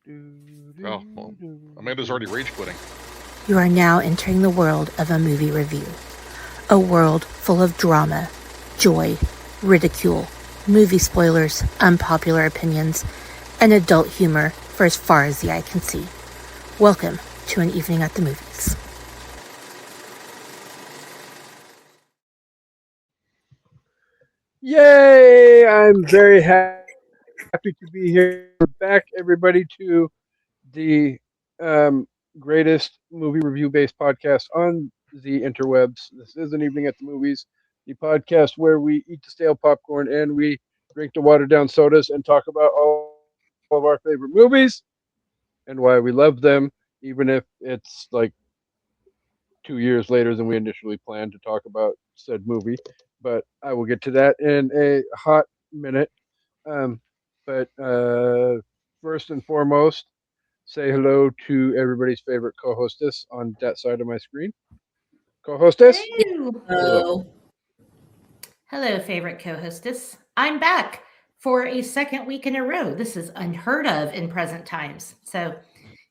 Oh, well, Amanda's already rage quitting. You are now entering the world of a movie review. A world full of drama, joy, ridicule, movie spoilers, unpopular opinions, and adult humor for as far as the eye can see. Welcome to an evening at the movies. Yay! I'm very happy to be here. Back, everybody, to the greatest movie review based podcast on the interwebs. This is an evening at the movies, the podcast where we eat the stale popcorn and we drink the watered down sodas and talk about all of our favorite movies and why we love them, even if it's like 2 years later than we initially planned to talk about said movie. But I will get to that in a hot minute. Um, but first and foremost, say hello to everybody's favorite co-hostess on that side of my screen. Co-hostess? Hello. Hello, favorite co-hostess. I'm back for a second week in a row. This is unheard of in present times. So,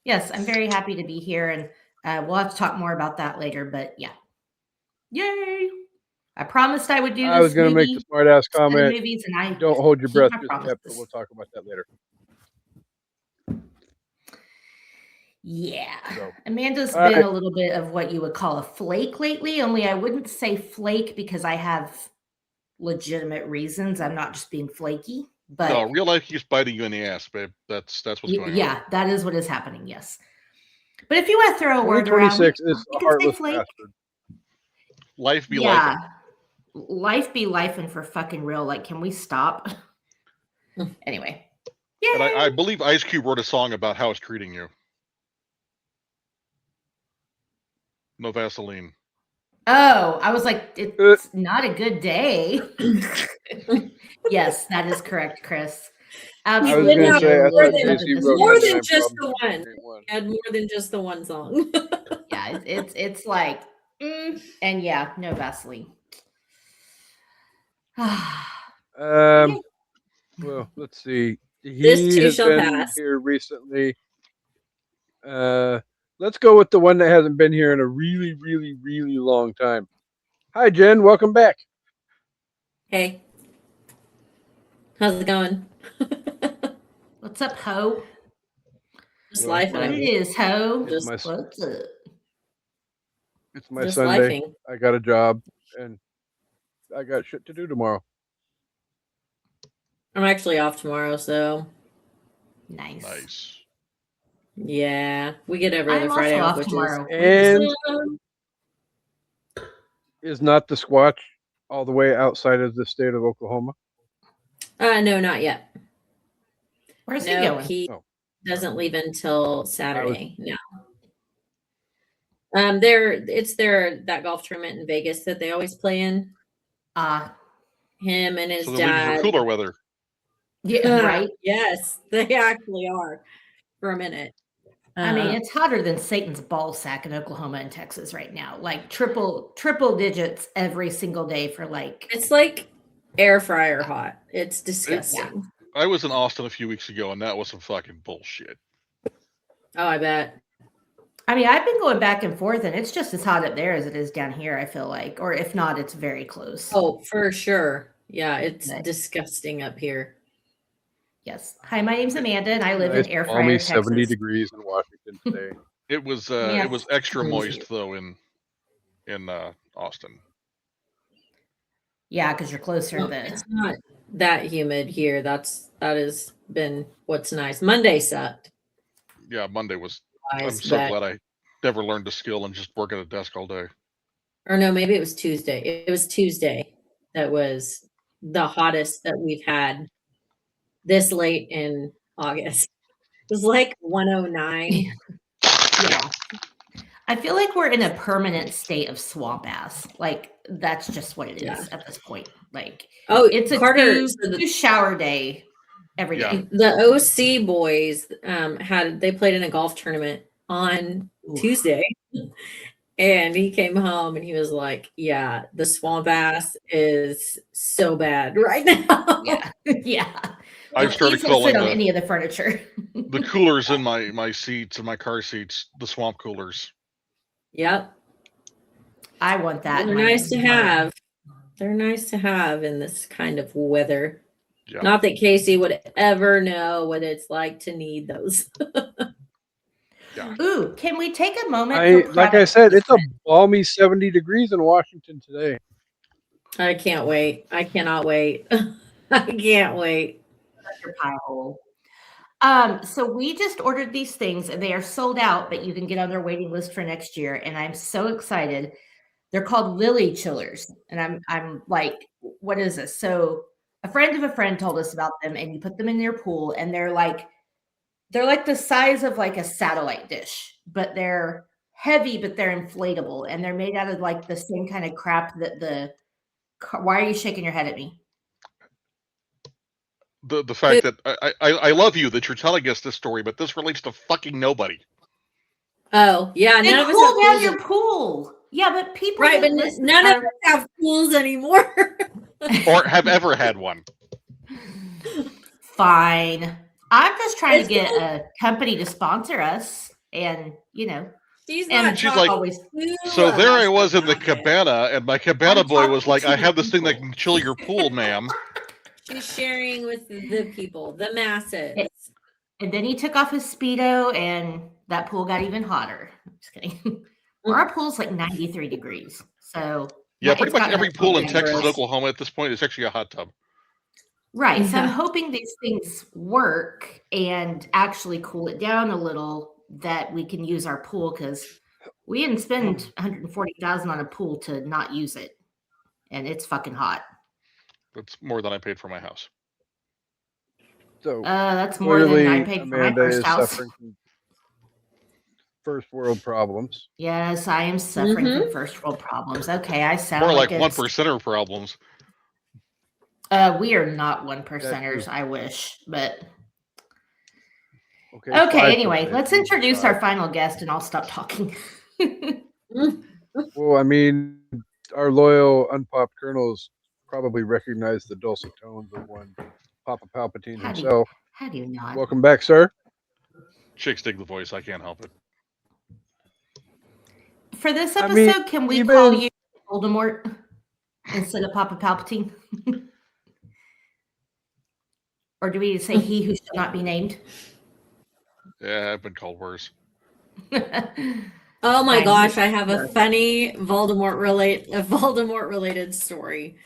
yes, I'm very happy to be here, and we'll have to talk more about that later. But yeah, yay! I promised I would do this. I was going to make the smart ass comment. Movies, and I don't hold your breath just promises. yet, but we'll talk about that later. Yeah. So, Amanda's been a little bit of what you would call a flake lately, only I wouldn't say flake because I have legitimate reasons. I'm not just being flaky. But no, real life keeps biting you in the ass, babe. That's what's going on. Yeah, that is what is happening, yes. But if you want to throw a word around, 26 is a heartless bastard. Life be life. Life be life, and for fucking real. Like, can we stop? Anyway. Yeah. And I believe Ice Cube wrote a song about how it's treating you. No Vaseline. Oh, I was like, it's not a good day. Yes, that is correct, Chris. Absolutely. I was going to say, more than just the one. Had more than just the one song. Yeah, it's like, and yeah, no Vaseline. Well, let's see. He has been here recently. Let's go with the one that hasn't been here in a really, really, really long time. Hi, Jen. Welcome back. Hey. How's it going? What's up, ho? Just life. What it is, ho? It's what's up? It's my just Sunday. Lifing. I got a job, and I got shit to do tomorrow. I'm actually off tomorrow, so nice. Yeah, we get every other Friday off, which tomorrow. Is not the Squatch all the way outside of the state of Oklahoma? No, not yet. Where's he going? He doesn't leave until Saturday. No. It's that golf tournament in Vegas that they always play in. Him and his dad. For cooler weather. Yeah, right. Yes, they actually are. For a minute. I mean, it's hotter than Satan's ball sack in Oklahoma and Texas right now. Like triple digits every single day for like. It's like air fryer hot. It's disgusting. I was in Austin a few weeks ago, and that was some fucking bullshit. Oh, I bet. I mean, I've been going back and forth, and it's just as hot up there as it is down here, I feel like. Or if not, it's very close. Oh, for sure. Yeah, it's disgusting up here. Yes. Hi, my name's Amanda, and I live in Air Fryer, Texas. 70 degrees in Washington today. It was extra moist though in Austin. Yeah, because you're closer. It's not that humid here. That has been what's nice. Monday sucked. Yeah, Monday was. I'm so glad I never learned a skill and just work at a desk all day. Or no, maybe it was Tuesday. It was Tuesday that was the hottest that we've had. This late in August. It was like 109. Yeah. I feel like we're in a permanent state of swamp ass. Like, that's just what it is at this point. Like, it's a two shower day every day. The OC boys they played in a golf tournament on Tuesday. And he came home and he was like, yeah, the swamp ass is so bad right now. Yeah. I've started Please don't sit calling on any of the furniture. the coolers in my seats and my car seats the swamp coolers. Yep. I want that. They're in my nice to car. have. They're nice to have in this kind of weather. Yeah. Not that Kasey would ever know what it's like to need those. Yeah. Ooh, can we take a moment? Like I said, it's a balmy 70 degrees in Washington today. I can't wait. I cannot wait. I can't wait. Your pie hole. So we just ordered these things and they are sold out, but you can get on their waiting list for next year. And I'm so excited. They're called Lily Chillers. And I'm like, what is this? So a friend of a friend told us about them, and you put them in your pool, and they're like the size of like a satellite dish, but they're heavy, but they're inflatable, and they're made out of like the same kind of crap that why are you shaking your head at me? The fact that I love you that you're telling us this story, but this relates to fucking nobody. Oh, yeah. They None of us cool have down your pool. Yeah, but people right, but none of us have pools anymore. Or have ever had one. Fine. I'm just trying to get a company to sponsor us, and She's like, always. So there I was in the cabana, and my cabana boy was like, "I have this thing that can chill your pool, ma'am." She's sharing with the people, the masses. And then he took off his Speedo, and that pool got even hotter. I'm just kidding. Our pool's like 93 degrees. So yeah, pretty much every pool in Texas and Oklahoma at this point is actually a hot tub. Right. So I'm hoping these things work and actually cool it down a little, that we can use our pool, because we didn't spend $140,000 on a pool to not use it, and it's fucking hot. That's more than I paid for my house. So that's more than I paid for my first house. Suffering from first world problems. Yes, I am suffering from first world problems. Okay, I sound more like 1%er problems. We are not 1%ers. I wish, but okay. Anyway, let's introduce our final guest, and I'll stop talking. Well, I mean, our loyal unpopped colonels probably recognize the dulcet tones of one Papa Palpatine himself. How do you not? Welcome back, sir. Chicks dig the voice. I can't help it. For this episode, can we call you Voldemort instead of Papa Palpatine? Or do we say he who shall not be named? Yeah, I've been called worse. Oh my gosh, I have a funny Voldemort related story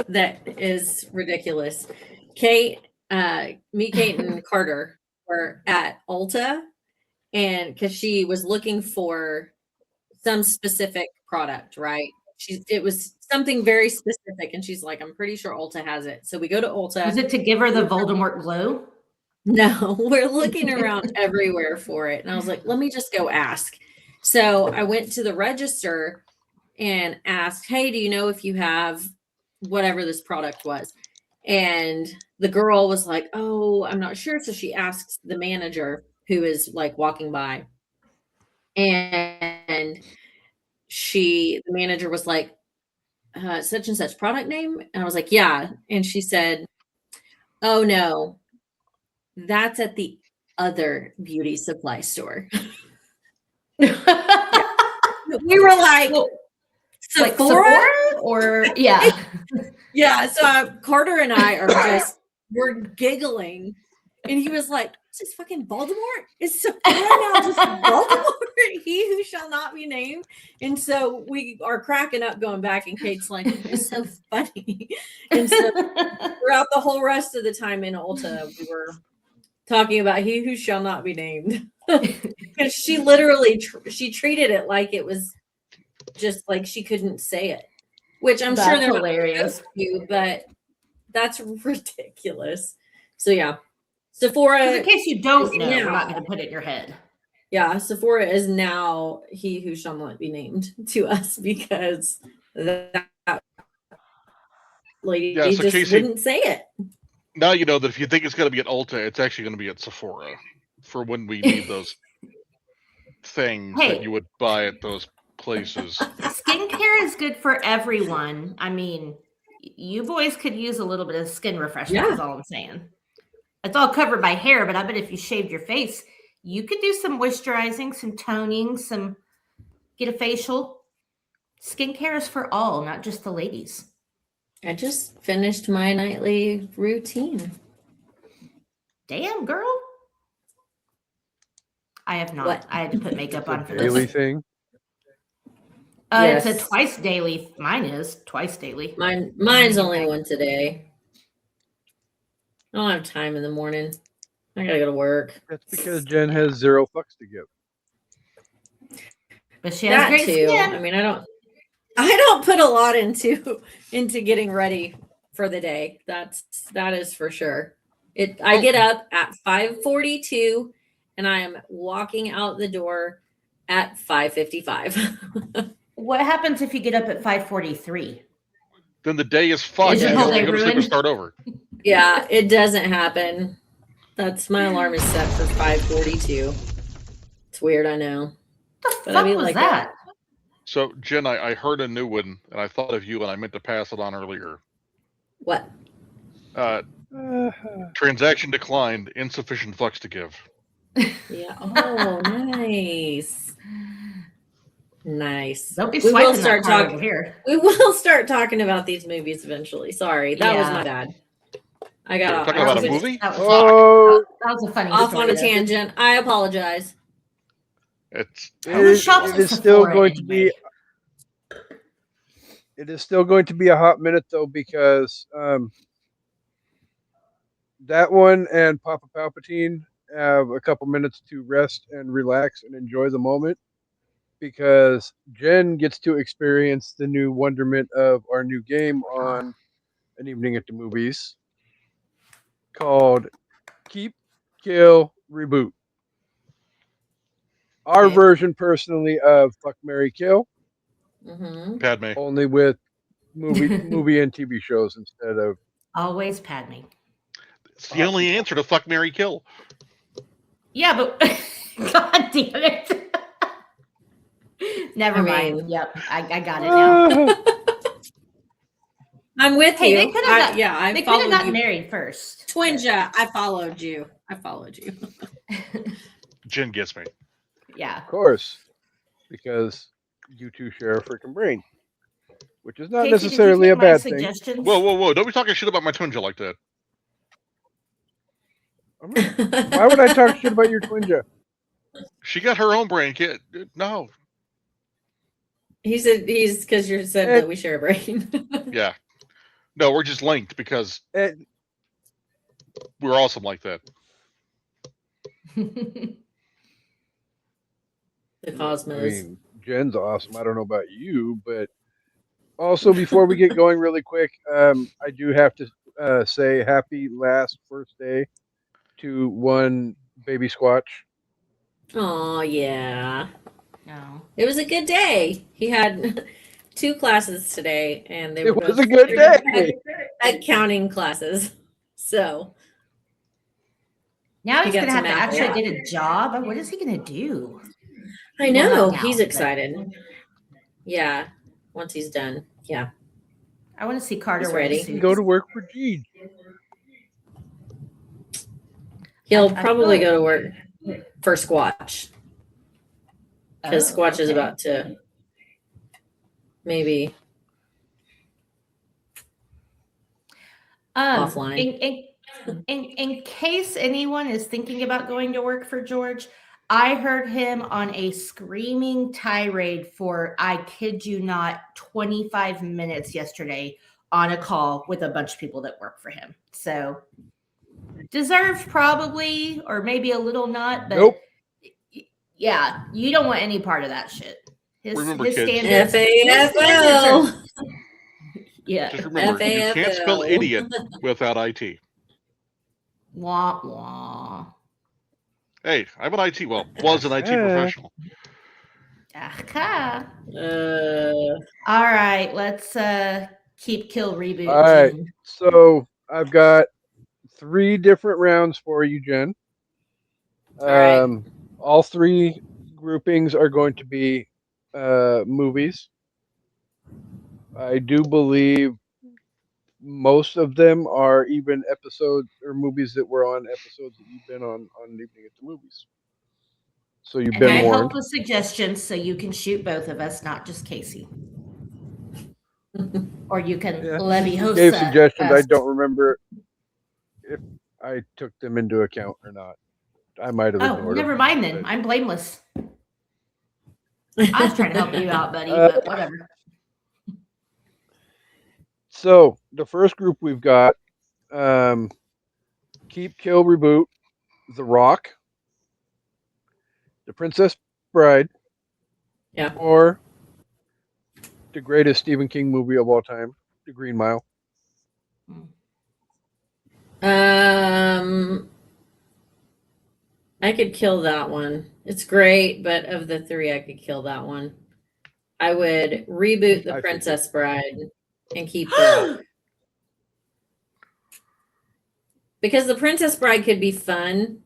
that is ridiculous. Kate, and Carter were at Ulta, and because she was looking for some specific product, right? It was something very specific, and she's like, I'm pretty sure Ulta has it. So we go to Ulta. Was it to give her the Voldemort glow? No, we're looking around everywhere for it. And I was like, let me just go ask. So I went to the register and asked, hey, do you know if you have whatever this product was? And the girl was like, oh, I'm not sure. So she asks the manager, who is like walking by. And the manager was like, such and such product name? And I was like, yeah. And she said, oh no, that's at the other beauty supply store. We were like, Sephora? Or yeah. Yeah. So Carter and I we're giggling. And he was like, this is fucking Voldemort? Is Sephora now just Voldemort? He who shall not be named. And so we are cracking up going back, and Kate's like, it's so funny. And so throughout the whole rest of the time in Ulta, we were talking about he who shall not be named. Because she literally she treated it like it was just like she couldn't say it, which I'm sure they're hilarious, but that's ridiculous. So yeah, Sephora. In case you don't know, we're not going to put it in your head. Yeah, Sephora is now he who shall not be named to us, because that lady just Kasey, wouldn't say it. Now you know that if you think it's going to be at Ulta, it's actually going to be at Sephora for when we need those things that you would buy at those places. Skincare is good for everyone. I mean, you boys could use a little bit of skin refreshment, is all I'm saying. It's all covered by hair, but I bet if you shaved your face, you could do some moisturizing, some toning, get a facial. Skincare is for all, not just the ladies. I just finished my nightly routine. Damn, girl. I have not. What? I had to put makeup on for Daily this. thing. It's a Yes. twice daily. Mine is twice daily. Mine's only one today. I don't have time in the morning. I gotta go to work. That's because Jen has 0 fucks to give. But she has That great too. skin. I mean, I don't put a lot into getting ready for the day. That is for sure. I get up at 5:42 and I am walking out the door at 5:55. What happens if you get up at 5:43? Then the day is fucked. Is your You whole have to day go to sleep and ruined? start over. Yeah, it doesn't happen. That's my alarm is set for 5:42. It's weird, I know. What the But I fuck mean, was like that? So, Jen, I heard a new one, and I thought of you, and I meant to pass it on earlier. What? Transaction declined. Insufficient fucks to give. Yeah. Oh, nice. Nice. Don't be We will swiping that start card talking. over here. We will start talking about these movies eventually. Sorry, that was Yeah. my bad. I We're got talking about a was- movie? That was, Oh, that was a funny off story. on a though. tangent. I apologize. It's Who shops it at is still Sephora going to anyway? be. It is still going to be a hot minute though, because that one and Papa Palpatine have a couple minutes to rest and relax and enjoy the moment, because Jen gets to experience the new wonderment of our new game on an evening at the movies called Keep, Kill, Reboot. Our Okay. version, personally, of Fuck, Marry, Kill, Mm-hmm. Padme. only with movie and TV shows instead of. Always Padme. It's the only answer to fuck, marry, kill. Yeah, but God damn it. Never I mind. mean- Yep, I got it now. I'm with Hey, you. they could have got, I they could have followed gotten you. married first. Twinja, I followed you. Jen gets me. Yeah. Of course, because you two share a freaking brain, which is not Casey, necessarily did you a take my bad thing. suggestions? Whoa. Don't be talking shit about my twinja like that. Why would I talk shit about your twinja? She got her own brain. No. He's because you said that we share a brain. Yeah. No, we're just linked because And we're awesome like that. The I cosmos. mean, Jen's awesome. I don't know about you, but also before we get going really quick, I do have to say happy last first day to one baby Squatch. Oh yeah. No. It was a good day. He had 2 classes today, and they It were was both a good day. accounting classes. So Now He he's got going to to have to math a lot. actually get a job. What is he going to do? I Well, know not now, he's but- excited. Yeah, once he's done. Yeah, I want to see Carter He's wear ready. the You can suit. go to work for Gene. he'll I probably feel go to work for Squatch because Oh, Squatch is okay. about to maybe offline. In case anyone is thinking about going to work for George, I heard him on a screaming tirade for, I kid you not, 25 minutes yesterday on a call with a bunch of people that work for him. So deserved probably, or maybe a little not, but Nope. yeah, you don't want any part of that shit. Remember, his kids. standards, his standards FAFL. are- yeah. Just remember, you can't spell FAFL. idiot without IT. Wah, wah. Hey, I'm an IT. Well, was an IT Yeah. professional. Aha. Uh, All right, let's keep kill reboot. All right. Jen. So I've got 3 different rounds for you, Jen. All right. All 3 groupings are going to be movies. I do believe most of them are even episodes or movies that were on episodes that you've been on Evening at the Movies. So you've And been I warned. help with suggestions so you can shoot both of us, not just Kasey. Or you can Yeah, you Leviosa gave suggestions. I us. don't remember if I took them into account or not. I might have Oh, ignored never them. mind then. but- I'm blameless. I was trying to help you out, buddy, Uh, but whatever. So the first group we've got Keep Kill Reboot, The Rock, The Princess Bride, Yeah. or the greatest Stephen King movie of all time, The Green Mile. I could kill that one. It's great, but of the three, I could kill that one. I would reboot The I Princess Bride and keep The Rock. Because The Princess Bride could be fun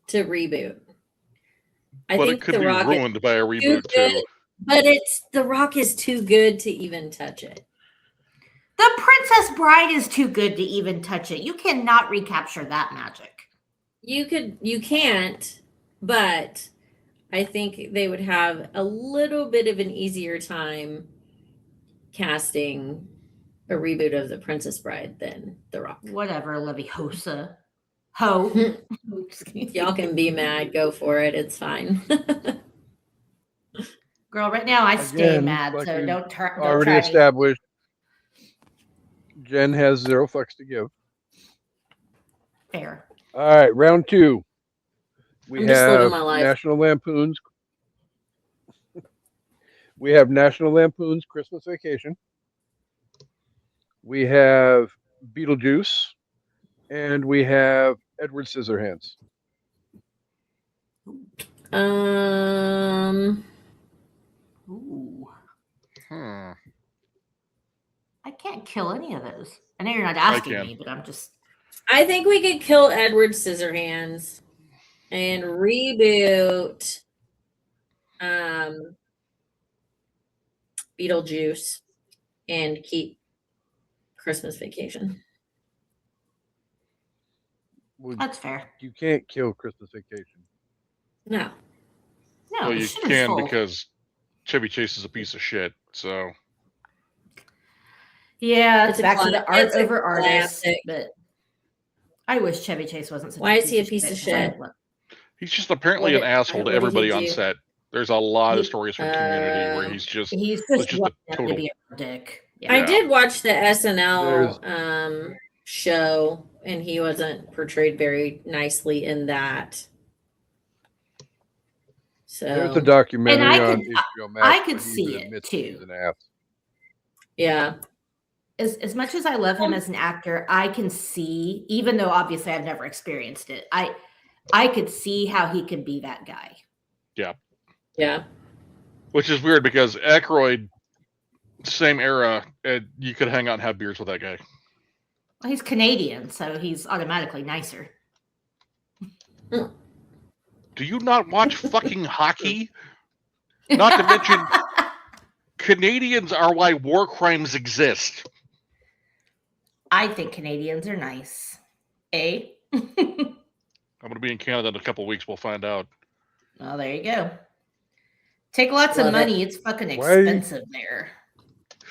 to reboot. I But it think could The be Rock ruined by a is too reboot good, too. but The Rock is too good to even touch it. The Princess Bride is too good to even touch it. You cannot recapture that magic. You can't, but I think they would have a little bit of an easier time casting a reboot of The Princess Bride than The Rock. Whatever, Leviosa. Ho. If y'all can be mad, go for it. It's fine. Girl, right now I stay Again, mad, like so we've don't already try me. established, Jen has 0 fucks to give. Fair. All right, round 2. We I'm just living have my life. National Lampoon's. We have National Lampoon's Christmas Vacation. We have Beetlejuice, and we have Edward Scissorhands. Ooh. Hmm. I can't kill any of those. I know you're not I asking can. me, but I'm just. I think we could kill Edward Scissorhands and reboot Beetlejuice and keep Christmas Vacation. Well, That's fair. you can't kill Christmas Vacation. No. No, Well, the you shitter's can full. because Chevy Chase is a piece of shit. So Yeah, It's it's a back to the art it's a over artist. classic. But I wish Chevy Chase wasn't such Why a is he a piece of 'cause shit? he's just apparently What an asshole to what did he everybody on do? set. There's a lot of He- stories from Community where he's just He's was just just a wanting to total. be a dick. I Yeah. did watch the SNL There's- show, and he wasn't portrayed very nicely in that. So There's a documentary And I on could- HBO Max. I could where he see even it, admits too. He's an ass. yeah, As much as I love him as an actor, I can see, even though obviously I've never experienced it, I could see how he could be that guy. yeah. Which is weird because Aykroyd, same era, you could hang out and have beers with that guy. Well, he's Canadian, so he's automatically nicer. Do you not watch fucking hockey? Not to mention, Canadians are why war crimes exist. I think Canadians are nice. Eh? I'm going to be in Canada in a couple of weeks. We'll find out. Well, there you go. Take lots Love of it. money. It's fucking Why are you- expensive there.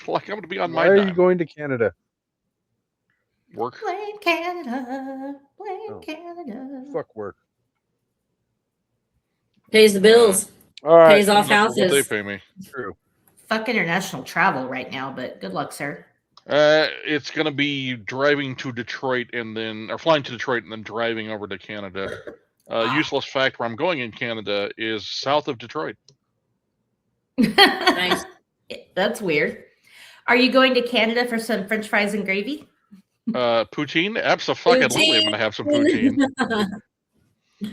Like, I'm going to be on Why my are you dime. going to Canada? Work. Blame Canada. Blame Oh. Canada. Fuck work. Pays the bills. All right. Pays off That's what they houses. pay me. True. Fuck international travel right now, but good luck, sir. It's going to be driving to Detroit or flying to Detroit and then driving over to Canada. Useless fact: where I'm going in Canada is south of Detroit. Nice. That's weird. Are you going to Canada for some French fries and gravy? Poutine? Abso-fucking-lutely, I'm going to have some poutine.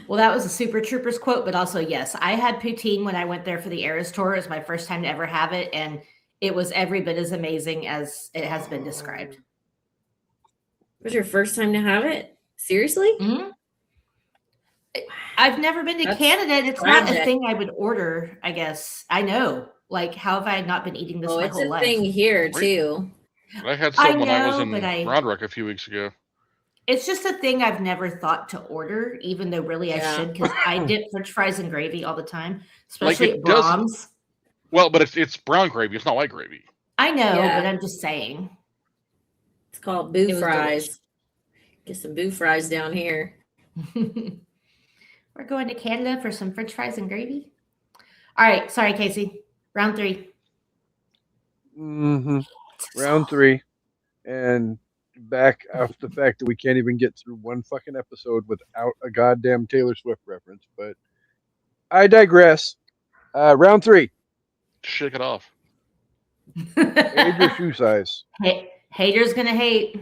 Well, that was a Super Troopers quote, but also, yes, I had poutine when I went there for the Eras tour. It was my first time to ever have it, and it was every bit as amazing as it has been described. Was your first time to have it? Seriously? Mm-hmm. I've never been to That's Canada, and it's not a tragic. thing I would order, I guess. I know. Like, how have I not been eating this Oh, my it's whole a life? thing here Right. too. I had I some when I was know, in but Round Rock a few weeks ago. it's just a thing I've never thought to order, even though really I Yeah. should, because I dip French fries in gravy all the time, Like, especially it at does- Brahms. Well, but it's brown gravy. It's not white gravy. I know, Yeah. but I'm just saying. It's called It boo was fries. Get some boo fries down here. We're going to Canada for some French fries and gravy. All right, sorry, Kasey. Round 3. Mm-hmm. Round 3, and back off the fact that we can't even get through one fucking episode without a goddamn Taylor Swift reference. But I digress. Round 3. Shake it off. Age or shoe size? Haters gonna hate.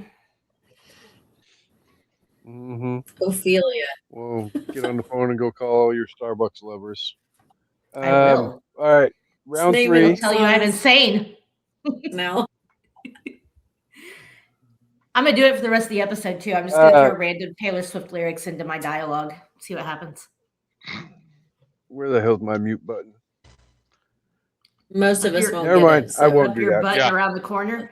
Mm-hmm. Ophelia. We'll get on the phone and go call all your Starbucks lovers. I will. All right. Round Name They'll 3. it. tell you I'm Songs. insane. No. I'm gonna do it for the rest of the episode too. I'm just gonna throw random Taylor Swift lyrics into my dialogue. See what happens. Where the hell's my mute button? Most of us You're- won't Never get mind. it. I so- won't Up do your that. butt Yeah. around the corner.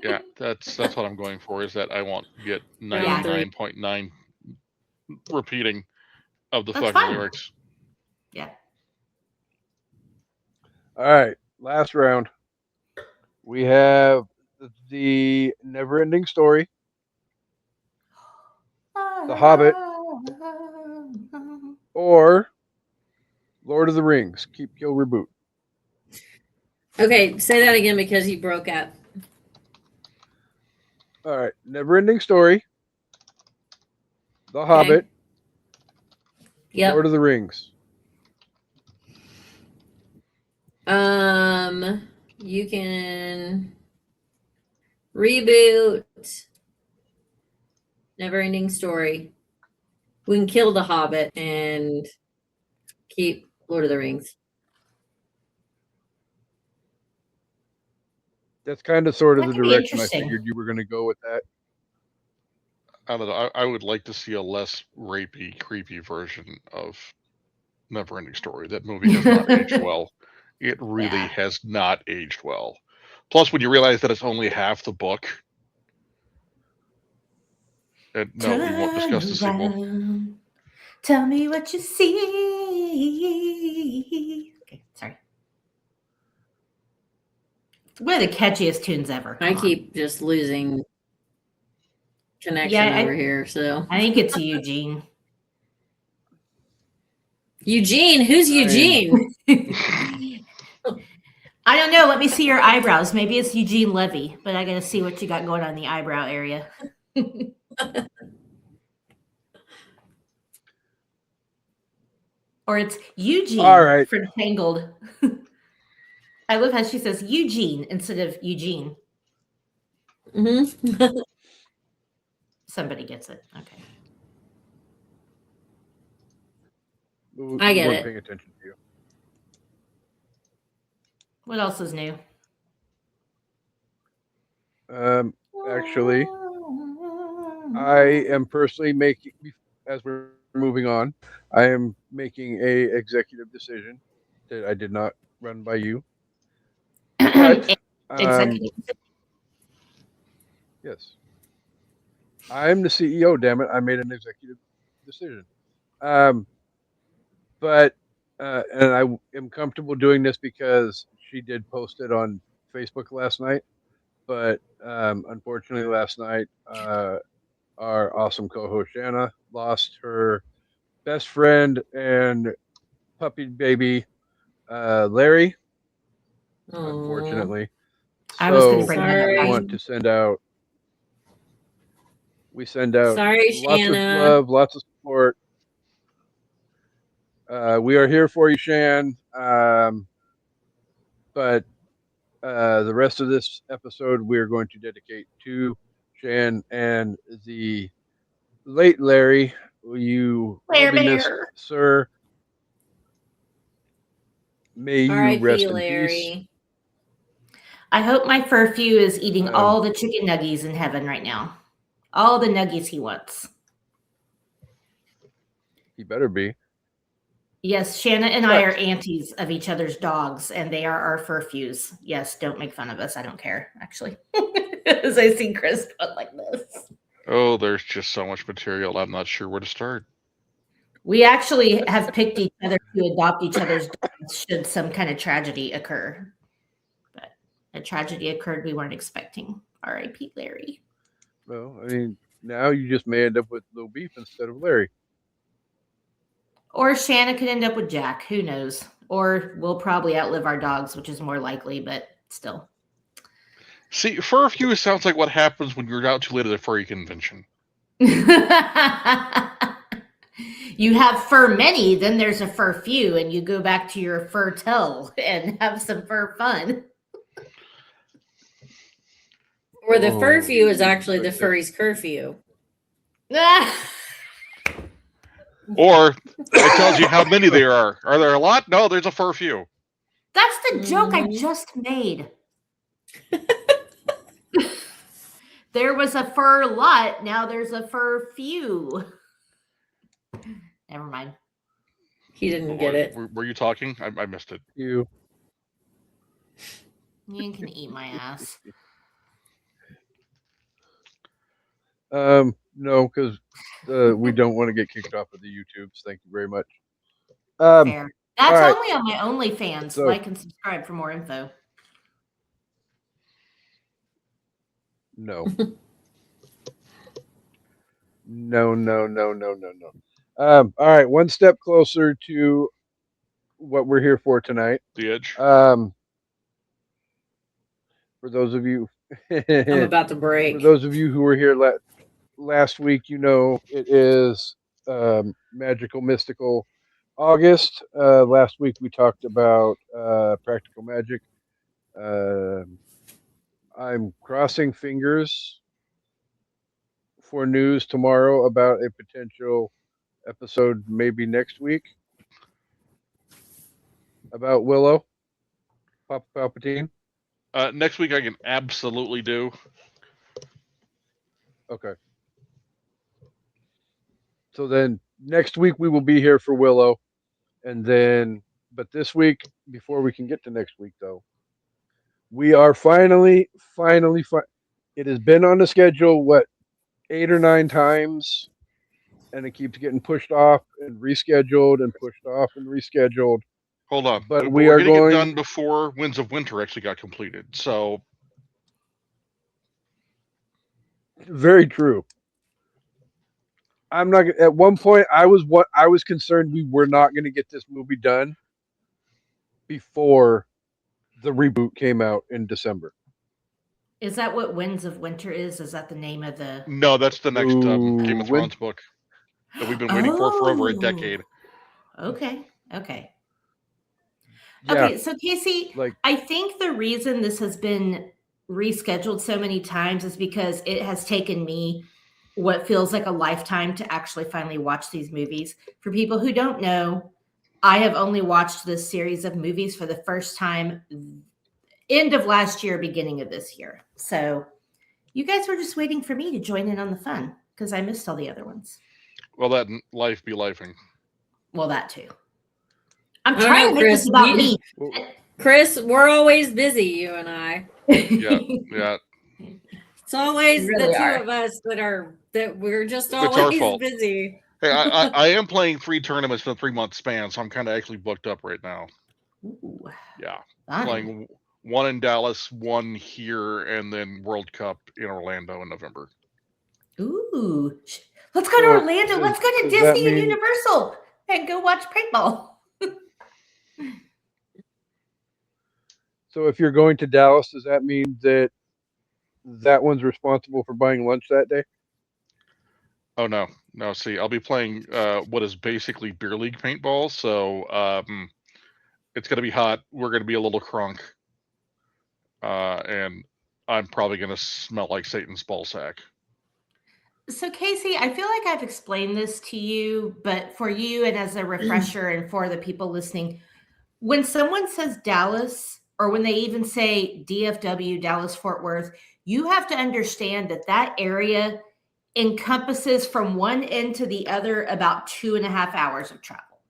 Yeah, that's what I'm going for. Is that I won't get Round 3. 99.9 repeating of the That's fucking fine. lyrics. Yeah. All right. Last round. We have the never-ending story, The Hobbit, or Lord of the Rings. Keep, kill, reboot. Okay, say that again because he broke up. All right. Never-ending story, The Hobbit, Yep. Lord of the Rings. You can reboot Never Ending Story. We can kill the Hobbit and keep Lord of the Rings. That's kind of sort of That the could be direction I interesting. figured you were going to go with that. I don't know. I would like to see a less rapey, creepy version of Neverending Story. That movie has not aged well. It really Yeah. has not aged well. Plus, when you realize that it's only half the book, and no, we won't discuss the sequel. Around. Tell me what you see. Okay, sorry. One of the catchiest tunes ever. I Come on. keep just losing connection Yeah, over here. So I think it's Eugene. Eugene, who's Eugene? I don't know. Let me see your eyebrows. Maybe it's Eugene Levy, but I got to see what you got going on in the eyebrow area. Or it's Eugene All right. from Tangled. I love how she says Eugene instead of Eugene. Mm-hmm. Somebody gets it. Okay. I get wasn't it. paying attention to you. What else is new? Actually, I am personally making, as we're moving on, I am making a executive decision that I did not run by you. But Executive. yes, I'm the CEO. Damn it! I made an executive decision. But and I am comfortable doing this because she did post it on Facebook last night. But unfortunately, last night our awesome co-host Shanna lost her best friend and puppy baby Larry. Unfortunately, I was going to so bring him Sorry. up. I want to send out. We send out Sorry, lots Shanna. of love, lots of support. We are here for you, Shan. But the rest of this episode we're going to dedicate to Shan and the late Larry. You will be missed, sir. May you R.I.P. rest in peace. Larry. I hope my furfew is eating Um, all the chicken nuggies in heaven right now. All the nuggies he wants. He better be. Yes, Shanna and I are aunties of each other's dogs, and they are our furfews. Yes, don't make fun of us. I don't care, actually. As I see Chris put like this. Oh, there's just so much material. I'm not sure where to start. We actually have picked each other to adopt each other's dogs should some kind of tragedy occur. But a tragedy occurred we weren't expecting. R.I.P. Larry. Well, I mean, now you just may end up with Little Beef instead of Larry. Or Shanna could end up with Jack. Who knows? Or we'll probably outlive our dogs, which is more likely, but still. See, furfew sounds like what happens when you're out too late at a furry convention. You have fur many, then there's a fur few, and you go back to your fur tell and have some fur fun. Or the furfew is actually the furry's curfew. Or it tells you how many there are. Are there a lot? No, there's a furfew. That's the joke I just made. There was a fur lot. Now there's a fur few. Never mind. He didn't get it. Were you talking? I missed it. You can eat my ass. No, because we don't want to get kicked off of the YouTubes. Thank you very much. Fair. That's right. only on my OnlyFans. So, like and subscribe for more info. No. No. All right, one step closer to what we're here for tonight. The Edge. For those of you, I'm about to break. For those of you who were here last week, you know it is Magical Mystical August. Last week we talked about practical magic. I'm crossing fingers for news tomorrow about a potential episode maybe next week about Willow, Papa Palpatine. Next week I can absolutely do. Okay. So then next week we will be here for Willow. And then, but this week, before we can get to next week though, we are finally, it has been on the schedule, 8 or 9 times, and it keeps getting pushed off and rescheduled and pushed off and rescheduled. Hold on. But we are going to get done before Winds of Winter actually got completed. So very true. I'm not at one point I was concerned we were not going to get this movie done before the reboot came out in December. Is that what Winds of Winter is? Is that the name of the... No, that's the next Game of Thrones book that we've been waiting for over a decade. Okay. Yeah. Okay, so Kasey, I think the reason this has been rescheduled so many times is because it has taken me what feels like a lifetime to actually finally watch these movies. For people who don't know, I have only watched this series of movies for the first time end of last year, beginning of this year. So you guys were just waiting for me to join in on the fun because I missed all the other ones. Well, that life be lifing. Well, that too. I'm trying to make this about me. Chris, we're always busy, you and I. Yeah. It's always the two of us that we're just always busy. Hey, I am playing 3 tournaments in a 3-month span, so I'm kind of actually booked up right now. Ooh, yeah. fun. Playing 1 in Dallas, 1 here, and then World Cup in Orlando in November. Ooh. Let's go to Orlando. Let's go to Disney and Universal and go watch paintball. So if you're going to Dallas, does that mean that one's responsible for buying lunch that day? Oh, no. See, I'll be playing what is basically beer league paintball, so it's going to be hot. We're going to be a little crunk. And I'm probably going to smell like Satan's ballsack. So, Kasey, I feel like I've explained this to you, but for you and as a refresher and for the people listening, when someone says Dallas, or when they even say DFW, Dallas-Fort Worth, you have to understand that area encompasses from one end to the other about 2.5 hours of travel.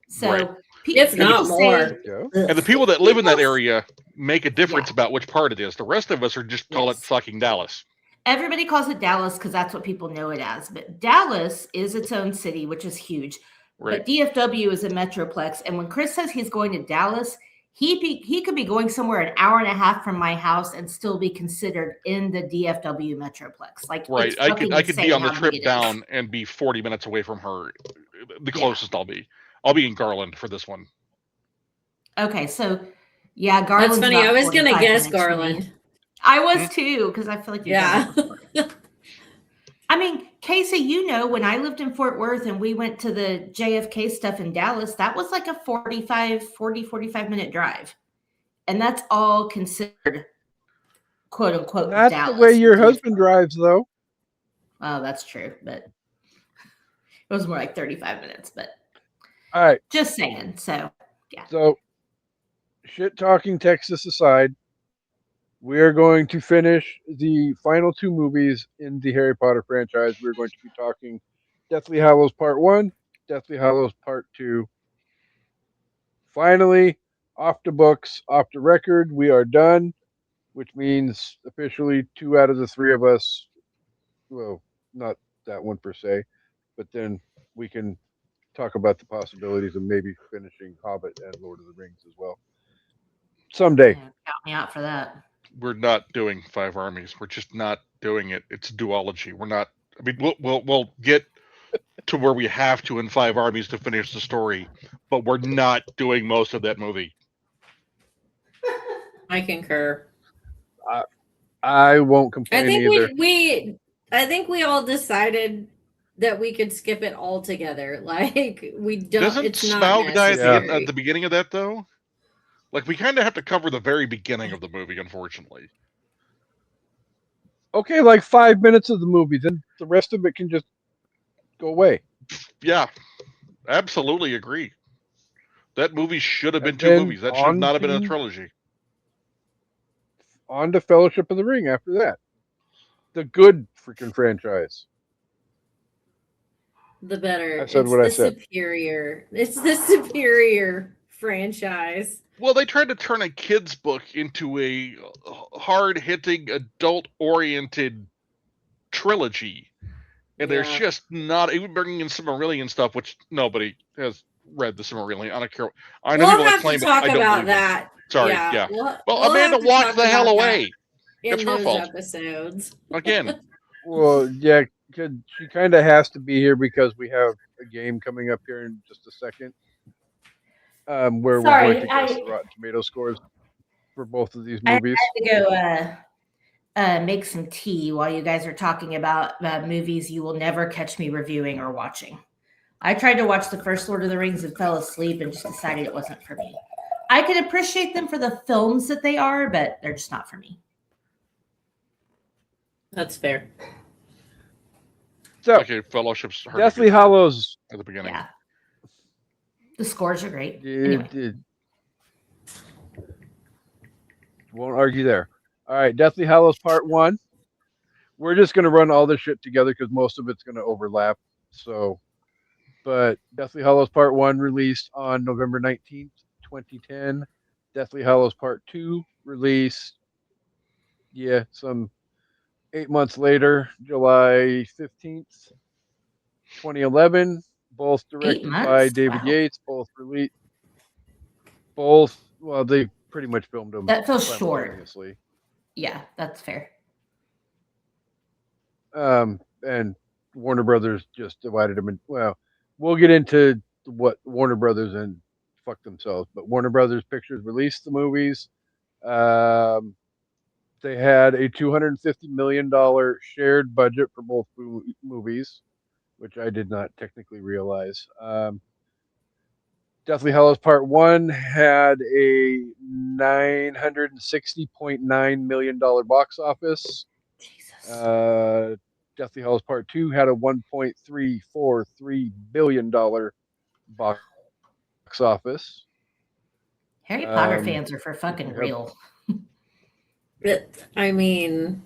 So Right. If not people more. say- Go. And the people that live in that People- area make a difference about which part it is. The rest of us are just call it Yes. fucking Dallas. Everybody calls it Dallas because that's what people know it as. But Dallas is its own city, which is huge. Right. But DFW is a metroplex. And when Chris says he's going to Dallas, he could be going somewhere an hour and a half from my house and still be considered in the DFW metroplex. Like, Right. it's I could fucking be on the insane how trip big it is. down and be 40 minutes away from her. The Yeah. closest I'll be. I'll be in Garland for this one. Okay, so yeah, Garland's That's funny. about I was gonna 45 guess minutes from me. Garland. I was too, because I feel like you've done Yeah. that before. I mean, Kasey, you know, when I lived in Fort Worth and we went to the JFK stuff in Dallas, that was like a 45 minute drive. And that's all considered quote unquote Not Dallas. the way your husband drives, though. Oh, that's true. But it was more like 35 minutes. But All right. just saying. So, So, shit talking Texas aside, we are going to finish the final two movies in the Harry Potter franchise. We're going to be talking Deathly Hallows Part 1, Deathly Hallows Part 2. Finally, off the books, off the record, we are done, which means officially 2 out of the 3 of us, well, not that one per se, but then we can talk about the possibilities of maybe finishing Hobbit and Lord of the Rings as well. Someday. yeah, count me out for that. We're not doing 5 armies. We're just not doing it. It's duology. We're not. I mean, we'll get to where we have to in 5 armies to finish the story, but we're not doing most of that movie. I concur. I won't I complain think either. I think we all decided that we could skip it all together. Like we don't. Doesn't It's not Smaug die necessary. at the beginning of that though? Like we kind of have to cover the very beginning of the movie, unfortunately. Okay, like 5 minutes of the movie, then the rest of it can just go away. Yeah, absolutely agree. That movie should have been And 2 then movies. That should on not have been a to- trilogy. On to Fellowship of the Ring after that. The good freaking franchise. The better. I said it's what I the said. superior. It's the superior franchise. Well, they tried to turn a kid's book into a hard-hitting, adult-oriented trilogy. And there's Yeah. just not, even bringing in Silmarillion stuff, which nobody has read the Silmarillion. I don't care. I know We'll people that have claim to it. talk I don't about believe them. that. Sorry, yeah. Well, Amanda have to walked talk the hell about that away. in It's her those fault. episodes. Again, Well, yeah, she kind of has to be here because we have a game coming up here in just a second. Where Sorry, we're going to guess the Rotten Tomato scores for both of these movies. I had to go make some tea while you guys are talking about movies you will never catch me reviewing or watching. I tried to watch the first Lord of the Rings and fell asleep and just decided it wasn't for me. I can appreciate them for the films that they are, but they're just not for me. That's fair. So, okay, Fellowship's hard to Deathly get Hallows. at the beginning. Yeah. The scores are great. It won't argue there. All right, Deathly Hallows Part 1. We're just going to run all this shit together because most of it's going to overlap. So, but Deathly Hallows Part 1 released on November 19th, 2010. Deathly Hallows Part 2 released, some 8 months later, July 15th, 2011. Both directed by months? David Wow. Yates. Well, they pretty much filmed them. That feels short. simultaneously. Yeah, that's fair. And Warner Brothers just divided them in. Well, we'll get into what Warner Brothers and fuck themselves, but Warner Brothers Pictures released the movies. They had a $250 million shared budget for both movies, which I did not technically realize. Deathly Hallows Part 1 had a $960.9 million box office. Jesus. Deathly Hallows Part 2 had a $1.343 billion box office. Harry Potter um, fans are for fucking yep. real. I mean,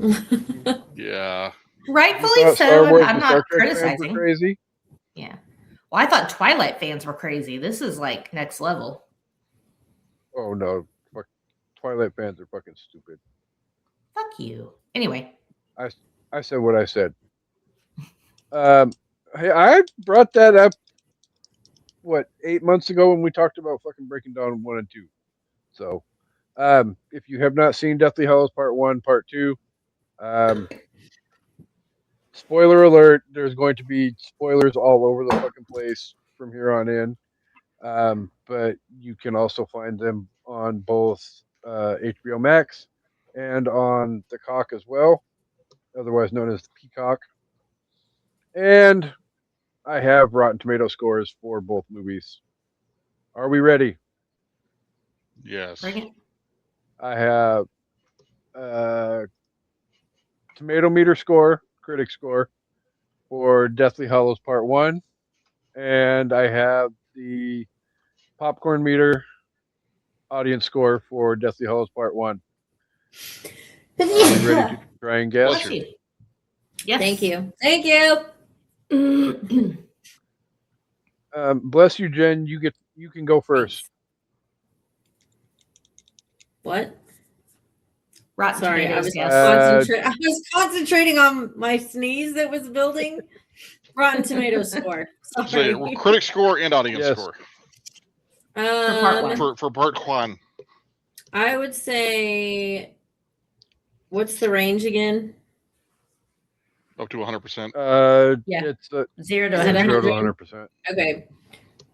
Yeah. Rightfully You thought so. Star Wars I'm and Star not Trek fans were criticizing. crazy. Yeah. Well, I thought Twilight fans were crazy. This is like next level. Oh no, fuck, Twilight fans are fucking stupid. Fuck you. Anyway, I said what I said. Hey, I brought that up 8 months ago when we talked about fucking Breaking Dawn 1 and 2. So, if you have not seen Deathly Hallows Part 1, Part 2, spoiler alert, there's going to be spoilers all over the fucking place from here on in. But you can also find them on both HBO Max and on the Cock as well, otherwise known as the Peacock. And I have Rotten Tomato scores for both movies. Are we ready? Yes. bring it. I have tomato meter score, critic score for Deathly Hallows Part 1, and I have the popcorn meter audience score for Deathly Hallows Part 1. Are we ready to try and guess? Bless you. Yes. Thank you. Thank you. Bless you, Jen. You can go first. What? Rotten Sorry, I Tomatoes, was yes. I was concentrating on my sneeze that was building. Rotten Tomatoes score. Sorry. So, critic score and audience Yes. score For part one. for part one. I would say, what's the range again? Up to 100%. Yeah. It's 0 to Is it 0 to 100. 100%. Okay.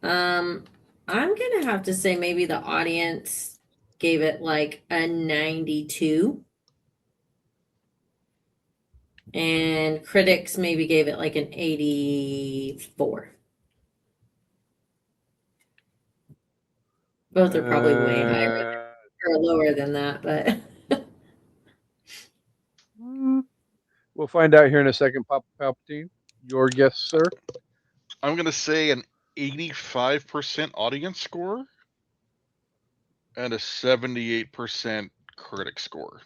I'm gonna have to say maybe the audience gave it like a 92. And critics maybe gave it like an 84. Both are probably way higher or lower than that, but We'll find out here in a second, Papa Palpatine. Your guess, sir? I'm going to say an 85% audience score and a 78% critic score.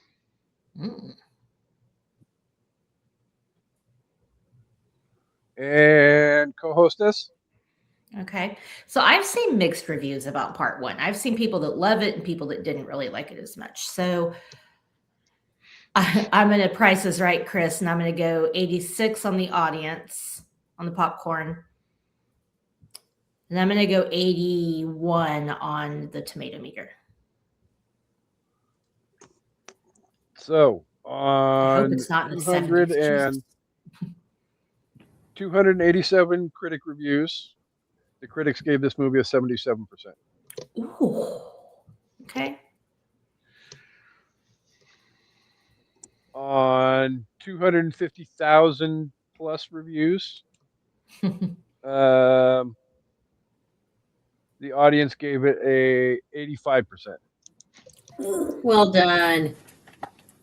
And co-hostess? Okay. So I've seen mixed reviews about part one. I've seen people that love it and people that didn't really like it as much. So I'm going to Price is Right, Chris, and I'm going to go 86 on the audience, on the popcorn. And I'm going to go 81 on the tomato meter. So, I hope on it's not in the 200 70s. and 287 critic reviews, the critics gave this movie a 77%. Ooh. Okay. On 250,000 plus reviews, the audience gave it a 85%. well done.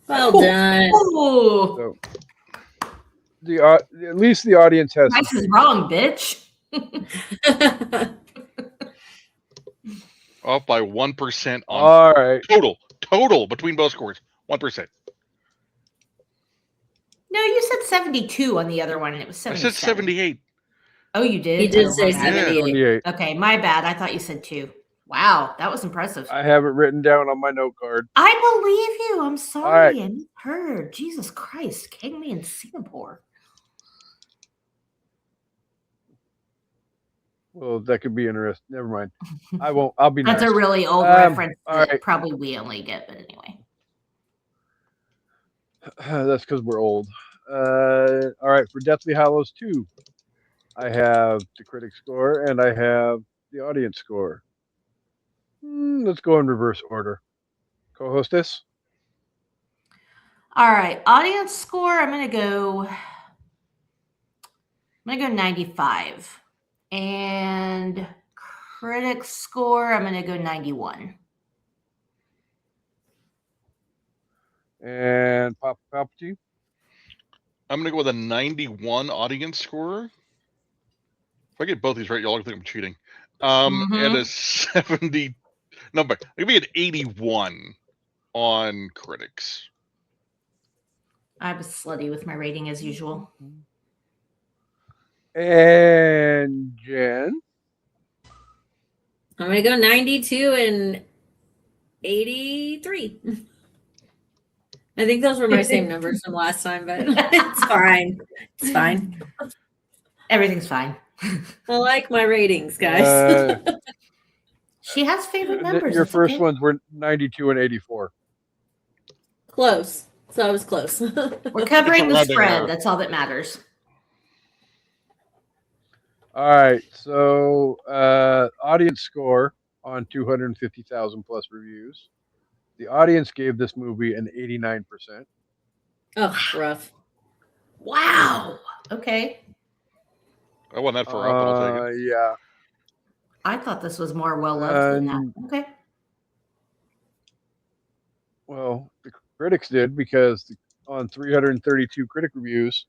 Well done. Ooh. So at least the audience has. Price is wrong, bitch. Off by 1% on All right. total between both scores. 1%. No, you said 72 on the other one, and it was I 77. said 78. Oh, you did? He did Oh, say my bad. 78. 78. Okay, my bad. I thought you said 2. Wow, that was impressive. I have it written down on my note card. I believe you. I'm sorry. right. I misheard. Jesus Christ. King me in Singapore. Well, that could be interesting. Never mind. I won't. I'll be That's nice. a really old Um, reference all that right. probably we only get, but anyway. That's because we're old. All right. For Deathly Hallows 2, I have the critic score and I have the audience score. Let's go in reverse order. Co-hostess? All right, audience score. I'm gonna go 95, and critic score. I'm gonna go 91. And Papa Palpatine? I'm going to go with a 91 audience score. If I get both these right, y'all think I'm cheating. And a 70. No, but maybe an 81 on critics. I was slutty with my rating as usual. And Jen? I'm going to go 92 and 83. I think those were my same numbers from last time, but it's fine. It's fine. Everything's fine. I like my ratings, guys. She has favorite numbers. Your It's first okay. ones were 92 and 84. Close. So I was close. We're covering the rounding spread. error. That's all that matters. All right, so audience score on 250,000 plus reviews. The audience gave this movie an 89%. Oh, rough. Wow. Okay. I won that for up, but I'll take it. Yeah. I thought this was more well loved than that. Okay. Well, the critics did because on 332 critic reviews,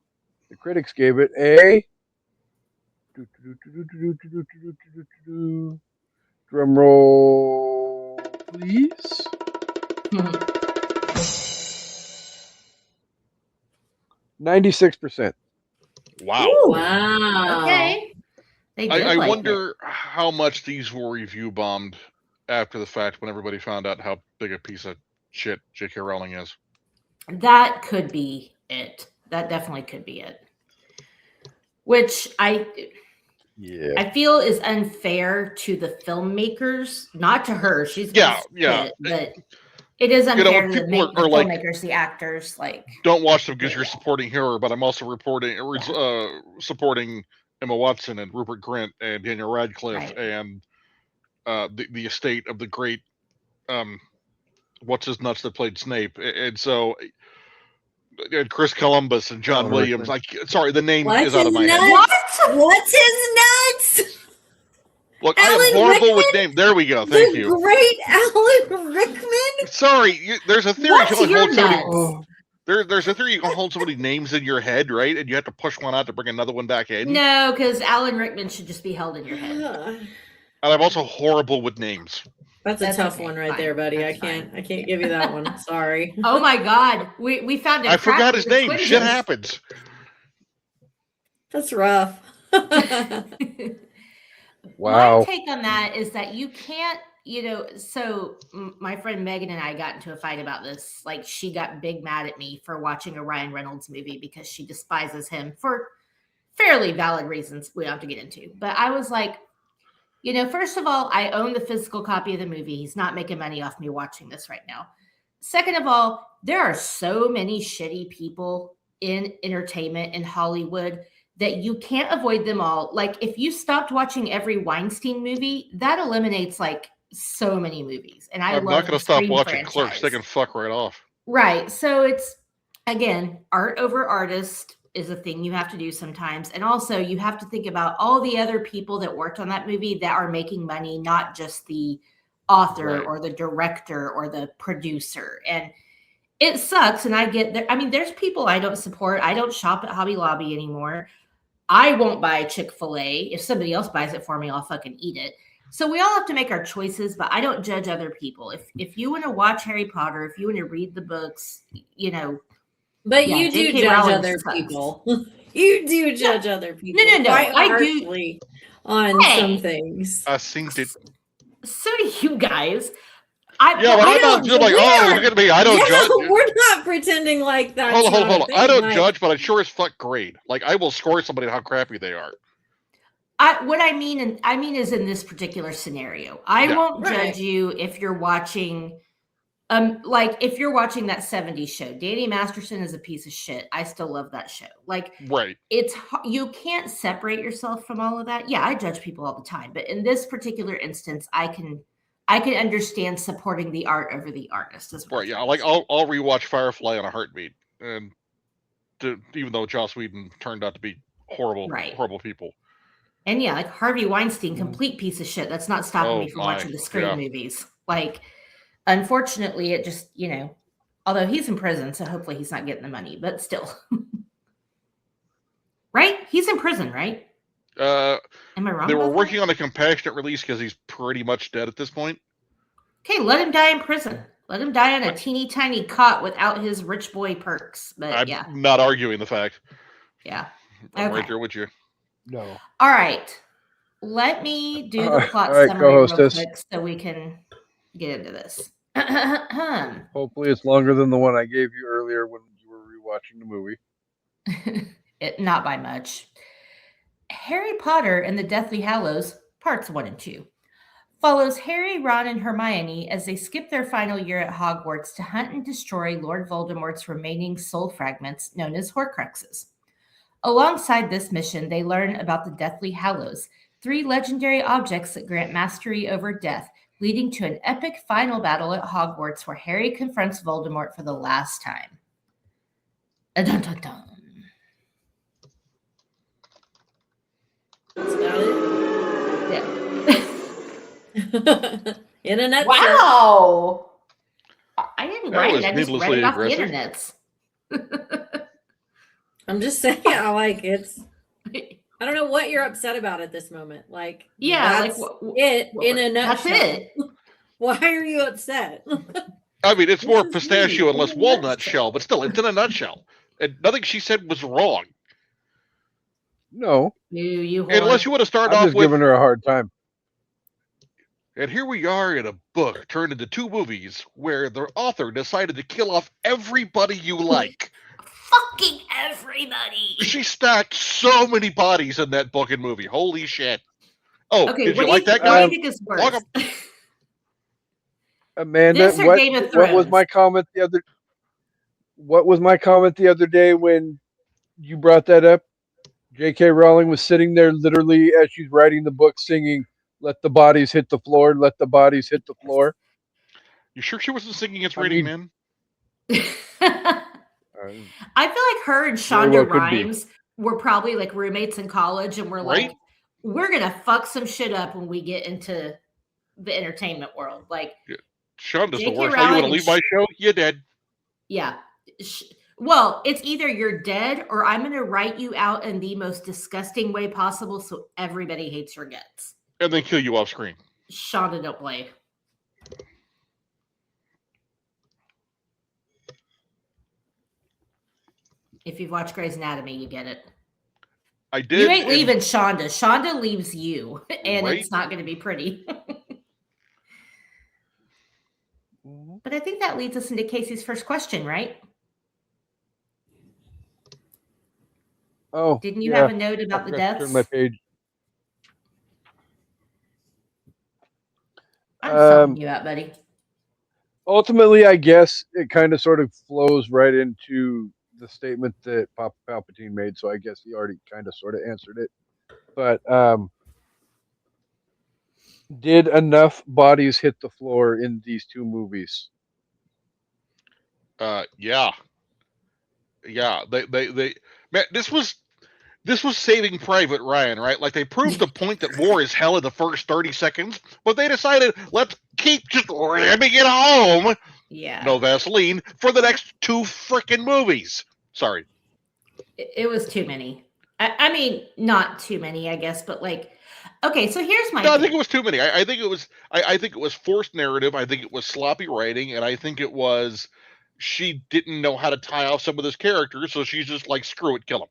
the critics gave it a drum roll, please. 96%. Wow. Ooh, Wow. okay. They did I like wonder how much these were review bombed after the fact when everybody found out how big a piece of shit J.K. Rowling is. it. That could be it. That definitely could be it. Which I feel is unfair to the filmmakers, not to her. She's Yeah. shit, but it is unfair when to people the are like, filmmakers, the actors, like don't watch them because you're supporting her, but I'm also supporting Emma Watson and Rupert Grint and Daniel Radcliffe Right. and the estate of the great what's his nuts that played Snape, and so and Chris Columbus and John Alan Williams. Rickman. Sorry, the name What's is out of his my head. nuts? What's his nuts? Look, I Alan am horrible with Rickman? names. There we go. Thank The you. great Alan Rickman? Sorry, there's a theory what's you can your hold somebody. nuts? There's a theory you can hold somebody's names in your head, right? And you have to push one out to bring another one back in. No, because Alan Rickman should just be held in your head. And I'm also horrible with names. That's a tough one right fine. there, buddy. That's I can't give you that one. Sorry. Oh my God, we found a I crack forgot with his the name. twinges. Shit happens. That's rough. Wow. My take on that is that you can't, so my friend Megan and I got into a fight about this. Like, she got big mad at me for watching a Ryan Reynolds movie because she despises him for fairly valid reasons we don't have to get into. But I was like, first of all, I own the physical copy of the movie. He's not making money off me watching this right now. Second of all, there are so many shitty people in entertainment in Hollywood that you can't avoid them all. Like, if you stopped watching every Weinstein movie, that eliminates like so many movies. And I'm not going to stop watching Clerks. They can fuck right off. Right. So it's, again, art over artist is a thing you have to do sometimes. And also you have to think about all the other people that worked on that movie that are making money, not just the author or the director or the producer. And it sucks. And I get that. I mean, there's people I don't support. I don't shop at Hobby Lobby anymore. I won't buy Chick-fil-A. If somebody else buys it for me, I'll fucking eat it. So we all have to make our choices, but I don't judge other people. If you want to watch Harry Potter, if you want to read the books, But you do J.K. judge Rowling other sucks. people. You do judge other people. No. Quite I do. harshly on some things. I seen it. So do you guys. When I don't judge, like, oh, look at me. I don't judge. We're not pretending like that. Hold on. I don't judge, but I sure as fuck grade. Like, I will score somebody on how crappy they are. What I mean is in this particular scenario, I won't judge you if you're watching, like if you're watching that 70s show. Danny Masterson is a piece of shit. I still love that show. Like, you can't separate yourself from all of that. Yeah, I judge people all the time, but in this particular instance, I can understand supporting the art over the artist as well. Right, yeah. Like, I'll rewatch Firefly on a heartbeat, and even though Joss Whedon turned out to be horrible people. And yeah, like Harvey Weinstein, complete piece of shit. That's not stopping me from watching the Scream movies. Like, unfortunately, it just, although he's in prison, so hopefully he's not getting the money, but still. Right? He's in prison, right? Am I wrong? They were working on a compassionate release because he's pretty much dead at this point. Okay, let him die in prison. Let him die on a teeny tiny cot without his rich boy perks. But I'm not arguing the fact. Yeah. I'm right there with you. No. All right. Let me do the plot all right, summary real co-hostess. quick so we can get into this. Hopefully, it's longer than the one I gave you earlier when you were rewatching the movie. Not by much. Harry Potter and the Deathly Hallows, parts 1 and 2, follows Harry, Ron, and Hermione as they skip their final year at Hogwarts to hunt and destroy Lord Voldemort's remaining soul fragments known as Horcruxes. Alongside this mission, they learn about the Deathly Hallows, 3 legendary objects that grant mastery over death, leading to an epic final battle at Hogwarts where Harry confronts Voldemort for the last time. Dun, dun, dun. That's about Yeah. it. In a nutshell. Wow. I didn't That write was it. I just read needlessly it off the aggressive. internets. I'm just saying, it's. I don't know what you're upset about at this moment. Like, Yeah, that's like it in a that's nutshell. it. Why are you upset? I mean, it's more This is pistachio me and less in a walnut nutshell. shell, but still, it's in a nutshell. And nothing she said was wrong. No, You Unless whore. you want to start I'm off just with, giving her a hard time. and here we are in a book turned into 2 movies where the author decided to kill off everybody you like. Fucking everybody. She stacked so many bodies in that book and movie. Holy shit. Oh, Okay, did what you do like that what guy? do you think is Log worse? 'em. Amanda, This or what, Game of what was Thrones? my comment the other? What was my comment the other day when you brought that up? J.K. Rowling was sitting there literally as she's writing the book, singing, "Let the bodies hit the floor, let the bodies hit the floor." You sure she wasn't singing It's I Raining mean- Men? I feel like her and Very Shonda well could be. Rhimes were probably like roommates in college, and we're like, Right? we're gonna fuck some shit up when we get into the entertainment world. Like, Shonda's the J.K. worst. Now you Rowling want to and leave my show? You dead. yeah. Well, it's either you're dead or I'm gonna write you out in the most disgusting way possible, so everybody hates your guts. And then kill you off screen. Shonda don't play. If you've watched Grey's Anatomy, you get it. I did. You ain't and- leaving Shonda. Shonda leaves you, and Right? it's not going to be pretty. But I think that leads us into Kasey's first question, right? Oh, Didn't you yeah, have a note I about the forgot to deaths? turn my page. I'm summing you out, buddy. Ultimately, I guess it kind of sort of flows right into the statement that Papa Palpatine made. So I guess he already kind of sort of answered it. But did enough bodies hit the floor in these 2 movies? Yeah. They man, this was Saving Private Ryan, right? Like, they proved the point that war is hell in the first 30 seconds, but they decided, let's keep just ramming it home, Yeah. no Vaseline, for the next 2 freaking movies. Sorry. It was too many. I mean, not too many, I guess, but like, okay, so here's my No, I thing. think it was too many. I think it was I think it was forced narrative. I think it was sloppy writing, and I think it was she didn't know how to tie off some of those characters, so she's just like, screw it, kill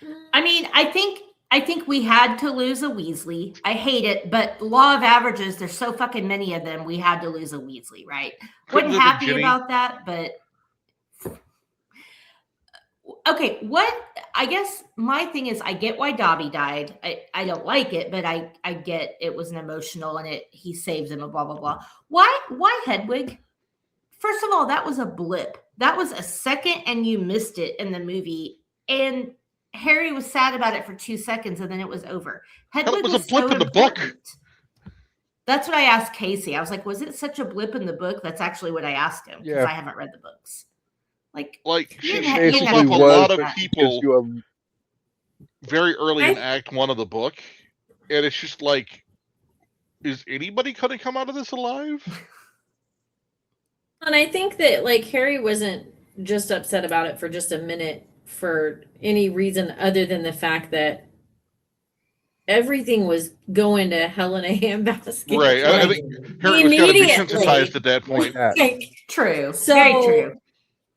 them. I mean, I think we had to lose a Weasley. I hate it, but law of averages, there's so fucking many of them, we had to lose a Weasley, right? Couldn't Wasn't live with happy Ginny. about that, but okay, I guess my thing is I get why Dobby died. I don't like it, but I get it was an emotional and he saves him and blah blah blah. Why Hedwig? First of all, that was a blip. That was a second and you missed it in the movie. And Harry was sad about it for 2 seconds and then it was over. Hedwig was a blip so in the book. important. That's what I asked Kasey. I was like, was it such a blip in the book? That's actually what I asked him because Yeah. I haven't read the books. Like She You kills didn't off have a to lot do of that. people Gives you very early in Act 1 of the book, and it's just like, is anybody gonna come out of this alive? And I think that like Harry wasn't just upset about it for just a minute for any reason other than the fact that everything was going to hell in a handbasket. Right. I Like, think Harry was kind of immediately. desensitized at that like point. that. like, True. So Very true.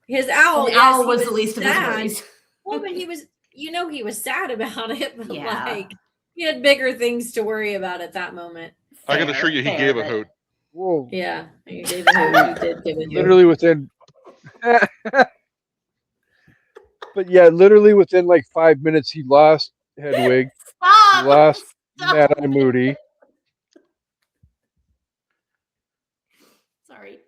his owl, The yes, owl he was the least of his sad. worries. Well, but he was he was sad about it, but Yeah. like he had bigger things to worry about at that moment. I can assure you, he gave a hoot. Whoa. Yeah, you gave a hoot. You did give a hoot. Literally within. But yeah, literally within like 5 minutes, he lost Hedwig. He Stop! lost Stop. Mad Eye Moody. Sorry.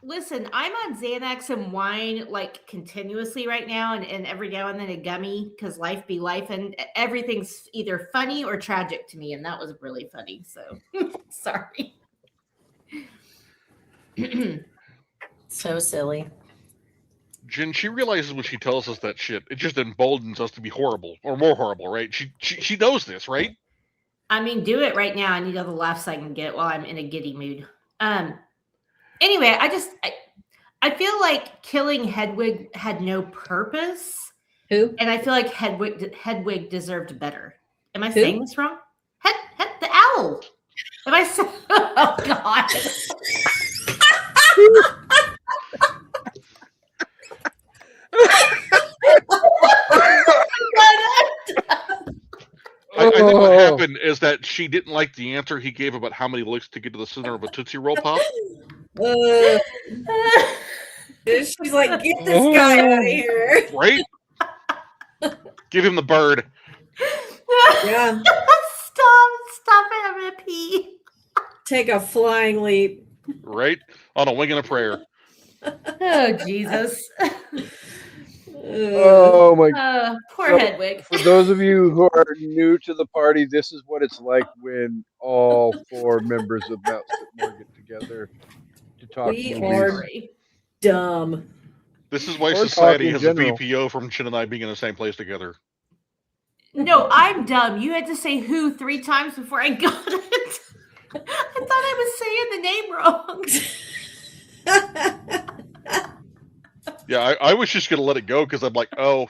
Listen, I'm on Xanax and wine like continuously right now, and every now and then a gummy because life be life, and everything's either funny or tragic to me, and that was really funny. So sorry. So silly. Jen, she realizes when she tells us that shit, it just emboldens us to be horrible or more horrible, right? She knows this, right? I mean, do it right now. I need all the laughs I can get while I'm in a giddy mood. Anyway, I feel like killing Hedwig had no purpose. Who? And I feel like Hedwig deserved better. Am I Who? saying this wrong? The owl. Am I saying? Oh God. I think what happened is that she didn't like the answer he gave about how many licks to get to the center of a Tootsie Roll Pop. She's like, get this guy out of here. Right? Give him the bird. Yeah. Stop it. I'm gonna pee. Take a flying leap. Right? On a wing and a prayer. Oh Jesus. Oh my! Poor So, Hedwig. For those of you who are new to the party, this is what it's like when all 4 members of Mount Sipmore get together to talk We movies. are dumb. This is why Or society talk has in a general. VPO from Jen and I being in the same place together. No, I'm dumb. You had to say who 3 times before I got it. I thought I was saying the name wrong. Yeah, I was just gonna let it go because I'm like, oh,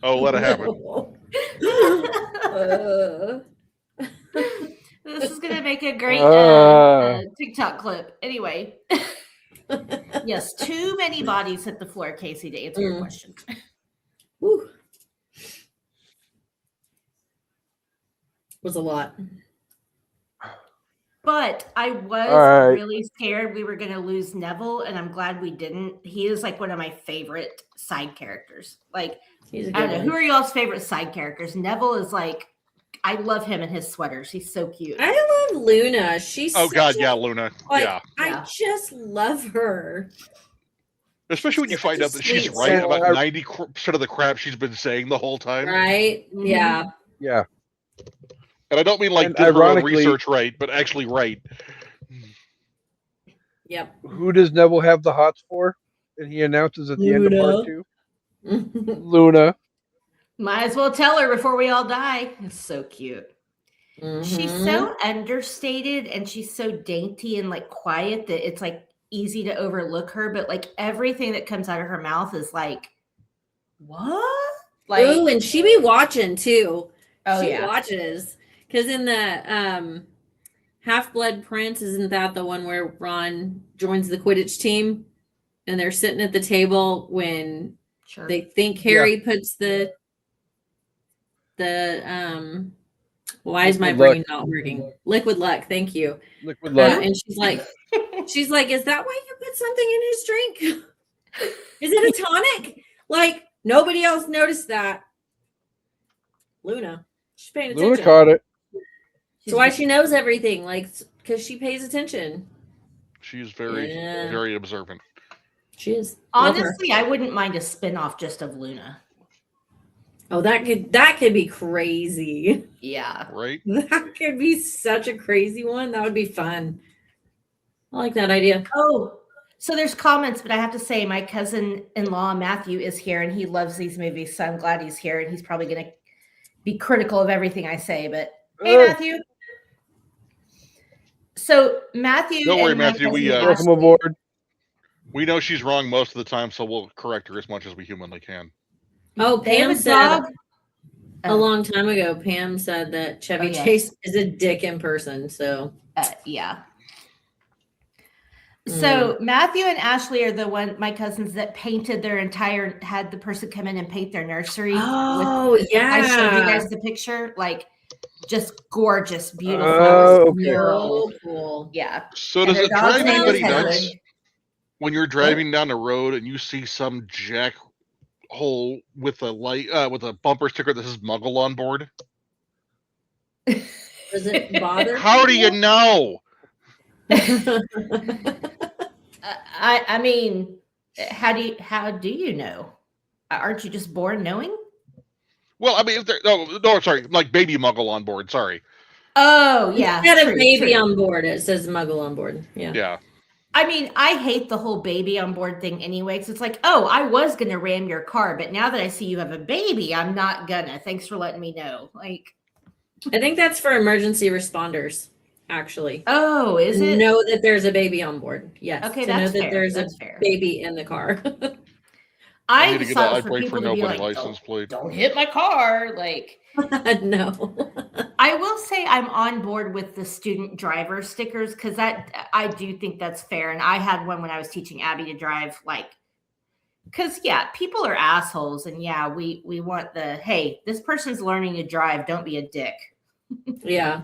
let it happen. This is gonna make a great TikTok clip. Anyway, yes, too many bodies hit the floor, Kasey, to answer your question. Whew. Was a lot. But I was right. really scared we were going to lose Neville, and I'm glad we didn't. He is like one of my favorite side characters. Like, He's a I good don't know, one. who are y'all's favorite side characters? Neville is like, I love him and his sweaters. He's so cute. I love Luna. She's Oh God, such yeah, a, Luna. like, Yeah. I just love her. Especially when you find out that she's Sweet right soul. about 90% of the crap she's been saying the whole time. Right? Mhm. Yeah. Yeah. And I don't mean like And did her own ironically- research right, but actually right. Yep. Who does Neville have the hots for? And he announces at the end of part 2. Luna. Might as well tell her before we all die. It's so cute. She's so understated and she's so dainty and like quiet that it's like easy to overlook her, but like everything that comes out of her mouth is like, what? Like, Ooh, and she be watching too. oh She yeah. watches. Because in the Half-Blood Prince, isn't that the one where Ron joins the Quidditch team? And they're sitting at the table when Sure. they think Harry puts the why is my Liquid brain luck. not working? Liquid luck, thank you. Liquid luck. And she's like, is that why you put something in his drink? Is it a tonic? Like, nobody else noticed that. Luna. She's paying attention. Luna caught it. That's why she knows everything, like, because she pays attention. She's very, Yeah. very observant. She is. Love her. Honestly, I wouldn't mind a spin-off just of Luna. Oh, that could be crazy. Yeah. Right? That could be such a crazy one. That would be fun. I like that idea. Oh, so there's comments, but I have to say my cousin-in-law Matthew is here and he loves these movies, so I'm glad he's here and he's probably going to be critical of everything I say, but hey, Oh. Matthew. So Matthew, Don't worry, and my Matthew, cousin Welcome Ashley- aboard. We know she's wrong most of the time, so we'll correct her as much as we humanly can. Oh, They have Pam a said dog. a long time ago, Pam said that Chevy Oh, yeah. Chase is a dick in person. So Yeah. So Matthew and Ashley are my cousins that painted had the person come in and paint their nursery. Oh, yeah. I showed you guys the picture, like just gorgeous, beautiful Oh, okay. mural. So cool. Yeah. So And does their it dog's drive name is anybody nuts Henry. when you're driving down the road and you see some jack hole with a light with a bumper sticker that says Muggle on board? Does it bother How do you people? know? I mean, how do you know? Aren't you just born knowing? Well, I mean, if no, sorry, like baby Muggle on board. Sorry. Oh yeah, Got a true, baby true. on board. It says Muggle on board. Yeah. Yeah. I mean, I hate the whole baby on board thing anyway. Because it's like, oh, I was gonna ram your car, but now that I see you have a baby, I'm not gonna. Thanks for letting me know. Like, I think that's for emergency responders, actually. oh, is it? Know that there's a baby on board. Yes. Okay, to know that's that fair. there's That's a fair. baby in the car. I need I to just get thought it a was for break people for to be nobody like, license plate. don't hit my car. Like, No. I will say I'm on board with the student driver stickers because I do think that's fair. And I had one when I was teaching Abby to drive, like, because yeah, people are assholes, and yeah, we want hey, this person's learning to drive. Don't be a dick. Yeah.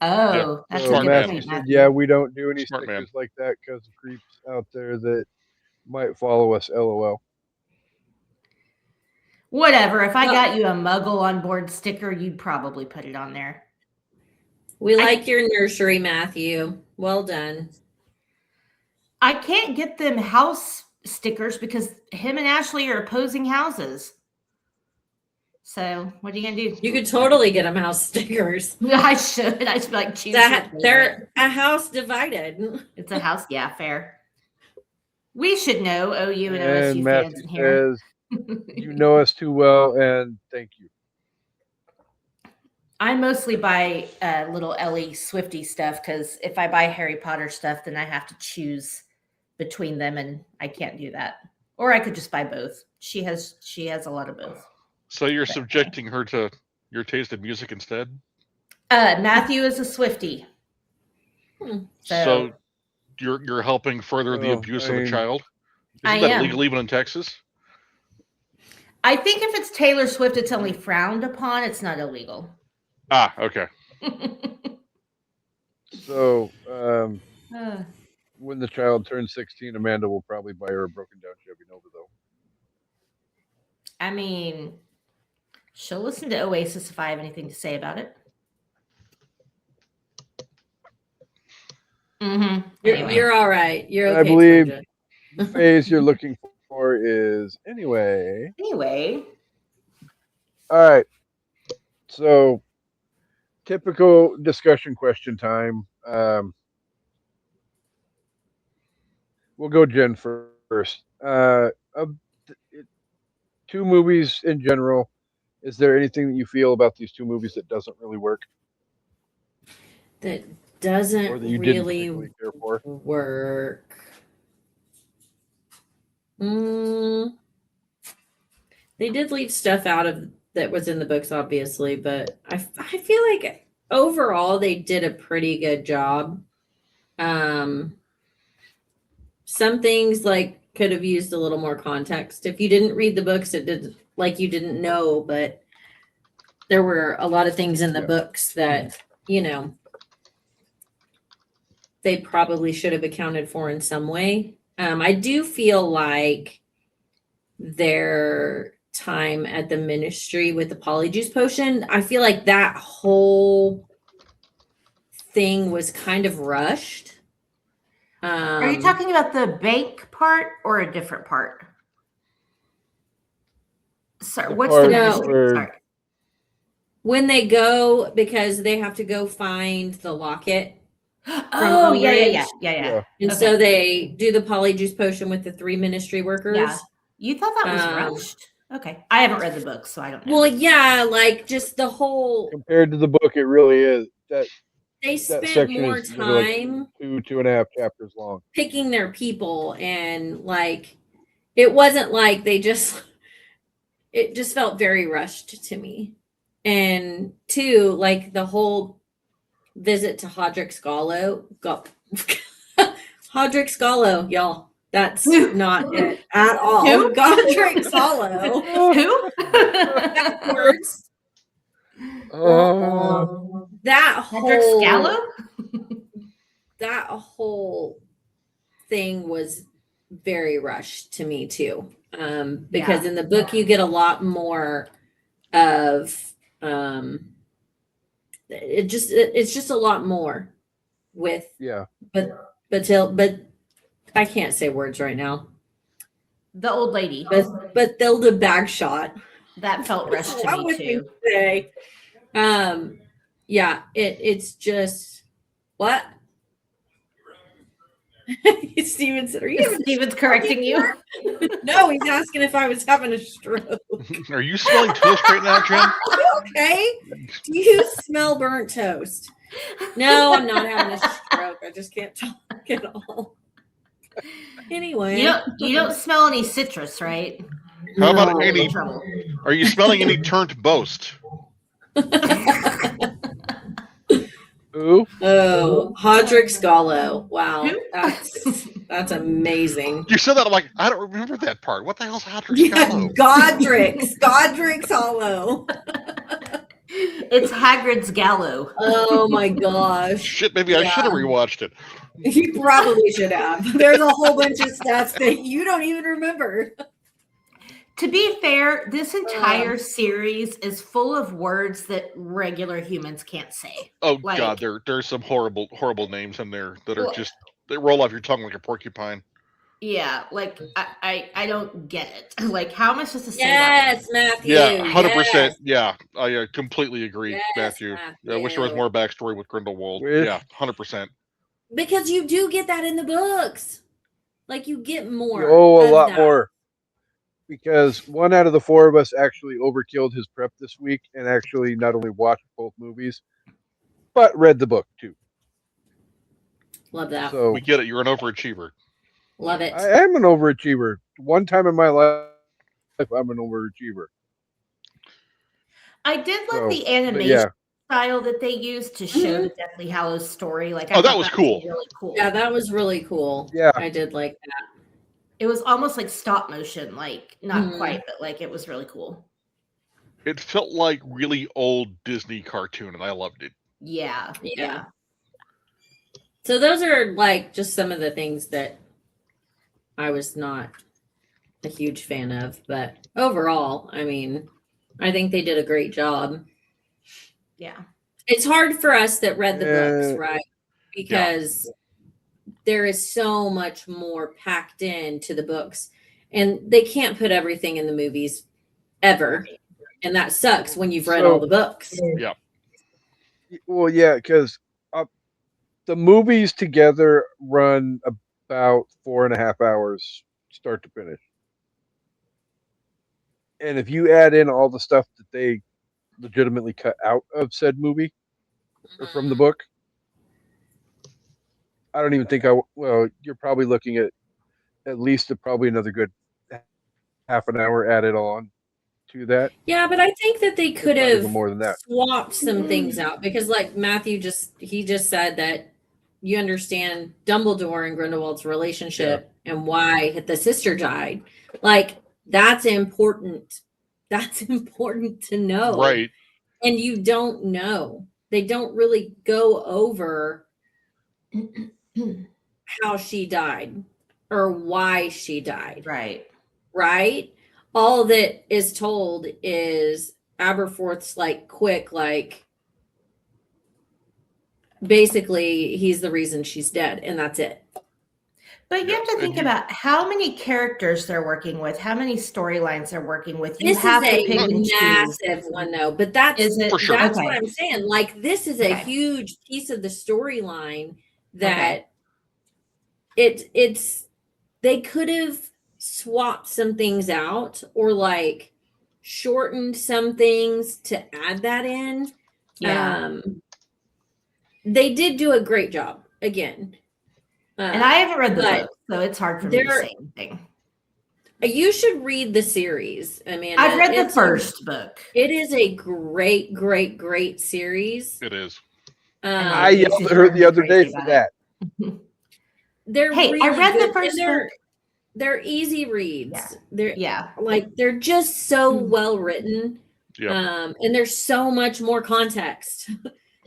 Oh, that's So a good man. Matthew point, said, Matthew. yeah, we don't do any Smart man. stickers like that because of creeps out there that might follow us. LOL. Whatever. If I Well- got you a Muggle on board sticker, you'd probably put it on there. We like your nursery, Matthew. Well done. I can't get them house stickers because him and Ashley are opposing houses. So what are you gonna do? You could totally get them house stickers. I should. I should be like choose. That your favorite. they're a house divided. It's a house. Yeah, fair. We should know OU and And OSU fans Matthew in here. says, you know us too well, and thank you. I mostly buy little Ellie Swifty stuff because if I buy Harry Potter stuff, then I have to choose between them, and I can't do that. Or I could just buy both. She has a lot of both. So you're subjecting her to your taste in music instead? Matthew is a Swifty. So you're helping further the Well, abuse I of a mean- child? I Isn't that am. illegal even in Texas? I think if it's Taylor Swift, it's only frowned upon. It's not illegal. Ah, okay. So Uh, when the child turns 16, Amanda will probably buy her a broken down Chevy Nova, though. I mean, she'll listen to Oasis if I have anything to say about it. Mm-hmm. Anyway. You're all right. You're okay. I believe Georgia. the phase you're looking for is anyway. Anyway, All right. So, typical discussion question time. We'll go Jen first. Two movies in general. Is there anything that you feel about these two movies that doesn't really work, That or doesn't that you didn't really particularly care for? work. They did leave stuff out of that was in the books, obviously, but I feel like overall they did a pretty good job. Some things like could have used a little more context. If you didn't read the books, it did like you didn't know, but there were a lot of things in the Yeah. books that, they probably should have accounted for in some way. I do feel like their time at the ministry with the polyjuice potion, I feel like that whole thing was kind of rushed. are you talking about the bank part or a different part? Sorry, The what's the part ministry? where- Sorry. when they go because they have to go find the locket? Oh, yeah. Yeah. And Okay. so they do the polyjuice potion with the 3 ministry workers. Yeah. You thought that was Um, rushed? Okay. I haven't read the book, so I don't know. Well, yeah, like just the whole Compared to the book, it really is. That they that spent section more is literally time like 2.5 chapters long. picking their people, and like it wasn't like they just it just felt very rushed to me. And two, like the whole visit to Hodrick Scalo. Hodrick Scalo, y'all. That's not it at all. Who? Godric Scalo. Who? Backwards. Oh, That Hedrick whole Scallo? that whole thing was very rushed to me too. Because Yeah. in the book you get a lot more of it's just a lot more with yeah. but I can't say words right now. The old lady. But Thilda Bagshot. That felt rushed to What me would too. you say? Yeah, it's just what? Steven said, "Are you having Steven's correcting you. No, he's asking if I was having a stroke. Are you smelling toast right now, Jen? Okay. Do you smell burnt toast? No, I'm not having a stroke. I just can't talk at all. Anyway. You don't smell any citrus, right? How about No. any? Trouble. Are you smelling any turnt boast? Who? Oh, Hodrick Scalo. Wow. Who? That's amazing. You said that. I'm like, I don't remember that part. What the hell's Hodrick Yeah, Scalo? Godric Hollow. It's Hagrid's Gallow. Oh my gosh. Shit, maybe I should have Yeah. rewatched it. You probably should have. There's a whole bunch of stuff that you don't even remember. To be fair, this entire series is full of words that regular humans can't say. Oh Like- God, there's some horrible names in there that are Well- just they roll off your tongue like a porcupine. Yeah, like I don't get it. Like, how am I supposed to say Yes, Matthew. Yeah, 100%. Yes. Yeah, I completely agree, Yes, Matthew. I wish there was Matthew. more backstory with Grindelwald. With- Yeah, 100%. Because you do get that in the books. Like you get more. Oh, a of lot that. more. Because one out of the four of us actually overkilled his prep this week and actually not only watched both movies, but read the book too. Love that. So We get it. You're an overachiever. Love it. I am an overachiever. One time in my life, I'm an overachiever. I did love So, the but animation yeah, style that they used to show the Deathly Hallows story. Like, I Oh, that thought was cool. Really cool. Yeah, that was really cool. Yeah. I did like that. It was almost like stop motion, like not Mhm. quite, but like it was really cool. It felt like really old Disney cartoon, and I loved it. Yeah. Yeah. So those are like just some of the things that I was not a huge fan of, but overall, I mean, I think they did a great job. Yeah. It's hard for us that read the books, Yeah. right? Because there is so much more packed into the books, and they can't put everything in the movies ever. And that sucks when you've read all the books. well, yeah, because the movies together run about 4.5 hours, start to finish. And if you add in all the stuff that they legitimately cut out of said movie or from the book, I don't even think well, you're probably looking at least probably another good half an hour added on to that. Yeah, but I think that they could Not have even more than that. swapped some things out because, like Matthew just said that you understand Dumbledore and Grindelwald's relationship and why the sister died. Like that's important. That's important to know, Right. And you don't know. They don't really go over how she died or why she died. Right. Right? All that is told is Aberforth's like quick, like basically he's the reason she's dead, and that's it. But you have to think about how many characters they're working with, how many storylines they're working with. You This have is to a pick and choose. massive one though, but that's Is it For sure. that's Okay. what I'm saying. Like this is a Okay. huge piece of the storyline that it's they could have swapped some things out or like shortened some things to add that in. Yeah. They did do a great job again. And I haven't read the but book, so it's hard for me to there- say anything. You should read the series. I mean, I've read the first book. It is a great, great, great series. It is. I you yelled should at her hear the me other day crazy for about that. They're Hey, I really read the good, and first book. they're easy reads. Yeah. They're Yeah. like they're just so Mm. well written. Yeah. And there's so much more context.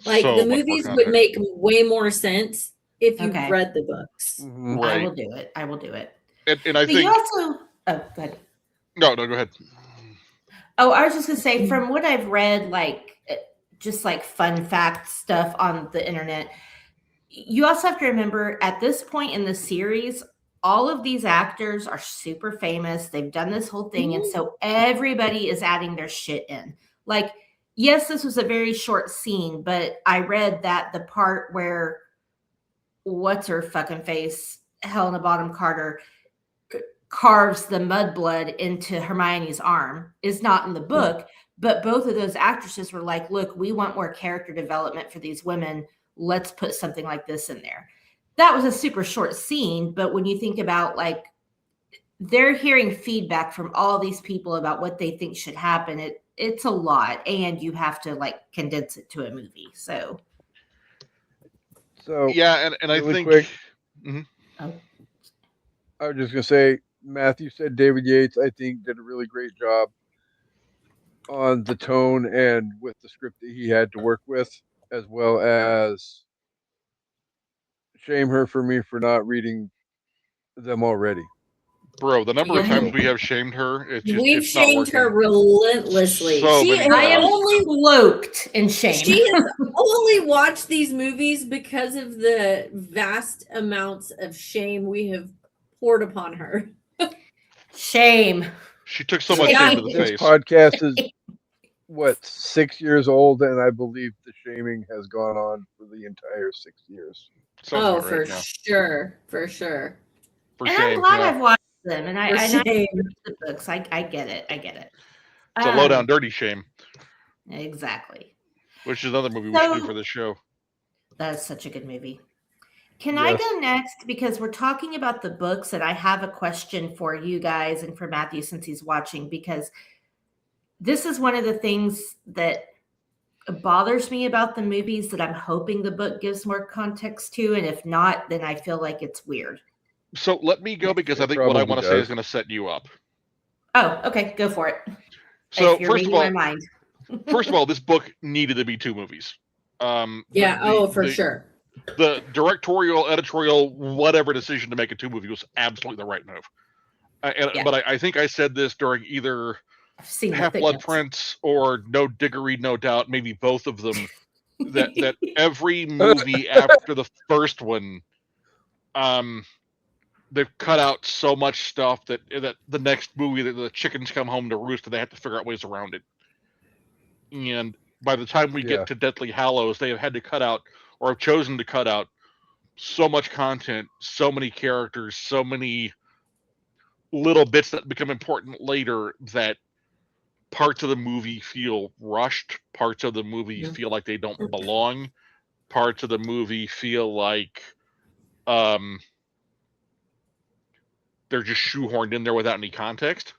Like So the much more movies would context. make way more sense if you've Okay. read the books. Mhm. I Right. will do it. I will do it. And I But you think also, oh, go ahead. no, go ahead. Oh, I was just gonna say, from what I've read, like just like fun fact stuff on the internet, you also have to remember at this point in the series, all of these actors are super famous. They've done this whole thing, and so everybody is adding their shit in. Like, yes, this was a very short scene, but I read that the part where what's her fucking face, Helena Bottom Carter carves the mudblood into Hermione's arm is not in the book, but both of those actresses were like, look, we want more character development for these women. Let's put something like this in there. That was a super short scene, but when you think about like they're hearing feedback from all these people about what they think should happen, it's a lot, and you have to like condense it to a movie. So So Yeah, and I really think quick, oh, I was just gonna say, Matthew said David Yates, I think, did a really great job on the tone and with the script that he had to work with, as well as shame her for me for not reading them already. bro, the number of Yeah. times we have shamed her, We've it's not shamed her working. relentlessly. So She many has I am times. only cloaked in shame. She has only watched these movies because of the vast amounts of shame we have poured upon her. Shame. She took so much Yeah. shame to the This face. podcast is what 6 years old, and I believe the shaming has gone on for the entire 6 years. Sounds about For right, yeah. sure. For sure. For And shame, I'm glad yeah. I've watched them, and For I shame. read the books. I get it. I get it. It's a low down dirty shame, Exactly. which is another movie we should do So for this show. that's such a good movie. Can I Yes. go next? Because we're talking about the books, and I have a question for you guys and for Matthew since he's watching, because this is one of the things that bothers me about the movies that I'm hoping the book gives more context to. And if not, then I feel like it's weird. So let me go because I It think what I probably want to say is does. going to set you up. Oh, okay. Go for it. So If you're first of reading my all, mind. this book needed to be 2 movies. Yeah, for sure. The directorial, editorial, whatever decision to make a 2 movie was absolutely the right move. Yeah. But I think I said this during either I've seen the Half Blood thickness. Prince or No Diggory, No Doubt, maybe both of them. that every movie after the first one, they've cut out so much stuff that the next movie that the chickens come home to roost and they have to figure out ways around it. And by the time we Yeah. get to Deathly Hallows, they have had to cut out or have chosen to cut out so much content, so many characters, so many little bits that become important later that parts of the movie feel rushed, parts of the movie Yeah. feel like they don't belong, parts of the movie feel like they're just shoehorned in there without any context.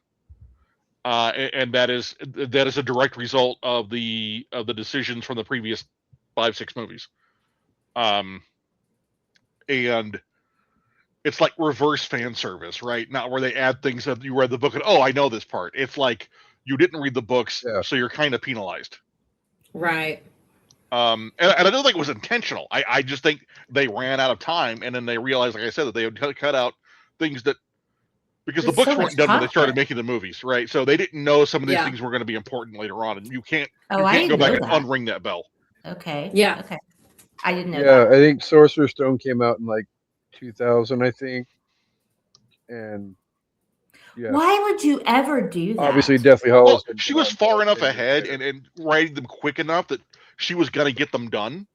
And that is a direct result of the decisions from the previous 5-6 movies. And it's like reverse fan service, right? Not where they add things that you read the book and I know this part. It's like you didn't read the books, Yeah. so you're kind of penalized. Right. And I don't think it was intentional. I just think they ran out of time, and then they realized, like I said, that they had cut out things that because the There's books so weren't much done when they started content. making the movies, right? So they didn't know some of these Yeah. things were going to be important later on, and you can't Oh, I go didn't back know and that. unring that bell. Okay. Yeah. Okay. I didn't know Yeah, that. I think Sorcerer's Stone came out in like 2000, I think. And yeah, Why would you ever do that? obviously Deathly Well, Hallows. had she been was on far like enough 10 years ahead later. and writing them quick enough that she was going to get them done.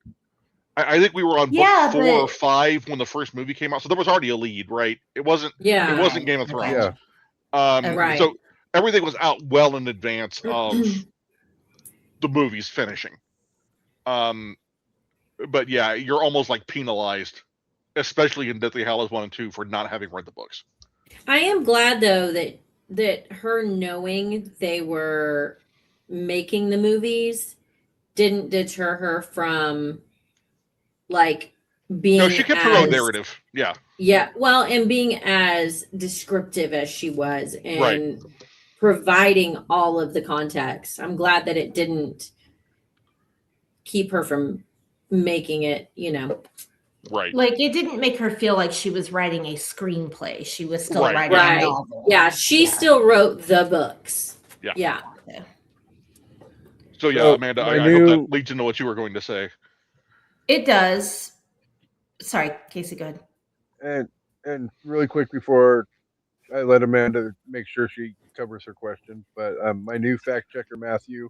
I think we were on book Yeah, 4 or but 5 when the first movie came out, so there was already a lead, right? It wasn't Yeah. Game of Okay. Thrones. Yeah. Right. So everything was out well in advance of the movies finishing. But yeah, you're almost like penalized, especially in Deathly Hallows 1 and 2, for not having read the books. I am glad though that her knowing they were making the movies didn't deter her from like being No, she kept her own narrative. Yeah. Yeah, well, and being as descriptive as she was and Right. providing all of the context. I'm glad that it didn't keep her from making it, Right. Like it didn't make her feel like she was writing a screenplay. She was still Right, writing right. a novel. Yeah, she still wrote the books. Yeah. Yeah. So yeah, So, Amanda, my I hope that leads into what you were going to say. It does. Sorry, Kasey, go ahead. And really quick before I let Amanda make sure she covers her question, but my new fact checker Matthew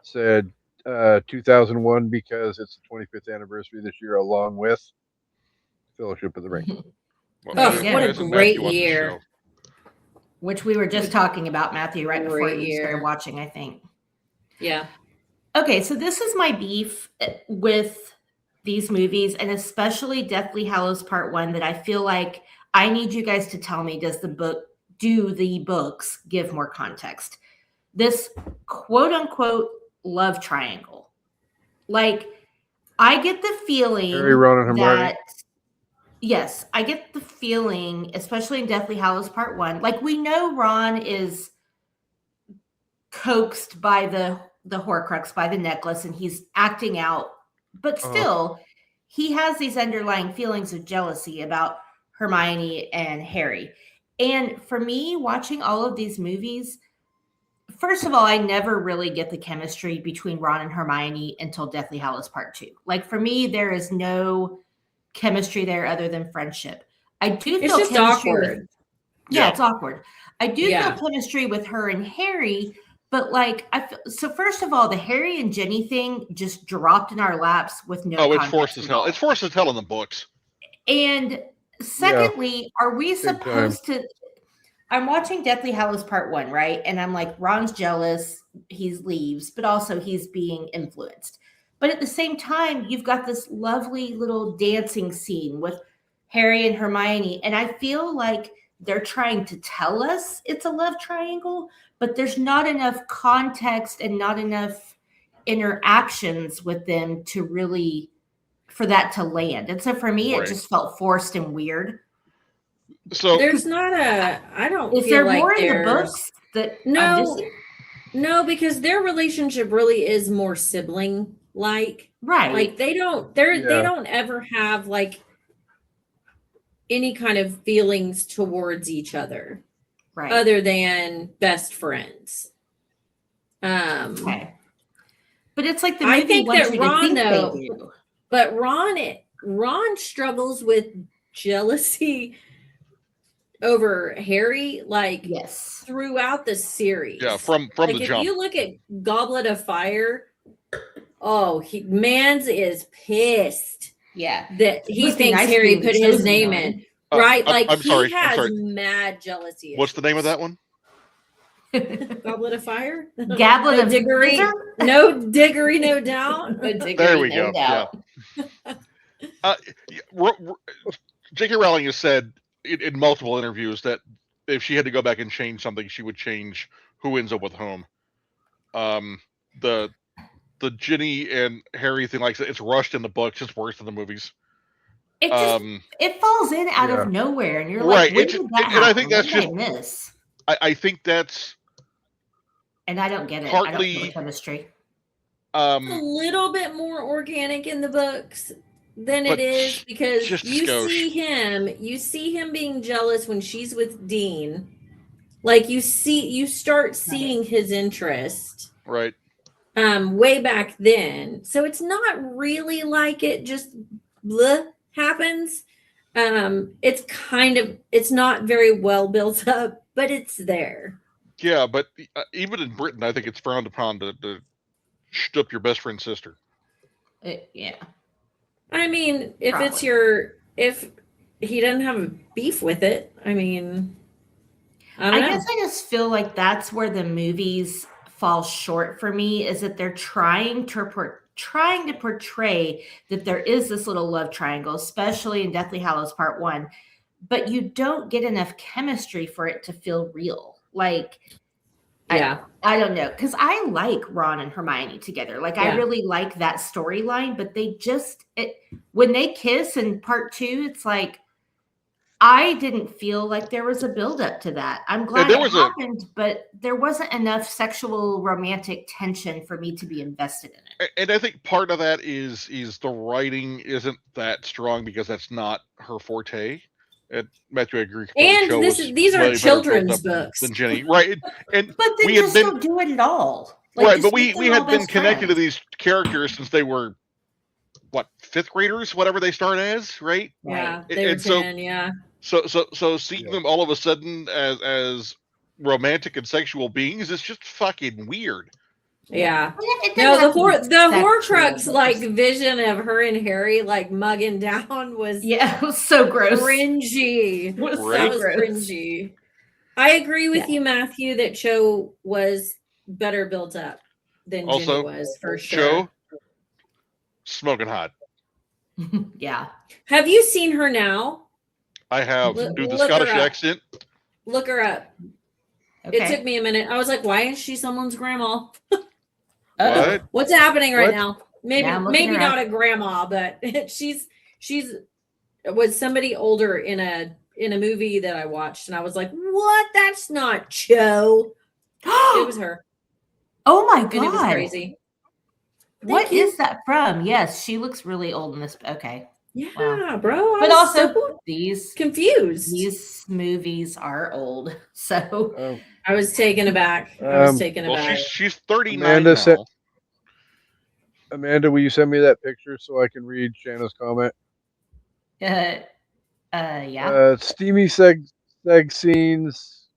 said 2001 because it's the 25th anniversary this year, along with Fellowship of the Ring. Well, There Oh, you go. what a isn't great Matthew on the year. show? Which we were just talking about, Matthew, right before Great you started year. watching, I think. Yeah. Okay, so this is my beef with these movies, and especially Deathly Hallows Part 1, that I feel like I need you guys to tell me, do the books give more context? This quote unquote love triangle. Like, I get the feeling Harry, Ron, and Hermione. that yes, I get the feeling, especially in Deathly Hallows Part 1, like we know Ron is coaxed by the Horcrux, by the necklace, and he's acting out, but still he has these underlying feelings of jealousy about Hermione and Harry. And for me, watching all of these movies, first of all, I never really get the chemistry between Ron and Hermione until Deathly Hallows Part 2. Like for me, there is no chemistry there other than friendship. I do It's feel just chemistry awkward. yeah, it's awkward. I do Yeah. feel chemistry with her and Harry, but like so first of all, the Harry and Jenny thing just dropped in our laps with no Oh, it's context forced as at hell. all. It's forced as hell in the books. And secondly, are we Big supposed to I'm watching Deathly Hallows Part 1, right? And I'm like, Ron's jealous, he leaves, but also he's being influenced. But at the same time, you've got this lovely little dancing scene with Harry and Hermione. And I feel like they're trying to tell us it's a love triangle, but there's not enough context and not enough interactions with them to really, for that to land. And so for me, Right. it just felt forced and weird. So There's not I don't Is feel there like more in the there's- books that I'm No, missing? no, because their relationship really is more sibling like. Right. Like they don't ever have like any kind of feelings towards each other right. other than best friends. Okay. But it's like the I movie think wants that you to Ron, think though, they do. but Ron struggles with jealousy over Harry like Yes. throughout the series. yeah, from like the if jump. you look at Goblet of Fire, Mans is pissed Yeah. that he Must be thinks nice Harry being put the his chosen name one. in. Right? Like I'm sorry. he I'm has sorry. mad jealousy. What's the name of that one? Goblet of Fire? Goblet No of Diggory. Fizzer? No Diggory, no doubt. No Diggory, There we no go. doubt. J.K. Rowling has said in multiple interviews that if she had to go back and change something, she would change who ends up with whom. The Ginny and Harry thing, like it's rushed in the books, it's worse in the movies. It just it falls in out of nowhere, and you're Right, like, when it did just- that and happen? I think that's What did just- I miss? I think that's And I don't get it. I don't partly- feel the chemistry. A little bit more organic in the books than But it is because just a you skosh. see him being jealous when she's with Dean. Like you start seeing his interest right. way back then. So it's not really like it just happens. It's not very well built up, but it's there. Yeah, but even in Britain, I think it's frowned upon to shtup your best friend's sister. Yeah. I mean, if he doesn't have a beef with it, I mean, I don't know. guess I just feel like that's where the movies fall short for me, is that they're trying to portray that there is this little love triangle, especially in Deathly Hallows Part 1, but you don't get enough chemistry for it to feel real. Like I don't know, because I like Ron and Hermione together. Like, I Yeah. really like that storyline, but they just when they kiss in part 2, it's like I didn't feel like there was a build-up to that. I'm glad there it was happened, but there wasn't enough sexual romantic tension for me to be invested in it. And I think part of that is the writing isn't that strong because that's not her forte. And Matthew, I agree. And Cho was these way aren't better built children's up books. than Jenny, right? And But then we had just been don't do it at all. Like, right, just but make we them all had been best connected to friends. these characters since they were what, 5th graders, whatever they start as, right? Yeah, And- they were and so 10, yeah. So seeing Yeah. them all of a sudden as romantic and sexual beings is just fucking weird. Yeah. It No, doesn't have to be the sexual, Horcrux but like just- vision of her and Harry like mugging down was yeah, it was so gross. cringy. It was Right? That so was gross. cringy. I agree with Yeah. you, Matthew, that Cho was better built up than Also, Jenny was for sure. Cho, smoking hot. Yeah. Have you seen her now? I have Look- do the look her Scottish up. accent. Look her up. Okay. It took me a minute. I was like, why is she someone's grandma? Uh-oh. What? What's happening right What? now? Maybe Yeah, I'm looking maybe her not a grandma, but she's was somebody older in a movie that I watched, and I was like, what? That's not Cho. It was her. Oh my And it was god. crazy. What Thank you. is that from? Yes, she looks really old in this. Okay. Yeah, Wow. bro. I But was also so these confused. movies are old. So Um, I was taken aback. I was Um, taken Well, aback. she's 39 Amanda now. said- Amanda, will you send me that picture so I can read Shanna's comment? yeah. Steamy seg scenes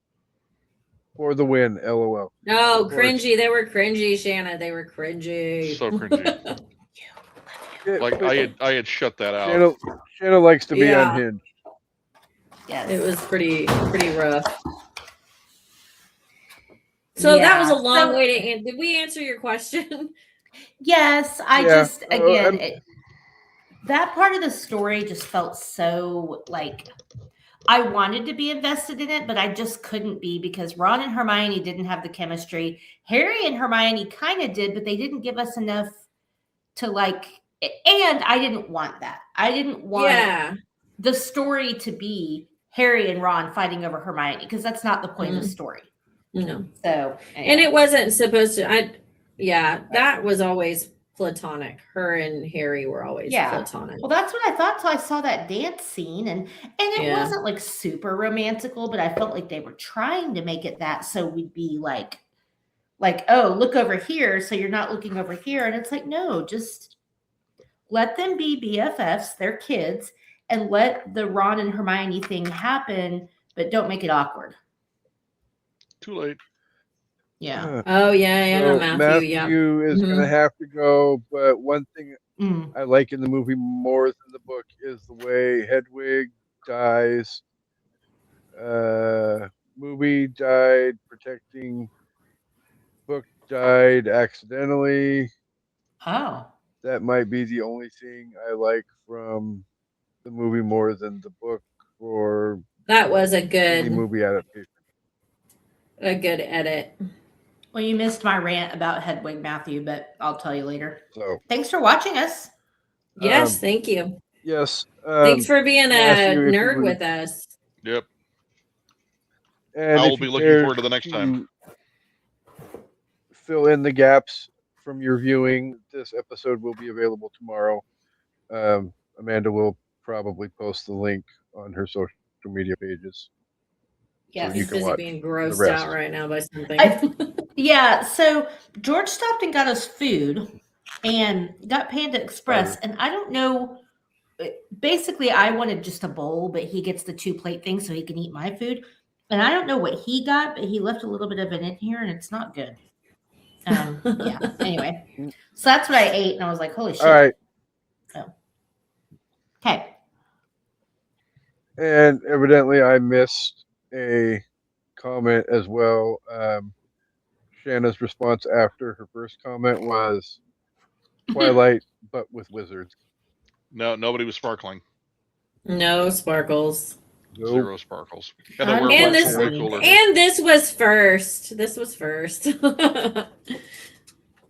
for the win. LOL. No, Of course. cringy. They were cringy, Shanna. They were cringy. So cringy. Yeah, Like but I had shut that out. Shanna likes to be Yeah. unhinged. Yes. It was pretty rough. So that was a Yeah. long So- way to end. Did we answer your question? Yes, I Yeah, just again I'm- that part of the story just felt so like I wanted to be invested in it, but I just couldn't be because Ron and Hermione didn't have the chemistry. Harry and Hermione kind of did, but they didn't give us enough to like. And I didn't want that. I didn't want Yeah. the story to be Harry and Ron fighting over Hermione because that's not the point of the story. No. So, And anyway. it wasn't supposed to. That was always platonic. Her and Harry were always Yeah. platonic. Well, that's what I thought till I saw that dance scene, and it Yeah. wasn't like super romantical, but I felt like they were trying to make it that so we'd be like, oh, look over here, so you're not looking over here, and it's like, no, just let them be BFFs, they're kids, and let the Ron and Hermione thing happen, but don't make it awkward. Too late. Yeah. Oh yeah, So Matthew. Yeah. is going to have to go, but one thing Mm. I like in the movie more than the book is the way Hedwig dies. Movie died protecting. Book died accidentally. Oh. That might be the only thing I like from the movie more than the book or That was a any good movie adaptation. edit. Well, you missed my rant about Hedwig, Matthew, but I'll tell you later. So Thanks for watching us. Yes, thank you. yes, Thanks for being a Matthew, if you nerd would- with us. Yep. and I if will be you looking care forward to the next time. Fill in the gaps from your viewing. This episode will be available tomorrow. Amanda will probably post the link on her social media pages. Yes. you He's can busy watch being the grossed rest. out right now by something. Yeah, so George stopped and got us food and got Panda Express. And I don't know, basically, I wanted just a bowl, but he gets the 2-plate thing so he can eat my food. And I don't know what he got, but he left a little bit of it in here and it's not good. Yeah, anyway. So that's what I ate. And I was like, holy shit. All right. Okay. And evidently, I missed a comment as well. Shanna's response after her first comment was Twilight, but with wizards. No, nobody was sparkling. No sparkles. Nope. Zero sparkles. Heather, we're And way this- cooler. And this was first. This was first.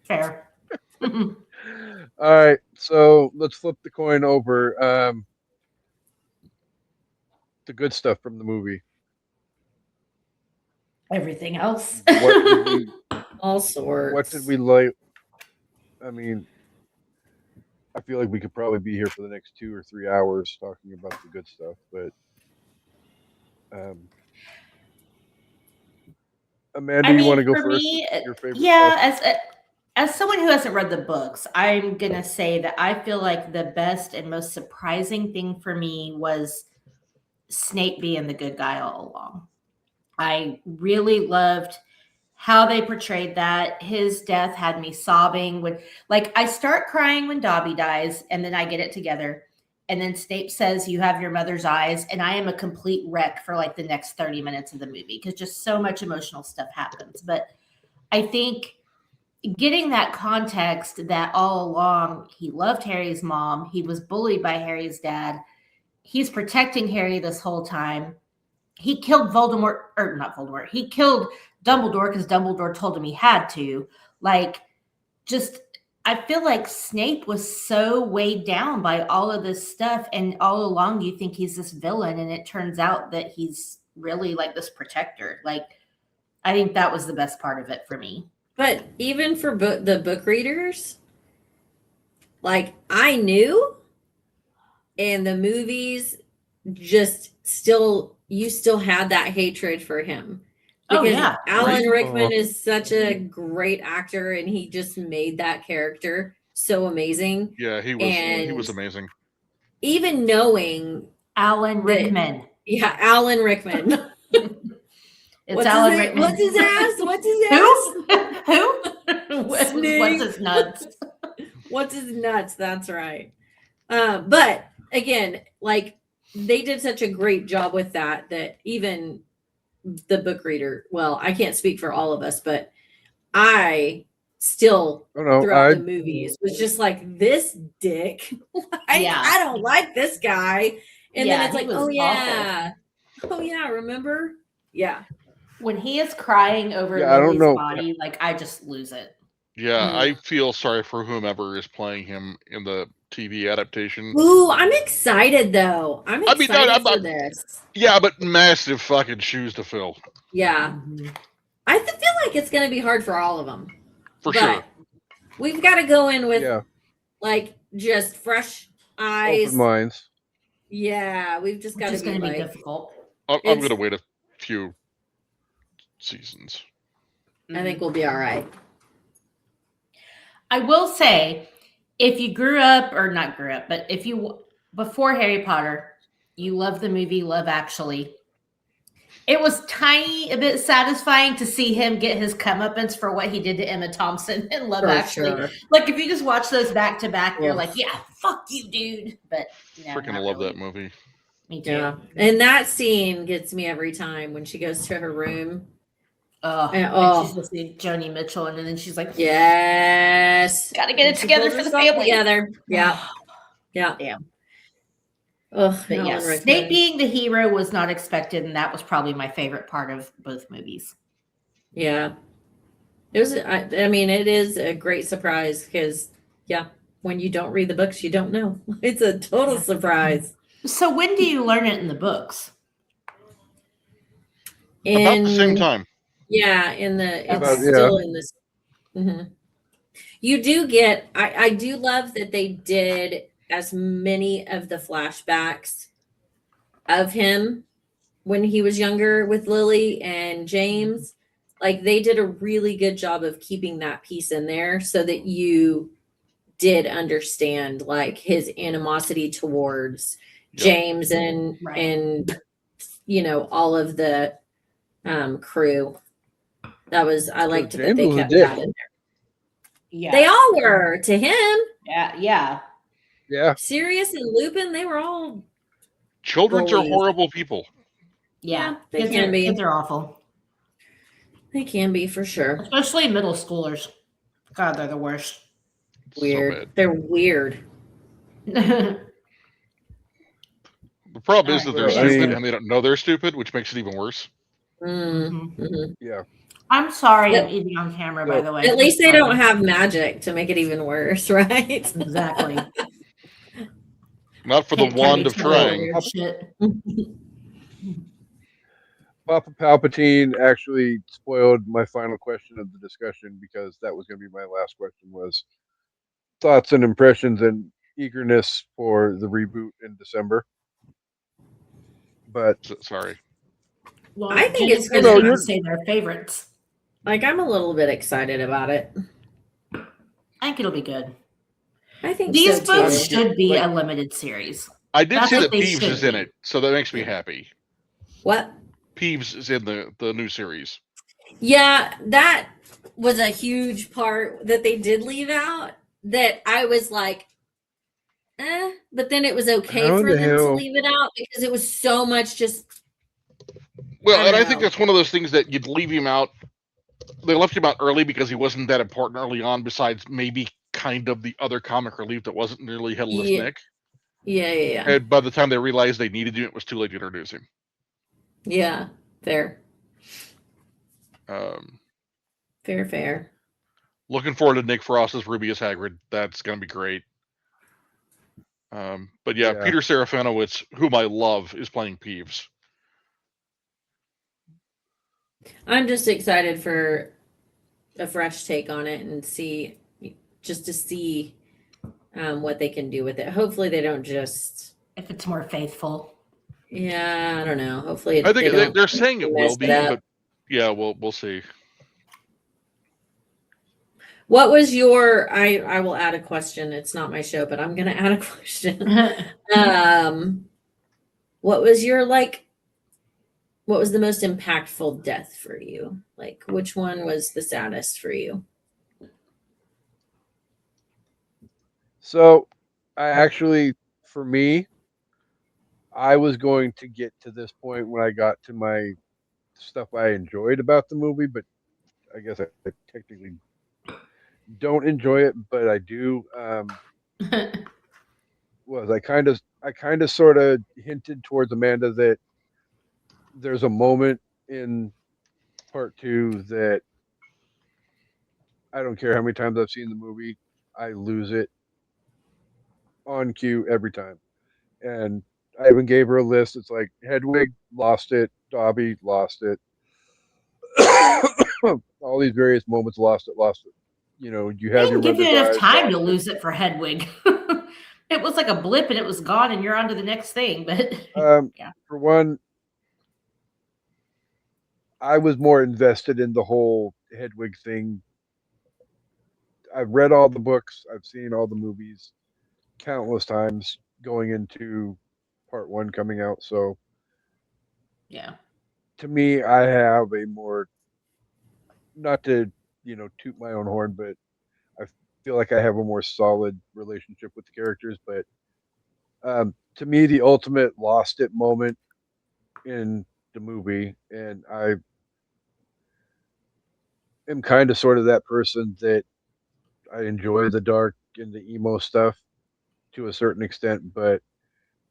Fair. All right, so let's flip the coin over. The good stuff from the movie. Everything else. What did we? All sorts. What did we like? I mean, I feel like we could probably be here for the next 2 or 3 hours talking about the good stuff, but Amanda, you want to go for first? me, Your favorite yeah, stuff? as someone who hasn't read the books, I'm gonna say that I feel like the best and most surprising thing for me was Snape being the good guy all along. I really loved how they portrayed that. His death had me sobbing when, like, I start crying when Dobby dies, and then I get it together. And then Snape says, "You have your mother's eyes," and I am a complete wreck for like the next 30 minutes of the movie because just so much emotional stuff happens. But I think getting that context that all along he loved Harry's mom, he was bullied by Harry's dad, he's protecting Harry this whole time. He killed Voldemort, or not Voldemort, he killed Dumbledore because Dumbledore told him he had to. Like, just, I feel like Snape was so weighed down by all of this stuff, and all along you think he's this villain, and it turns out that he's really like this protector. Like, I think that was the best part of it for me. But even for the book readers, like I knew, and the movies just you still had that hatred for him. Oh, Because yeah. Alan Right. Rickman is such a great actor, and he just made that character so amazing. Yeah, he was And amazing. even knowing, Alan Rickman. yeah, Alan Rickman. It's Alan his, Rickman. What's his ass? What's his ass? Who? Who? What's Snake. his nuts? What's his nuts? That's right. But again, like they did such a great job with that even the book reader. Well, I can't speak for all of us, but I still throughout the movies was just like this dick. Yeah. I don't like this guy. And Yeah, then it's he like, was oh awful. yeah. Oh yeah, remember? Yeah. When he is crying over Yeah, I don't Lily's know. body, like I just lose it. Yeah, Mm. I feel sorry for whomever is playing him in the TV adaptation. Ooh, I'm excited though. I'm I mean, excited no, for this. Yeah, but massive fucking shoes to fill. Yeah. Mhm. I feel like it's going to be hard for all of them. For But sure. we've got to go in with Yeah, like just fresh eyes. open minds. Yeah, we've just got It's to going be to be like, difficult. I'm It's- going to wait a few seasons. I think we'll be all right. I will say, if you grew up, or not grew up, but if you, before Harry Potter, you love the movie Love Actually, it was a bit satisfying to see him get his comeuppance for what he did to Emma Thompson in Love For Actually. sure. Like, if you just watch those back to back, you're Ugh. like, yeah, fuck you, dude. But no, Freaking not love really. that movie. Me too. Yeah. And that scene gets me every time when she goes to her room. Oh, And- and oh. she's listening to Joni Mitchell, and then she's like, Yes. gotta get it And she together pulls for the herself family. Together. Yeah. Yeah. Damn. Ugh, But Alan yes, Rickman. Snape being the hero was not expected, and that was probably my favorite part of both movies. Yeah. It was, I mean, it is a great surprise because, yeah, when you don't read the books, you don't know. It's a total Yeah. surprise. So when do you learn it in the books? About the same time. Yeah, it's About- yeah. still in this. Mhm. You do get, I do love that they did as many of the flashbacks of him when he was younger with Lily and James. Like they did a really good job of keeping that piece in there so that you did understand like his animosity towards Yep. James and Right. and you know all of the crew. That was I liked that James they was a kept dick. that in there. Yeah. They all were to him. Yeah. Yeah, Sirius and Lupin, they were all Children are Bullies. horrible people. Yeah. they can be. Kids are awful. They can be for sure. Especially middle schoolers. God, they're the worst. Weird. So bad. They're weird. The The problem is All that right, they're well, I stupid mean- and they don't know they're stupid, which makes it even worse. Mm-hmm. Yeah. I'm sorry Yep. I'm eating on camera, by So- the way. At least they I'm don't sorry. have magic to make it even worse, right? Exactly. Not for the Can't carry wand of each other over trying. your shit. Papa Palpatine actually spoiled my final question of the discussion because that was going to be my last question was thoughts and impressions and eagerness for the reboot in December. But Sorry. Well, I think Jen it's is gonna going be- to say their favorites. Like, I'm a little bit excited about it. I think it'll be good. I think These so books too. should be Like- a limited series. I did That's see what that they Peeves should is in be. it, so that makes me happy. What? Peeves is in the new series. Yeah, that was a huge part that they did leave out that I was like, but then it was okay How for the them to hell- leave it out because it was so much just Well, I and don't I think know. that's one of those things that you'd leave him out. They left him out early because he wasn't that important early on, besides maybe kind of the other comic relief that wasn't nearly Headless Yeah. Nick. yeah. And by the time they realized they needed him, it was too late to introduce him. Yeah, fair. Um, Fair. looking forward to Nick Frost as Rubius Hagrid. That's going to be great. But yeah, Yeah. Peter Serafinowicz, whom I love, is playing Peeves. I'm just excited for a fresh take on it and see what they can do with it. Hopefully they don't just If it's more faithful. I don't know. Hopefully I think they don't they're saying it mess will be, up. but yeah, we'll see. What was your I will add a question. It's not my show, but I'm gonna add a question. What was what was the most impactful death for you? Like which one was the saddest for you? So I actually, for me, I was going to get to this point when I got to my stuff I enjoyed about the movie, but I guess I technically don't enjoy it, but I do. Was I kind of sort of hinted towards Amanda that there's a moment in part two that I don't care how many times I've seen the movie, I lose it on cue every time. And I even gave her a list. It's like Hedwig lost it, Dobby lost it, all these various moments lost it. You know, you They have your didn't give you mother's enough eyes, time to lost it. lose it for Hedwig. It was like a blip and it was gone and you're on to the next thing. But yeah. For one, I was more invested in the whole Hedwig thing. I've read all the books, I've seen all the movies countless times going into part one coming out. So Yeah. to me, I have a more, not to, toot my own horn, but I feel like I have a more solid relationship with the characters. But to me, the ultimate lost it moment in the movie, and I am kind of sort of that person that I enjoy the dark and the emo stuff to a certain extent, but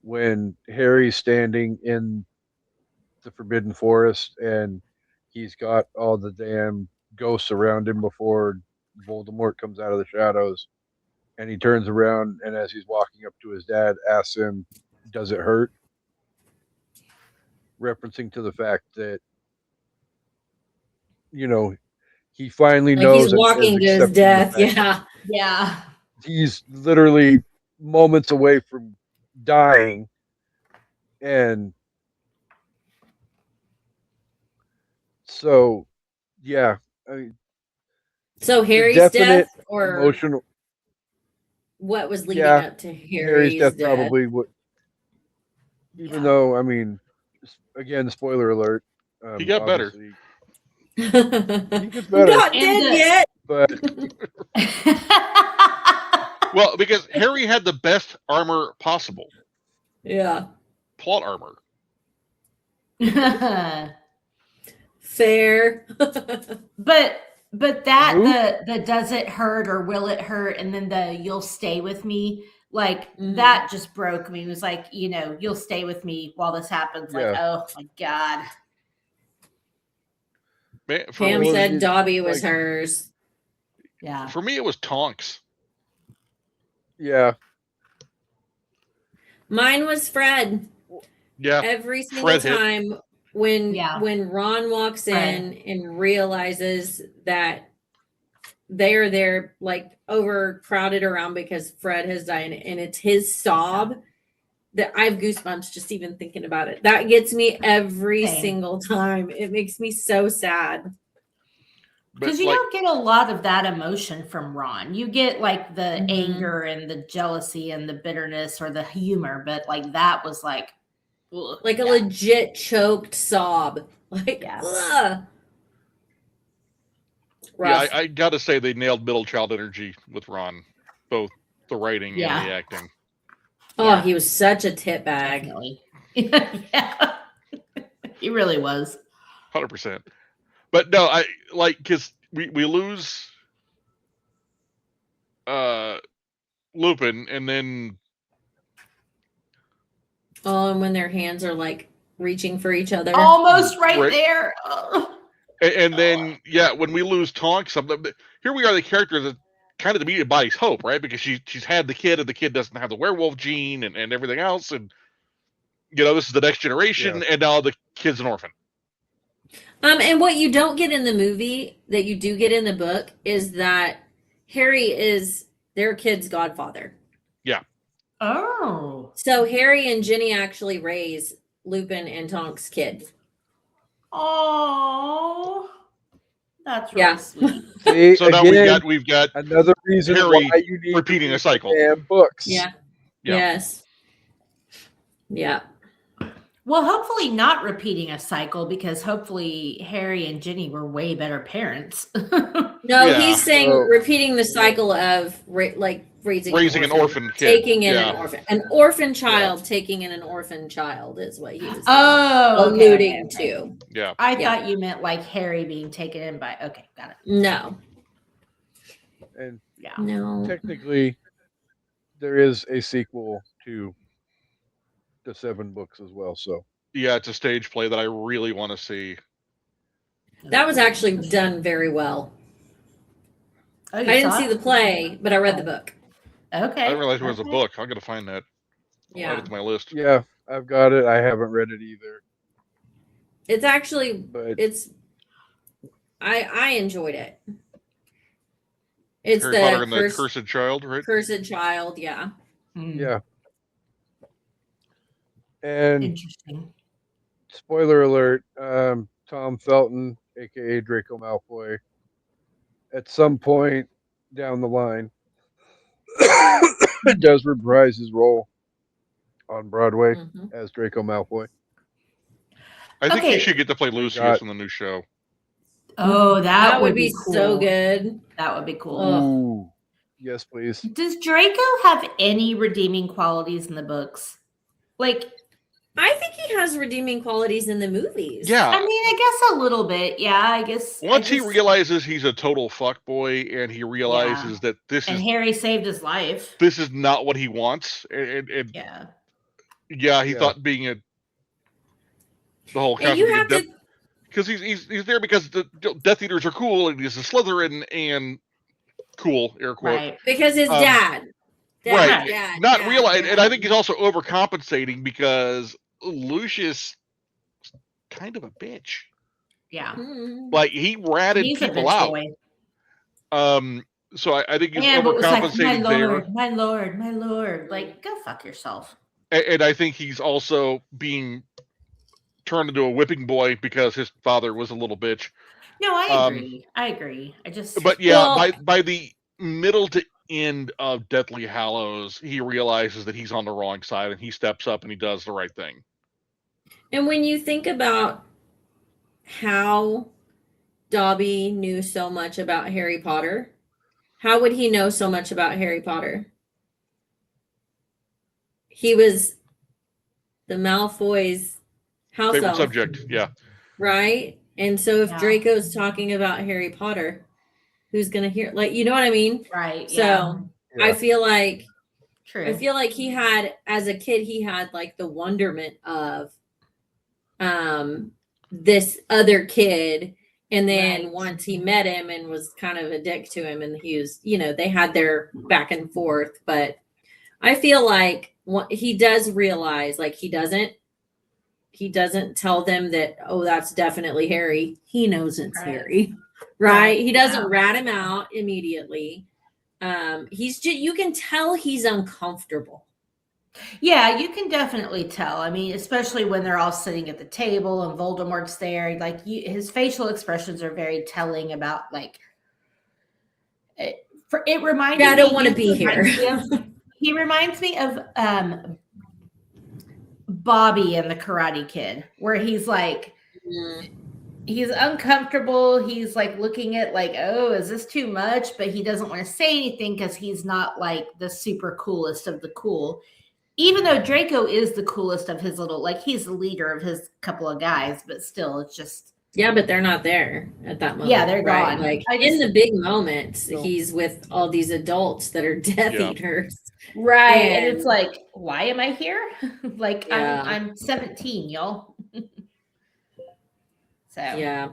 when Harry's standing in the Forbidden Forest and he's got all the damn ghosts around him before Voldemort comes out of the shadows, and he turns around and as he's walking up to his dad, asks him, "Does it hurt?" Referencing to the fact that he finally Like knows he's and walking is to his accepting the death. fact Yeah. Yeah. he's literally moments away from dying, and so yeah, I mean, So the Harry's definite death or emotional. what was leading Yeah, up to Harry's death death? probably would, even though I mean, again, spoiler alert. He got better. obviously, He gets better. Not And dead the- yet. but Well, because Harry had the best armor possible, Yeah. plot armor. but Fair. But that Who? the does it hurt or will it hurt, and then the you'll stay with me, like Mhm. that just broke me. It was like, you'll stay with me while this happens. Like, Yeah. oh my god, Man, Pam Well, said you- Dobby was like- hers. yeah. for me, it was Tonks. Yeah. Mine was Fred. Yeah, Every single Fred hit. time when Yeah. when Ron walks Fred. in and realizes that they are there like overcrowded around because Fred has died, and it's his sob that I have goosebumps just even thinking about it. That gets me every Same. single time. It makes me so sad. But Because you like, don't get a lot of that emotion from Ron. You get like the Mhm. anger and the jealousy and the bitterness or the humor, but like that was like, ugh, Like a yeah. legit choked sob. Like, Yeah. ugh. yeah, Rough. I gotta say they nailed middle child energy with Ron, both the writing Yeah. and the acting. Oh, Yeah. he was such a tit bag. Definitely. Yeah. He really was. 100%. But no, I like because we lose Lupin, and then Oh, and when their hands are like reaching for each other. Almost right Right. there. Ugh. and then yeah, when we lose Tonks, here we are, the character that kind of the media body's hope, right? Because she's had the kid, and the kid doesn't have the werewolf gene, and everything else, and this is the next generation, and now the kid's an orphan. And what you don't get in the movie that you do get in the book is that Harry is their kid's godfather. Oh. So Harry and Ginny actually raise Lupin and Tonk's kid. Oh. That's really Yeah. sweet. See, So now again, we've got another reason Harry why you need repeating to a read the cycle. damn books. Yeah. Yeah. Yes. Yeah. Well, hopefully not repeating a cycle, because hopefully Harry and Ginny were way better parents. No, Yeah. he's saying So- repeating the cycle of raising an orphan kid. taking in Yeah. an orphan child, taking in an orphan child is what he was Oh, okay, alluding okay, okay. to. Yeah. I Yeah. thought you meant like Harry being taken in by. Okay, got it. No, And Yeah. no. technically, there is a sequel to the 7 books as well. So Yeah, it's a stage play that I really want to see. That was actually done very well. Oh, I you didn't saw see it? the play, but I read the book. Okay. I didn't realize there was a okay. book. I'm gonna find that. I'll add Yeah. it to my list. yeah, I've got it. I haven't read it either, It's actually but I enjoyed it. It's Harry Potter the and the Cursed Child, right? cursed child, yeah. Hmm. yeah. And Interesting. spoiler alert: Tom Felton, aka Draco Malfoy, at some point down the line, does reprise his role on Broadway Mhm. as Draco Malfoy. I think Okay. he should get to play We Lucius got- in the new show. Oh, That would be cool. so good. That would be cool. Ugh. Ooh, yes, please. Does Draco have any redeeming qualities in the books? Like, I think he has redeeming qualities in the movies. Yeah. I mean, I guess a little bit. Yeah, I guess. Once I he just- realizes he's a total fuckboy, and he realizes that this and is Harry saved his life. not what he wants, and Yeah. he Yeah. thought being the whole And you concept have of to because he's there because the Death Eaters are cool, and he's a Slytherin and cool, air quote. Right. because his Um, dad. Right. Dad, Not dad, realize, dad. and I think he's also overcompensating because Lucius is kind of a bitch. Yeah. Mhm. Like he ratted He's a people bitch out. boy. So I think he's And what was like, my overcompensating there, lord, my lord, my lord. Like, go fuck yourself. and I think he's also being turned into a whipping boy because his father was a little bitch. No, I Um, agree. I agree. I just. But yeah, Well- by the middle to end of Deathly Hallows, he realizes that he's on the wrong side, and he steps up and he does the right thing. And when you think about how Dobby knew so much about Harry Potter, how would he know so much about Harry Potter? He was the Malfoy's house Favorite elf, subject, yeah. right? And so if Yeah. Draco's talking about Harry Potter, who's gonna hear? Like, you know what I mean? Right. So Yeah. Yeah. I feel like True. he had, as a kid, he had like the wonderment of this other kid. And then Right. once he met him and was kind of a dick to him, and he was, they had their back and forth. But I feel like what he does realize, like he doesn't tell them that, oh, that's definitely Harry. He knows it's Right. Harry, right? He doesn't Yeah. rat him out immediately. He's just, you can tell he's uncomfortable. Yeah, you can definitely tell. I mean, especially when they're all sitting at the table and Voldemort's there. Like his facial expressions are very telling about like. It reminded me. I don't want to be here. He reminds me of Bobby and the Karate Kid, where he's like. He's uncomfortable. He's like looking at like, oh, is this too much? But he doesn't want to say anything because he's not like the super coolest of the cool. Even though Draco is the coolest of his little, like he's the leader of his couple of guys, but still, it's just. Yeah, but they're not there at that moment. Yeah, they're right? gone. Like in the big moments, he's with all these adults that are Death Eaters. Right. And it's like, why am I here? Like Yeah. I'm 17, y'all. So yeah.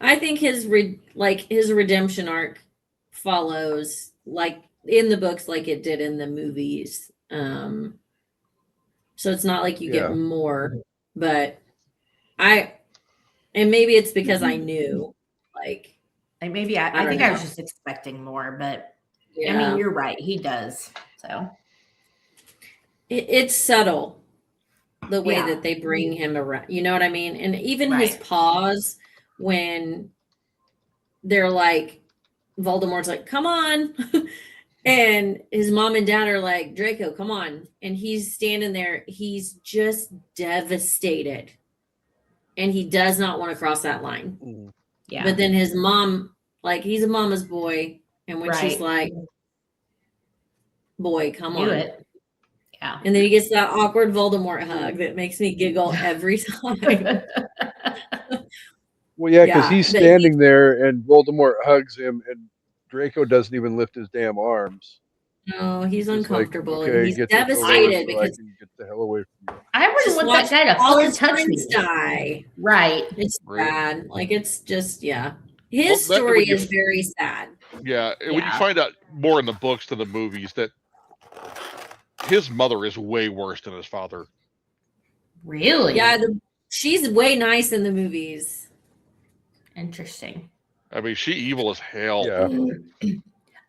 I think his redemption arc follows like in the books like it did in the movies. So it's not like you get more, but and maybe it's because I knew, like, maybe I think I was just expecting more, but I mean, you're right. He does. So it's subtle the way that they bring him around. You know what I mean? And even his pause when they're like, Voldemort's like, come on. And his mom and dad are like, Draco, come on. And he's standing there. He's just devastated. And he does not want to cross that line. Yeah. But then his mom, like, he's a mama's boy. And when she's like, boy, come on. Do it. Yeah. And then he gets that awkward Voldemort hug that makes me giggle every time. Well, yeah, because he's standing there and Voldemort hugs him and Draco doesn't even lift his damn arms. No, he's uncomfortable. Like, okay, and he's devastated because I can get the hell away from you. I wouldn't want that guy to all fucking his touch friends me. die. Right. It's bad. Like, it's just, his story is very sad. Yeah, when you find out more in the books than the movies that his mother is way worse than his father. Really? Yeah, she's way nice in the movies. Interesting. I mean, she evil as hell. Yeah.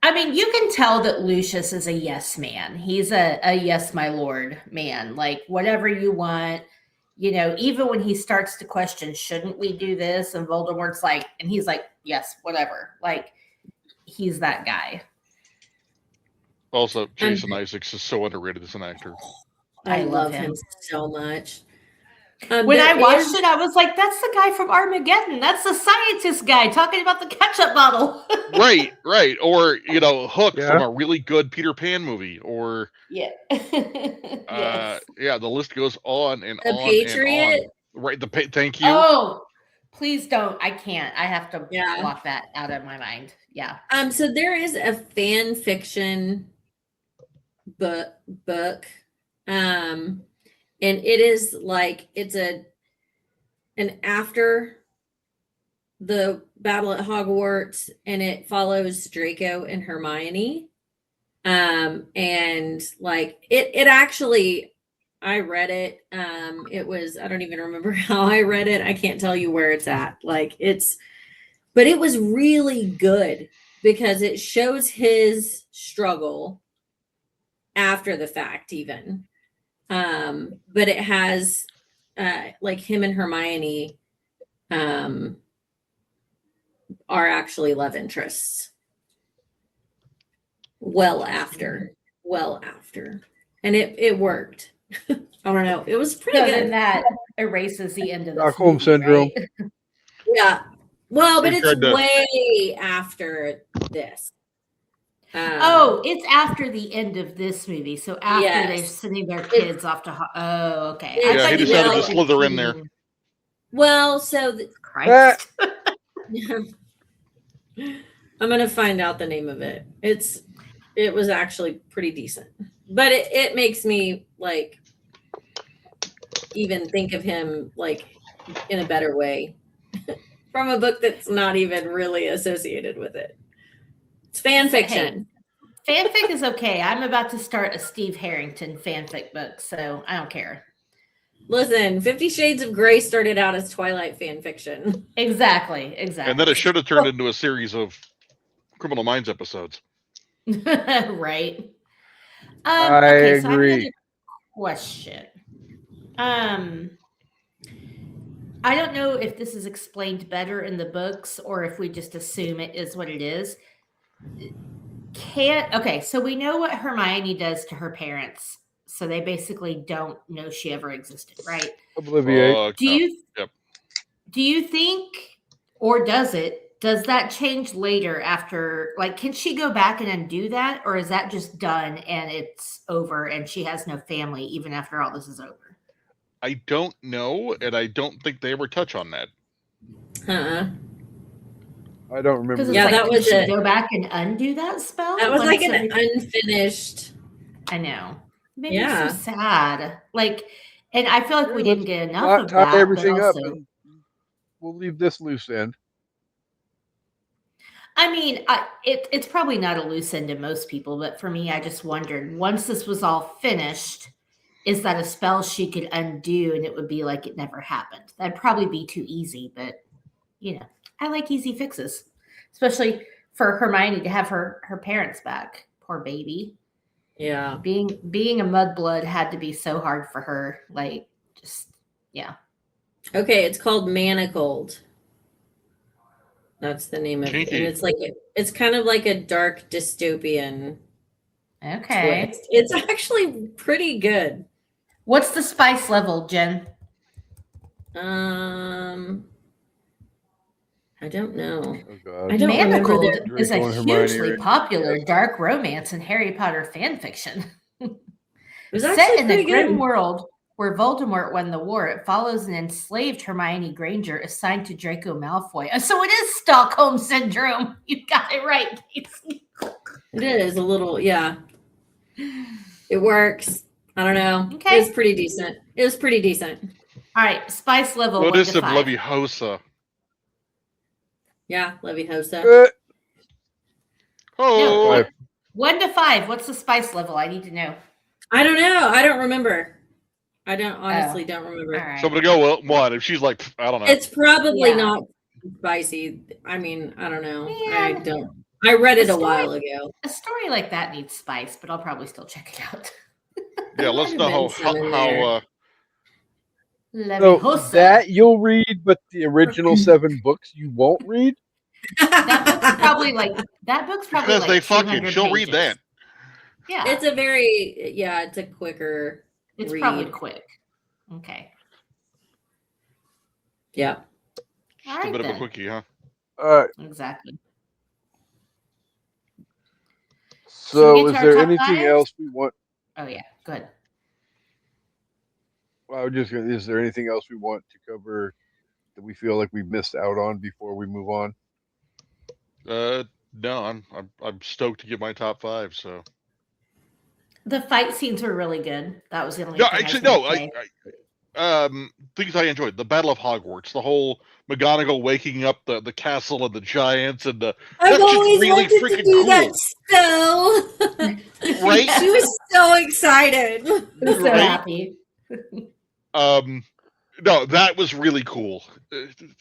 I mean, you can tell that Lucius is a yes man. He's a yes, my lord man. Like, whatever you want, even when he starts to question, shouldn't we do this? And Voldemort's like, and he's like, yes, whatever. Like, he's that guy. Also, Jason Isaacs is so underrated as an actor. I love him so much. When I watched it, I was like, that's the guy from Armageddon. That's the scientist guy talking about the ketchup bottle. Right. Or, Hook from a really good Peter Pan movie. Or, yes. The list goes on and the on Patriot. and on. Right. Thank you. Oh, please don't. I can't. I have to block that out of my mind. Yeah. So there is a fan fiction book. And it is like, it's an after the battle at Hogwarts, and it follows Draco and Hermione. And like it actually, I read it. It was, I don't even remember how I read it. I can't tell you where it's at. Like but it was really good because it shows his struggle after the fact even. But it has like him and Hermione are actually love interests well after, and it worked. I don't know, it was pretty good. And that erases the end of the Stockholm syndrome. Right? Yeah, well, but it's way after this. It's after the end of this movie. So after they're sending their kids off to. Oh, okay. Yeah, he decided to slither in there. Well, so Christ. I'm gonna find out the name of it. It was actually pretty decent, but it makes me like even think of him like in a better way from a book that's not even really associated with it. It's fan fiction. Hey, fanfic is okay. I'm about to start a Steve Harrington fanfic book, so I don't care. Listen, 50 Shades of Grey started out as Twilight fan fiction. Exactly. And then it should have turned into a series of Criminal Minds episodes. Right. I okay, so I have agree. another question. I don't know if this is explained better in the books or if we just assume it is what it is. Okay, so we know what Hermione does to her parents. So they basically don't know she ever existed, right? Obliviate. Do you think, or does that change later after, like, can she go back and undo that? Or is that just done and it's over and she has no family even after all this is over? I don't know, and I don't think they ever touch on that. I don't remember. Because Yeah, like, that was it. Go back and undo that spell. That was like an unfinished. I know. Made me so sad. Like, and I feel like we didn't get enough of tie that. everything but also, up, and we'll leave this loose end. I mean, it's probably not a loose end to most people, but for me, I just wondered once this was all finished, is that a spell she could undo and it would be like it never happened? That'd probably be too easy, but you know, I like easy fixes, especially for Hermione to have her parents back. Poor baby. Yeah. Being a mudblood had to be so hard for her. Like, just, yeah. Okay, it's called Manacled. That's the name of it. And it's like it's kind of like a dark dystopian twist. It's actually pretty good. What's the spice level, Jen? I don't know. Oh God. I don't remember. Manacled is a hugely popular dark romance and Harry Potter fan fiction. Set in a grim world where Voldemort won the war, it follows an enslaved Hermione Granger assigned to Draco Malfoy. So it is Stockholm Syndrome. You got it right, Kasey. It is a little, yeah. It works. I don't know. Okay. It was pretty decent. All right, spice level. What is Leviosa? Yeah, Leviosa. Oh, no, 1 to 5. What's the spice level? I need to know. I don't know. I don't remember. I don't remember. Right. So I'm gonna go 1. If she's like, I don't know. It's probably not spicy. I mean, I don't know. I read it a while ago. A story like that needs spice, but I'll probably still check it out. Yeah, let's know how so that you'll read, but the original 7 books you won't read. That book's probably because like they fucking. She'll pages. read that. Yeah, it's a quicker. It's read. probably quick. Okay. Yeah. All right, a bit then. of a quickie, huh? Exactly. So, is there anything else we want? Oh yeah, good. Well, is there anything else we want to cover that we feel like we missed out on before we move on? No, I'm stoked to get my top 5. So the fight scenes were really good. That was the only. No, actually, no. Things I enjoyed: the Battle of Hogwarts, the whole McGonagall waking up the castle and the giants, and I've always really wanted freaking to do cool. That spell. Right? She was so excited. So happy. No, that was really cool.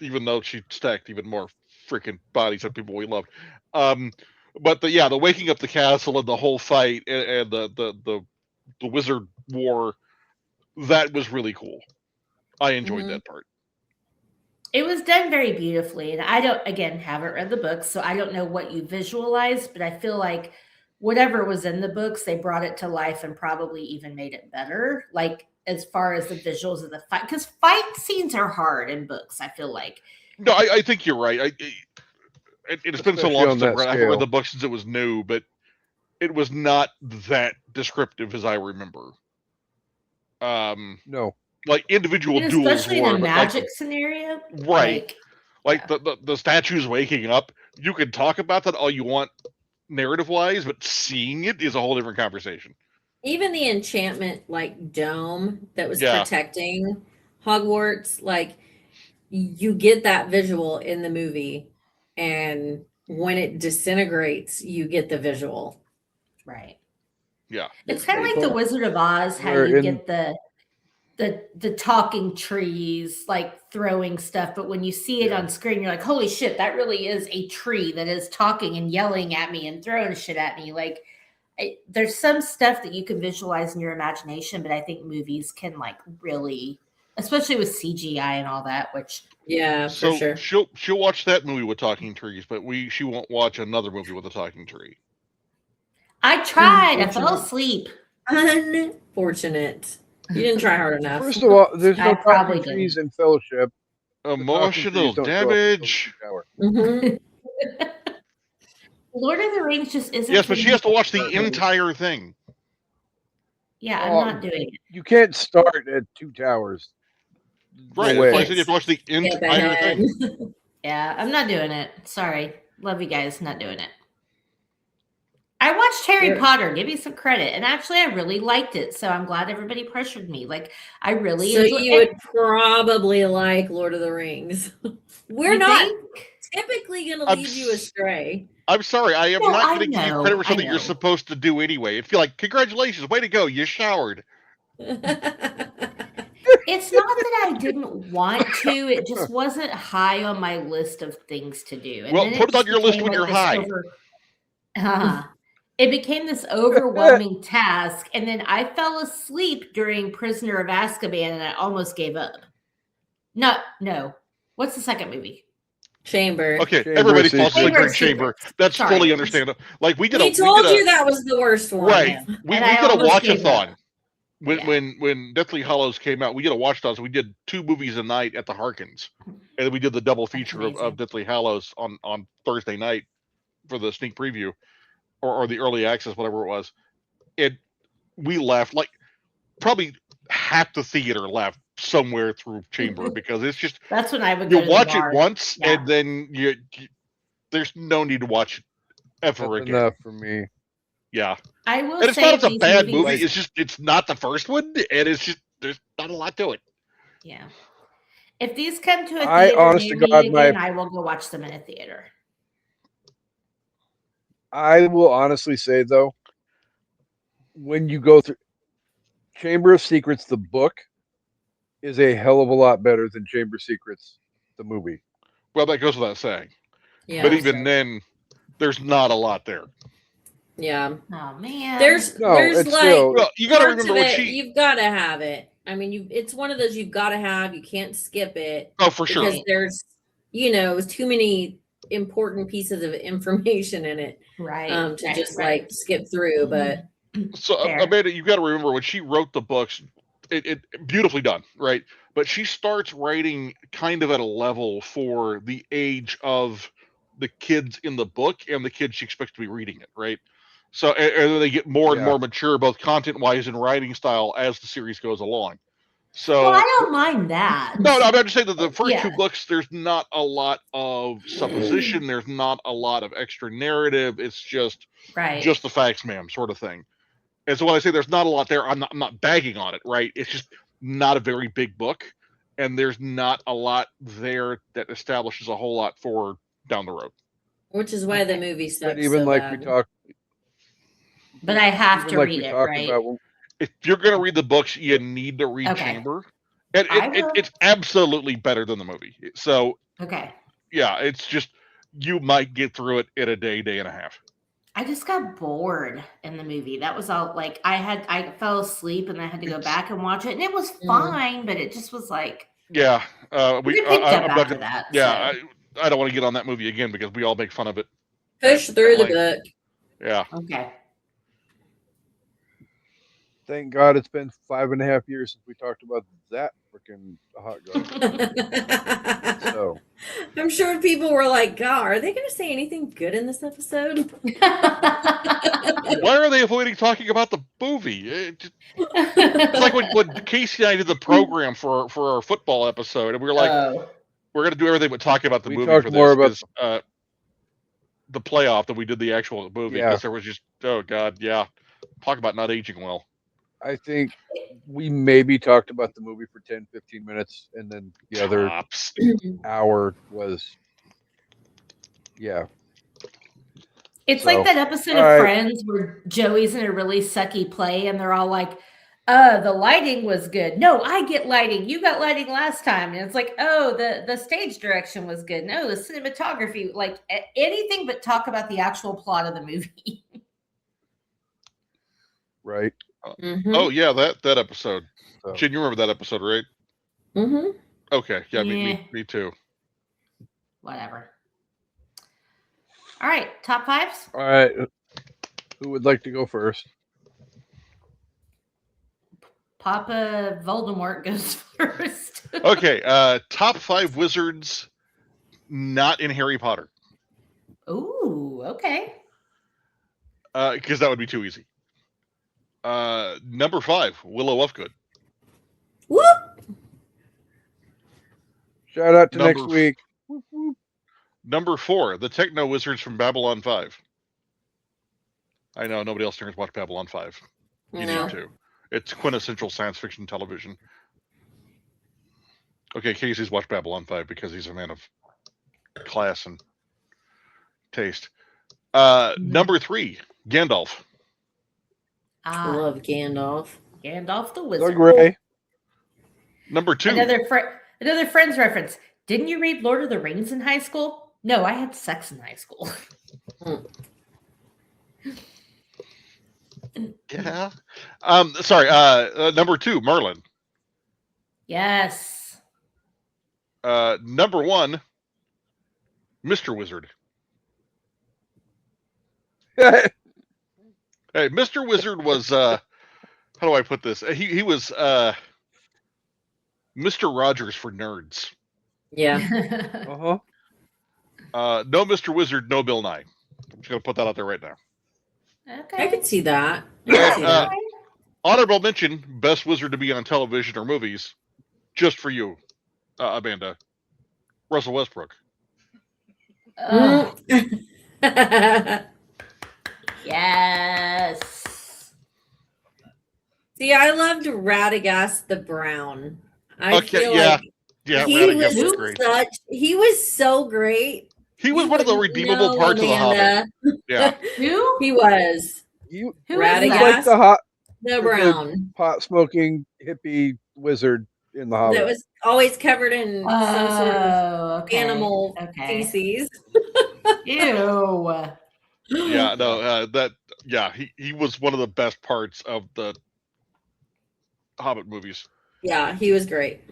Even though she stacked even more freaking bodies of people we loved. But the waking up the castle and the whole fight and the wizard war, that was really cool. I enjoyed that part. It was done very beautifully, and I haven't read the books, so I don't know what you visualized, but I feel like whatever was in the books, they brought it to life and probably even made it better. Like as far as the visuals of the fight, because fight scenes are hard in books. I feel like. No, I think you're right. It's been so long since I haven't read the book since it was new, but it was not that descriptive as I remember. No. Like individual duels, especially in a magic scenario, right? Like the statues waking up, You can talk about that all you want, narrative wise, but seeing it is a whole different conversation. Even the enchantment like dome that was Yeah. protecting Hogwarts, like you get that visual in the movie, and when it disintegrates, you get the visual. Right. Yeah. It's kind of pretty like the cool. Wizard of Oz, how Where you in- get the talking trees like throwing stuff, but when you see it Yeah. on screen, you're like, holy shit, that really is a tree that is talking and yelling at me and throwing shit at me. Like there's some stuff that you can visualize in your imagination, but I think movies can like really, especially with CGI and all that, which Yeah, for So sure. she'll watch that movie with talking trees, but she won't watch another movie with a talking tree. I tried. I fell Unfortunate. asleep. Unfortunate. You didn't try hard enough. First of all, there's no I probably talking trees in Fellowship. The talking Emotional trees don't show up until the damage. tower. Mhm. Lord of the Rings just isn't. Yes, for but she me. has to watch the entire thing. Yeah, Oh, I'm not doing it. You can't start at Two Towers. Right. No That's why I way. said you have to watch the Skip entire ahead. thing. Yeah, I'm not doing it. Sorry. Love you guys. Not doing it. I watched Harry You're- Potter. Give me some credit. And actually, I really liked it. So I'm glad everybody pressured me. Like, I really So enjoyed you it. would probably like Lord of the Rings. We're You not think? typically going to I'm lead you astray. I'm sorry, I am Well, not I going to give you know, credit for I something you're know. supposed to do anyway. It'd feel like, congratulations, way to go, you showered. It's not that I didn't want to. It just wasn't high on my list of things to do. And Well, then put it on just your list became, when like, you're this high. It became this overwhelming task. And then I fell asleep during Prisoner of Azkaban and I almost gave up. No. What's the second movie? Chamber. Okay, Chamber everybody of falls asleep Chamber during of Chamber. Secrets. That's Sorry. fully understandable. Like we did We a told you that was the worst one. right. We And I did a almost gave watch-a-thon. up. When Deathly Hallows came out, we did a watch-a-thon. So we did 2 movies a night at the Harkins, and then we did the double feature of amazing. Deathly Hallows on Thursday night for the sneak preview or the early access, whatever it was. We left like probably half the theater left somewhere through Chamber because it's just That's when I would go you to the watch it bar. once Yeah. and then you there's no need to watch it ever That's again. enough for me. Yeah. I will And it's say not it's a these bad movies- movie. It's just it's not the first one, and it's just there's not a lot to it. Yeah. If these come to a I, theater honest near to me God, again, I will go watch them in a theater. I will honestly say though, when you go through Chamber of Secrets, the book is a hell of a lot better than Chamber of Secrets, the movie. Well, that goes without saying. Yeah. But even then, there's not a lot there. Yeah. Oh man. There's No, there's it's like still- Well, you got to parts remember of what it, you've got to have it. I mean, it's one of those you've got to have. You can't skip it Oh, for sure. because there's too many important pieces of information in it right. to right, just right. like skip through. But So Fair. Amanda, you got to remember when she wrote the books, it beautifully done, right? But she starts writing kind of at a level for the age of the kids in the book and the kids she expects to be reading it, right? So and then they get more and Yeah. more mature, both content wise and writing style, as the series goes along. So Well, I don't mind that. no, I'm just saying that the first Yeah. 2 books, there's not a lot of supposition. There's not a lot of extra narrative. It's just Right. just the facts, ma'am, sort of thing. And so when I say there's not a lot there, I'm not bagging on it, right? It's just not a very big book, and there's not a lot there that establishes a whole lot for down the road. which is why the movie sucks But even so like bad. we talked, But I have even to like read we it, talked right? about, If you're going to read the books, you need to read Okay. Chamber, and I will. it's absolutely better than the movie. So Okay. yeah, it's just you might get through it in a day and a half. I just got bored in the movie. That was all. Like I fell asleep and I had to go back and watch it, and it was fine, but it just was like Yeah, we picked up I'm not after gonna, that. yeah, so. I don't want to get on that movie again because we all make fun of it. Push through the Like- book. Yeah. Okay. thank God it's been 5.5 years since we talked about that freaking hot garbage. So I'm sure people were like, God, are they going to say anything good in this episode? Why are they avoiding talking about the movie? It's like when Kasey and I did the program for our football episode, and we were like, Oh. we're going to do everything but talk about the We movie talked for more this. about- 'Cause, the playoff than we did the actual movie Yeah. because there was just oh god, yeah. Talk about not aging well. I think we maybe talked about the movie for 10, 15 minutes, and then the other Tops. hour was, yeah. It's So, like that episode all of right. Friends where Joey's in a really sucky play and they're all like, the lighting was good. No, I get lighting. You got lighting last time. And it's like, oh, the stage direction was good. No, the cinematography, like anything but talk about the actual plot of the movie. Right. Mhm. Oh yeah, that episode. So, Jen, you remember that episode, right? Mhm. Okay, yeah, Yeah. me too. Whatever. All right, top fives. all right. Who would like to go first? Papa Voldemort goes first. Okay, top 5 wizards not in Harry Potter. Ooh, okay. Because that would be too easy. Number 5, Willow Ufgood. Whoop. Shout out to Number next week. Number 4, the Techno Wizards from Babylon 5. I know nobody else here has watched Babylon 5. You No. need to. It's quintessential science fiction television. Okay, Kasey's watched Babylon 5 because he's a man of class and taste. Number 3, Gandalf. I Ah, love Gandalf. Gandalf the Doug Wizard. Ray. Number 2, Another Friends reference. Didn't you read Lord of the Rings in high school? No, I had sex in high school. yeah. Sorry. Number 2, Merlin. Yes. Number 1, Mr. Wizard. Hey, Mr. Wizard was how do I put this? He was Mr. Rogers for nerds. Yeah. Uh-huh. No Mr. Wizard, no Bill Nye. I'm just gonna put that out there right now. Okay. I could see that. I could see that. Honorable mention: best wizard to be on television or movies, just for you, Amanda. Russell Westbrook. Ugh, yes. See, I loved Radagast the Brown. I Okay, feel yeah. like Yeah, he Radagast was was great. he was so great. He was You one of the wouldn't redeemable know, parts of the Hobbit. Amanda. Yeah. Who? He was You Who Radagast. is like that? the hot the Brown pot smoking hippie wizard in the that Hobbit. was always covered in some sort of Oh, okay. animal Okay. feces. Ew. Yeah, no, he was one of the best parts of the Hobbit movies. Yeah, he was great.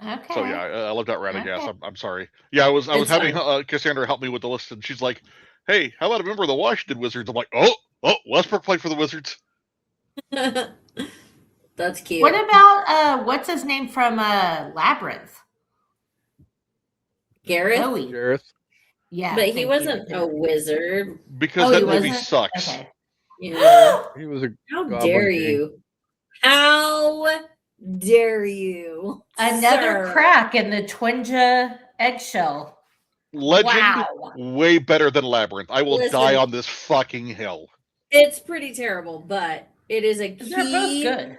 Okay. So yeah, I left out Radagast. Okay. I'm sorry. Yeah, I was It's having fine. Cassandra help me with the list, and she's like, "Hey, how about a member of the Washington Wizards?" I'm like, "Oh, Westbrook played for the Wizards." That's cute. What about what's his name from Labyrinth? Gareth? Joey. Gareth. Yeah. But he thank you. wasn't a wizard. Because Oh, that he movie wasn't? sucks. Okay. Yeah. He was a How Goblin dare King. you? How dare you? Another sir? crack in the Twinja eggshell. Legend, Wow. way better than Labyrinth. I will Listen. die on this fucking hill. It's pretty terrible, but it is a They're both key good.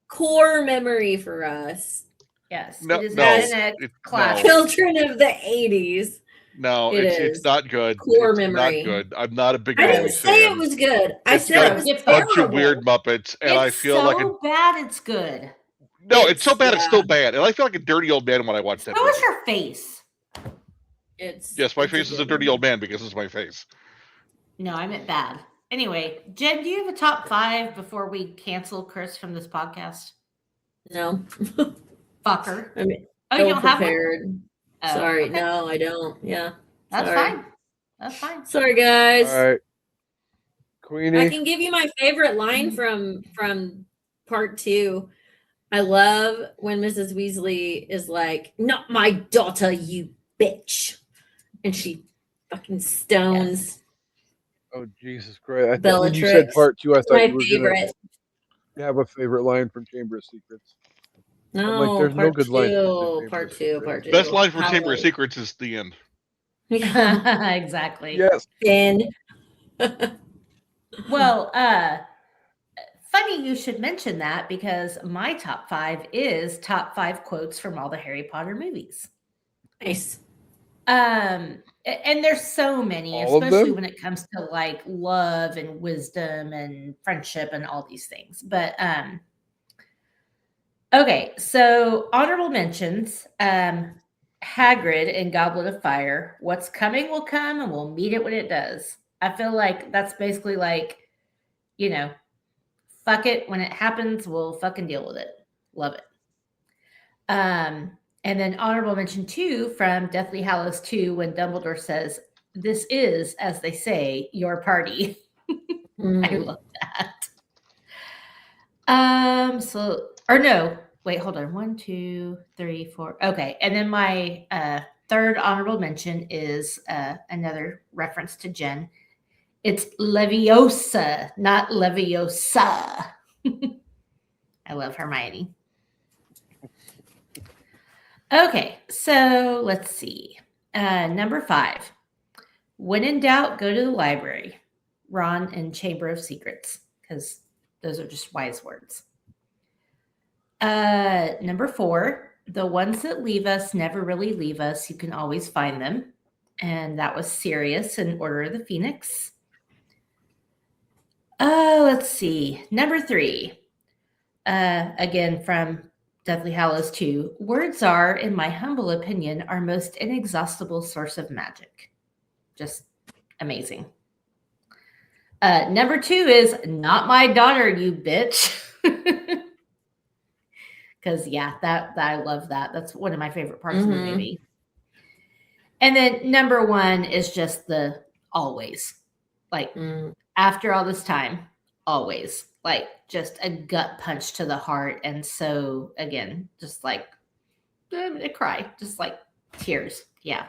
core memory for us. Yes. No, it is no, an internet it- classic. Children of the 80s. No, It it's is. not good. Core it's memory. not good. I'm not a big I movie didn't say fan. it was good. I It's said got it was a bunch terrible. of weird Muppets, and I It's feel so like a bad it's good. no. It's so It's- bad. It's still yeah. bad, and I feel like a dirty old man when I watch that So movie. is your face. Yes, my it's face is a good dirty one. old man because it's my face. No, I meant bad. Anyway, Jen, do you have a top 5 before we cancel Chris from this podcast? No. Fucker. I mean, Oh, you ill don't have one? prepared. Oh, Sorry. okay. No, I don't. Yeah. That's sorry. fine. That's fine. Sorry, guys. All right. I Queenie. can give you my favorite line from part 2. I love when Mrs. Weasley is like, "Not my daughter, you bitch," and she fucking stones. Oh, Jesus Christ. I thought when you said Bellatrix. part 2, I It's thought my you were going favorite. to have a favorite line from Chamber of Secrets. No, like, there's no part good lines from two. Chamber Part of two. Secrets. Part two. Best line from Chamber of Halloween. Secrets is the end. Exactly. Yes. Finn. Well, funny you should mention that because my top 5 is top 5 quotes from all the Harry Potter movies. Nice. And there's so many, All of especially them? when it comes to like love and wisdom and friendship and all these things. But okay, so honorable mentions. Hagrid in Goblet of Fire. What's coming will come, and we'll meet it when it does. I feel like that's basically like, you know, fuck it. When it happens, we'll fucking deal with it. Love it. And then honorable mention 2 from Deathly Hallows 2 when Dumbledore says, "This is, as they say, your party." I Mm. love that. So or no, wait, hold on. 1, 2, 3, 4. Okay. And then my third honorable mention is another reference to Jenn. It's Leviosa, not Leviosa. I love Hermione. Okay, so let's see. Number 5. When in doubt, go to the library. Ron and Chamber of Secrets, because those are just wise words. Number 4. The ones that leave us never really leave us. You can always find them. And that was Sirius in Order of the Phoenix. Let's see. Number 3. Again, from Deathly Hallows 2. Words are, in my humble opinion, our most inexhaustible source of magic. Just amazing. Number 2 is not my daughter, you bitch. Because yeah, that I love that. That's one of my favorite parts of the Mhm. movie. And then number 1 is just the always. Like Mm. after all this time, always. Like just a gut punch to the heart. And so again, just like a cry, just like tears. Yeah.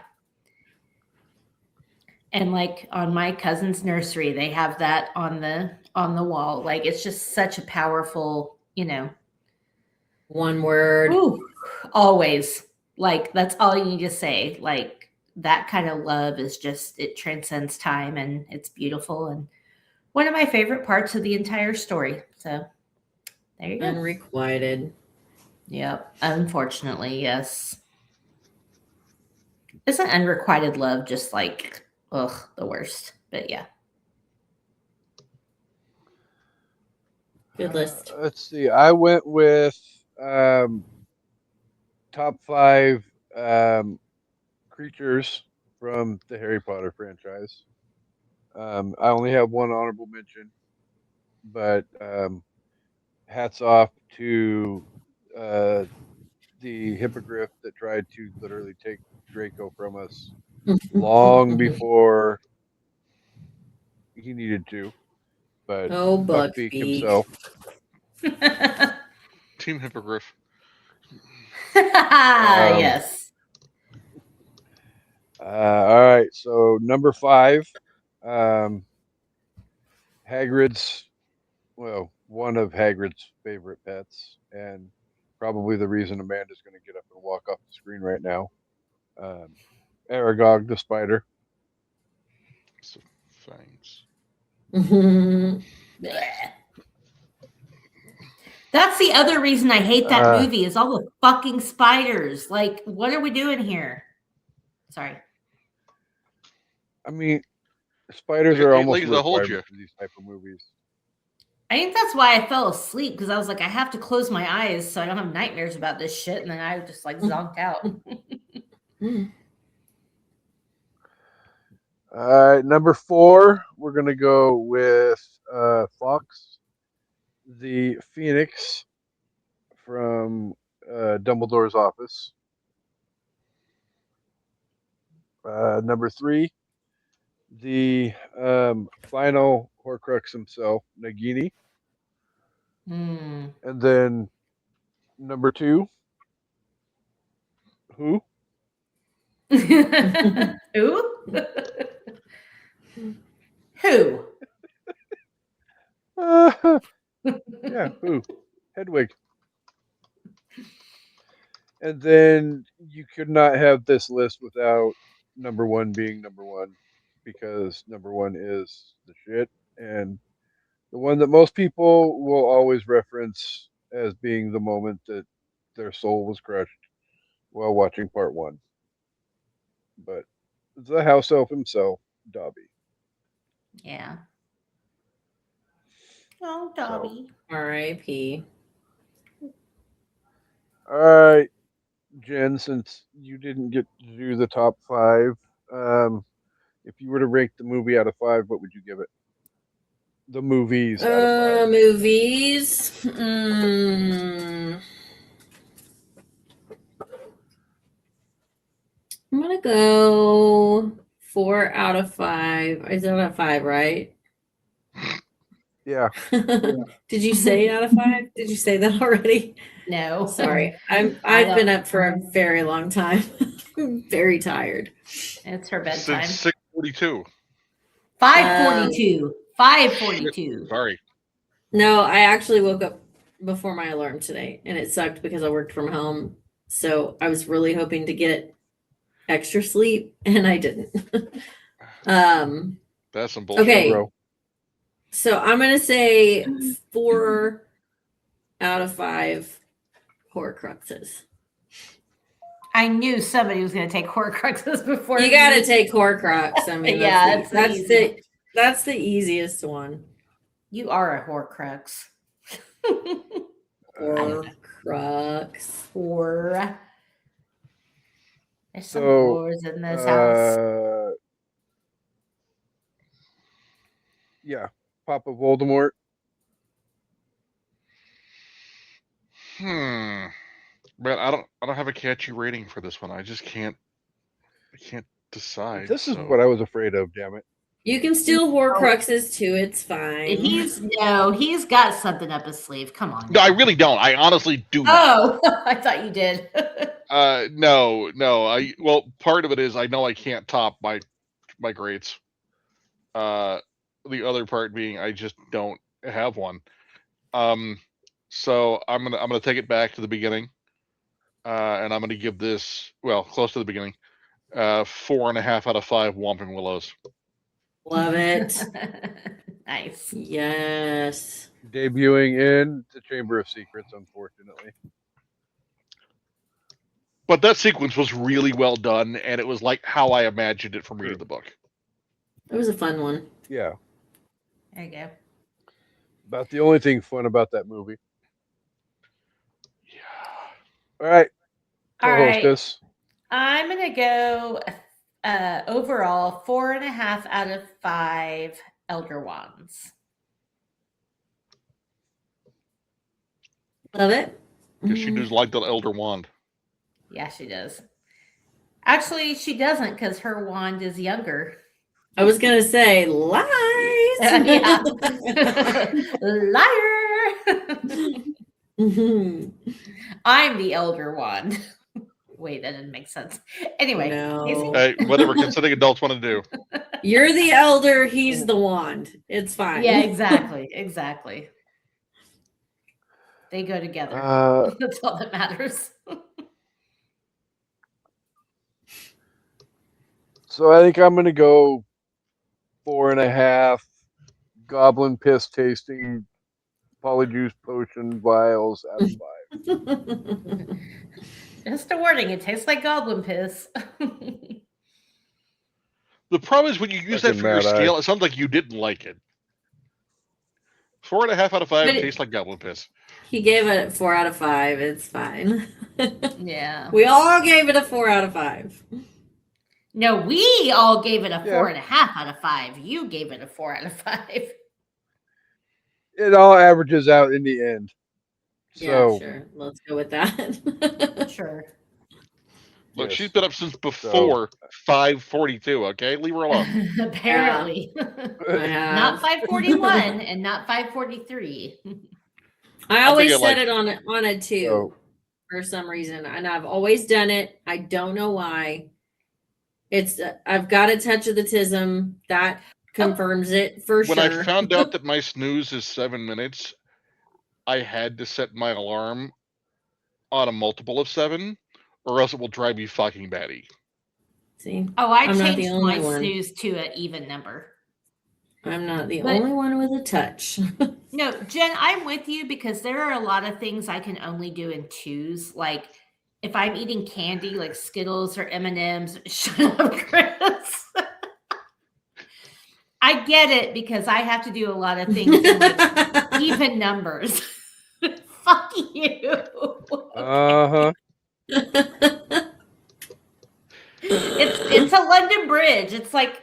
And like on my cousin's nursery, they have that on the wall. Like it's just such a powerful, One word. ooh, always. Like that's all you need to say. Like that kind of love is just it transcends time and it's beautiful and one of my favorite parts of the entire story. So there you go. Unrequited. Yep. Unfortunately, yes. Isn't unrequited love just like the worst? But yeah. Good list. Let's see. I went with top 5 creatures from the Harry Potter franchise. I only have one honorable mention, but hats off to uh, the hippogriff that tried to literally take Draco from us long before he needed to. But Oh, Buckbeak Buckbeak. himself. Team Hippogriff. Yes. All right, so number 5, Hagrid's, well, one of Hagrid's favorite pets, and probably the reason Amanda's going to get up and walk off the screen right now. Aragog the spider. So, thanks. Mhm. Blech. That's the other reason I hate that movie is all the fucking spiders. Like, what are we doing here? Sorry. I mean, spiders are almost Ladies, a I'll hold requirement you. for these type of movies. I think that's why I fell asleep because I was like, I have to close my eyes so I don't have nightmares about this shit. And then I just like zonked out. Mm. All right, number 4, we're going to go with Fox, the Phoenix from Dumbledore's office. Number 3, the final Horcrux himself, Nagini. Hmm. And then number 2, who? Who? Who? Yeah, who? Hedwig. And then you could not have this list without number one being number one, because number one is the shit, and the one that most people will always reference as being the moment that their soul was crushed while watching part one. But the house elf himself, Dobby. Yeah. Oh, So, Dobby. R.I.P. all right, Jen, since you didn't get to do the top five, if you were to rank the movie out of five, what would you give it? The movies out of five. Movies. I'm gonna go 4 out of 5. Is that out of 5, right? Yeah. Did you say out of 5? Did you say that already? No. Sorry, I I've been don't- up for a very long time. I'm very tired. It's her bedtime. Since 6:42. 5:42. 5:42. Sorry. No, I actually woke up before my alarm today, and it sucked because I worked from home. So I was really hoping to get extra sleep, and I didn't. That's some bullshit. Okay. Bro. So I'm gonna say 4 out of 5 Horcruxes. I knew somebody was going to take Horcruxes before You me. got to take Horcrux. I mean, Yeah, that's the easiest one. You are a Horcrux. Horcrux. Or there's some So, whores in this house. Yeah, Papa Voldemort. Man, I don't have a catchy rating for this one. I just can't decide. This is so. what I was afraid of. Damn it. You can steal Horcruxes too. It's fine. He's got something up his sleeve. Come on. No, I really don't. I honestly do not. Oh, I thought you did. No. Well, part of it is I know I can't top my grades. The other part being I just don't have one. So I'm gonna take it back to the beginning, and I'm gonna give this close to the beginning, 4.5 out of 5 Whomping Willows. Love it. Nice. Yes. Debuting in the Chamber of Secrets, unfortunately. But that sequence was really well done, and it was like how I imagined it from reading the book. It was a fun one. Yeah. There you go. About the only thing fun about that movie. Yeah. All right. All right. Co-hostess. I'm going to go overall 4.5 out of 5 Elder Wands. Love it. Because she does like the Elder Wand. Yeah, she does. Actually, she doesn't because her wand is younger. I was gonna say lies. Yeah. Liar. I'm the elder wand. Wait, that didn't make sense. Anyway, No. Kasey? Hey, whatever consenting adults want to do. You're the elder, he's the wand. It's fine. Yeah, exactly. They go together. That's all that matters. So I think I'm gonna go 4.5 goblin piss tasting polyjuice potion vials out of 5. Just a warning, it tastes like goblin piss. The problem is when you use that Fucking for your mad eye. scale, it sounds like you didn't like it. 4.5 out of 5 But tastes like goblin piss. He gave it 4 out of 5. It's fine. Yeah. We all gave it a 4 out of 5. No, we all gave it a Yeah. 4.5 out of 5. You gave it a 4 out of 5. It all averages out in the end. So Yeah, sure. Let's go with that. Sure. Look, Yes. she's been up since before 5:42. Okay, leave her alone. Apparently. I have. Not 5:41 and not 5:43. I always think set I it on a 2 So- for some reason, and I've always done it. I don't know why. It's I've got a touch of the tism that confirms it for When sure. I found out that my snooze is 7 minutes, I had to set my alarm on a multiple of 7, or else it will drive me fucking batty. See, Oh, I I'm not the changed only my one. snooze to an even number. I'm not the But- only one with a touch. No, Jen, I'm with you because there are a lot of things I can only do in twos. Like if I'm eating candy, like Skittles or M&Ms. Shut up, Chris. I get it because I have to do a lot of things in like even numbers. Fuck you. Uh-huh. It's a London Bridge. It's like,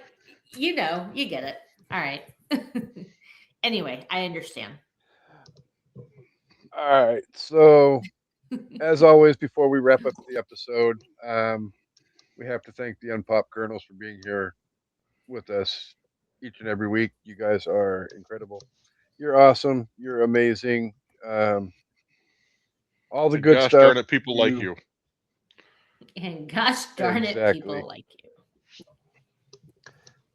you know, you get it. All right. Anyway, I understand. All right. So, as always, before we wrap up the episode, we have to thank the Unpop Colonels for being here with us each and every week. You guys are incredible. You're awesome. You're amazing. All the And good gosh stuff. darn it, people like you. And gosh darn it, Exactly. people like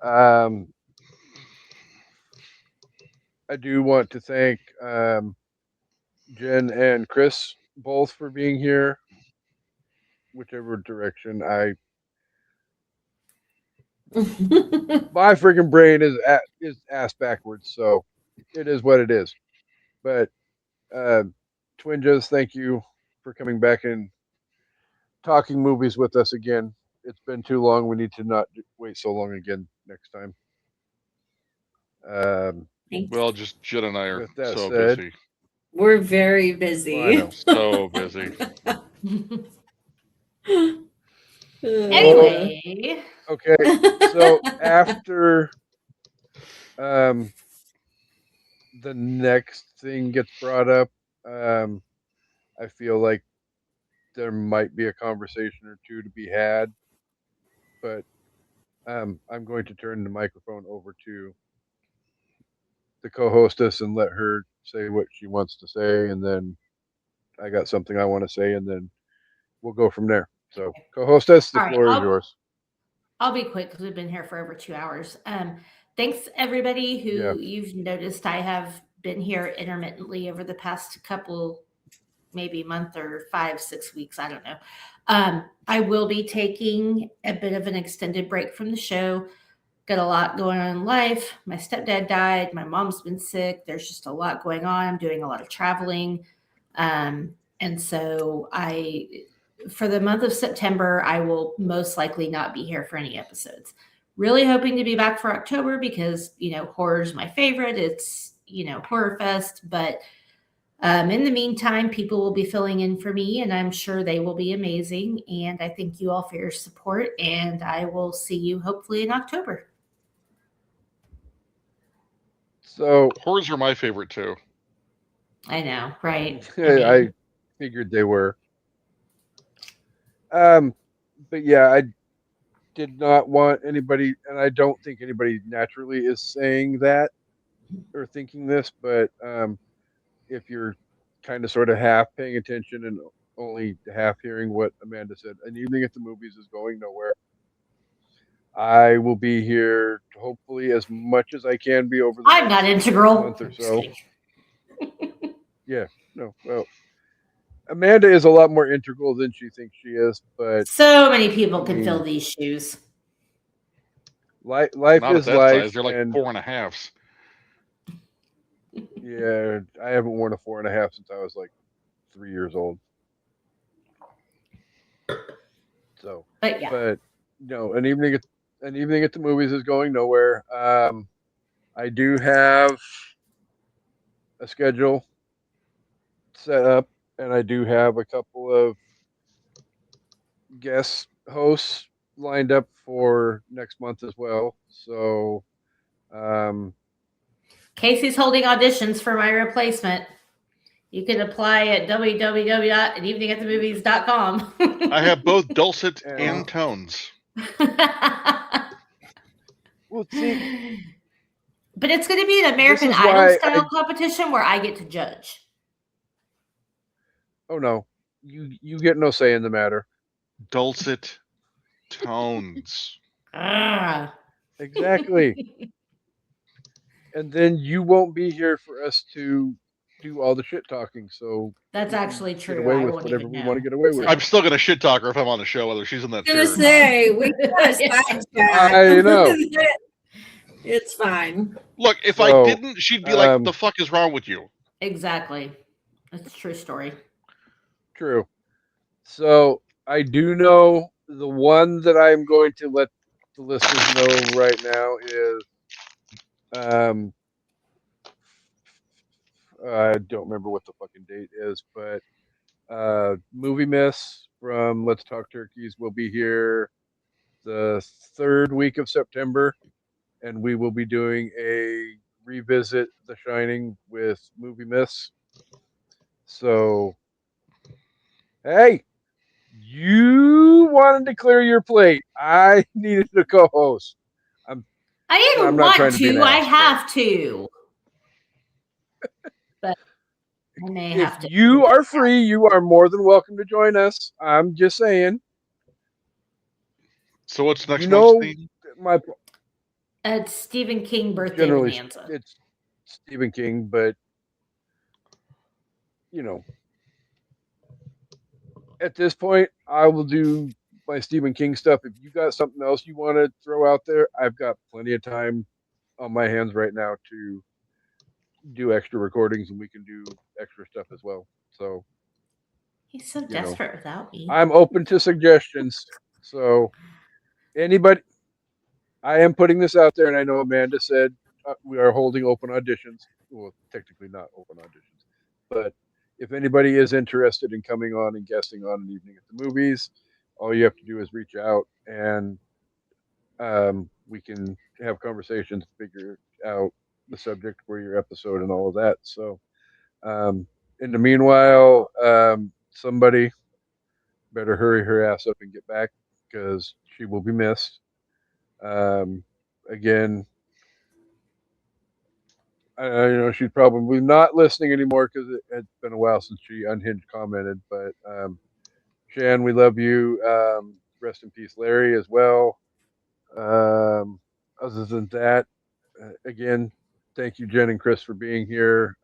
you. I do want to thank Jen and Chris both for being here. Whichever direction my freaking brain is ass backwards, so it is what it is. But Twinjas, thank you for coming back and talking movies with us again. It's been too long. We need to not wait so long again next time. Thanks. Well, just Jen and I are With that so said- busy. We're very busy. Well, I know. So busy. Anyway, Okay, so after the next thing gets brought up, I feel like there might be a conversation or two to be had, but I'm going to turn the microphone over to the co-hostess and let her say what she wants to say, and then I got something I want to say, and then we'll go from there. So, co-hostess, the All right, floor is yours. I'll be quick because we've been here for over 2 hours. Thanks everybody who Yeah. you've noticed I have been here intermittently over the past couple, maybe month or 5-6 weeks. I don't know. I will be taking a bit of an extended break from the show. Got a lot going on in life. My stepdad died. My mom's been sick. There's just a lot going on. I'm doing a lot of traveling. And so for the month of September, I will most likely not be here for any episodes. Really hoping to be back for October because, horror is my favorite. It's, Horror Fest. But in the meantime, people will be filling in for me, and I'm sure they will be amazing. And I thank you all for your support, and I will see you hopefully in October. So, Horrors are my favorite too. I know, right? I figured they were. But yeah, I did not want anybody, and I don't think anybody naturally is saying that or thinking this, but if you're kind of sort of half paying attention and only half hearing what Amanda said, an evening at the movies is going nowhere. I will be here hopefully as much as I can be over the I'm not integral. month or so. Yeah, no, well, Amanda is a lot more integral than she thinks she is, but So many people can fill these shoes. life Not is at that life. size. They're like and 4.5s. yeah, I haven't worn a 4.5 since I was like 3 years old. So, But yeah, but no, an evening at the movies is going nowhere. I do have a schedule set up, and I do have a couple of guest hosts lined up for next month as well. So, Kasey's holding auditions for my replacement. You can apply at www.aneveningatthemovies.com. I have both dulcet And- and tones. well, see, But it's going to be an American is Idol why style competition where I get to judge. oh no, you get no say in the matter. Dulcet tones. Ah. Exactly. And then you won't be here for us to do all the shit talking. So That's we can actually get true. away I with wouldn't whatever even we know. want to get away with. I'm still gonna shit talk her if I'm on the show, whether she's in that I'm chair gonna or not. say we got a Yeah. sidetrack. I know. It's fine. Look, if I So, didn't, she'd be like, "What the fuck is wrong with you?" Exactly. That's a true story. True. So I do know the one that I'm going to let the listeners know right now is I don't remember what the fucking date is, but Movie Miss from Let's Talk Turkeys will be here the third week of September, and we will be doing a revisit The Shining with Movie Miss. So, hey, you wanted to clear your plate. I needed a co-host. I'm I didn't I'm not want trying to be an to. I ass, have to. But I may if have to. you are free, you are more than welcome to join us. I'm just saying. So what's next You month's know, theme? my It's Stephen King birthday generally bonanza. it's Stephen King, but you know, at this point, I will do my Stephen King stuff. If you got something else you want to throw out there, I've got plenty of time on my hands right now to do extra recordings, and we can do extra stuff as well. So, He's so know, desperate without me. I'm open to suggestions. So, anybody, I am putting this out there, and I know Amanda said we are holding open auditions. Well, technically not open auditions, but if anybody is interested in coming on and guesting on an evening at the movies, all you have to do is reach out, and we can have conversations, figure out the subject for your episode, and all of that. So, in the meanwhile, somebody better hurry her ass up and get back because she will be missed. Again, you know she's probably not listening anymore because it's been a while since she unhinged commented. But Shan, we love you. Rest in peace, Larry, as well. Other than that, again, thank you, Jen and Chris, for being here.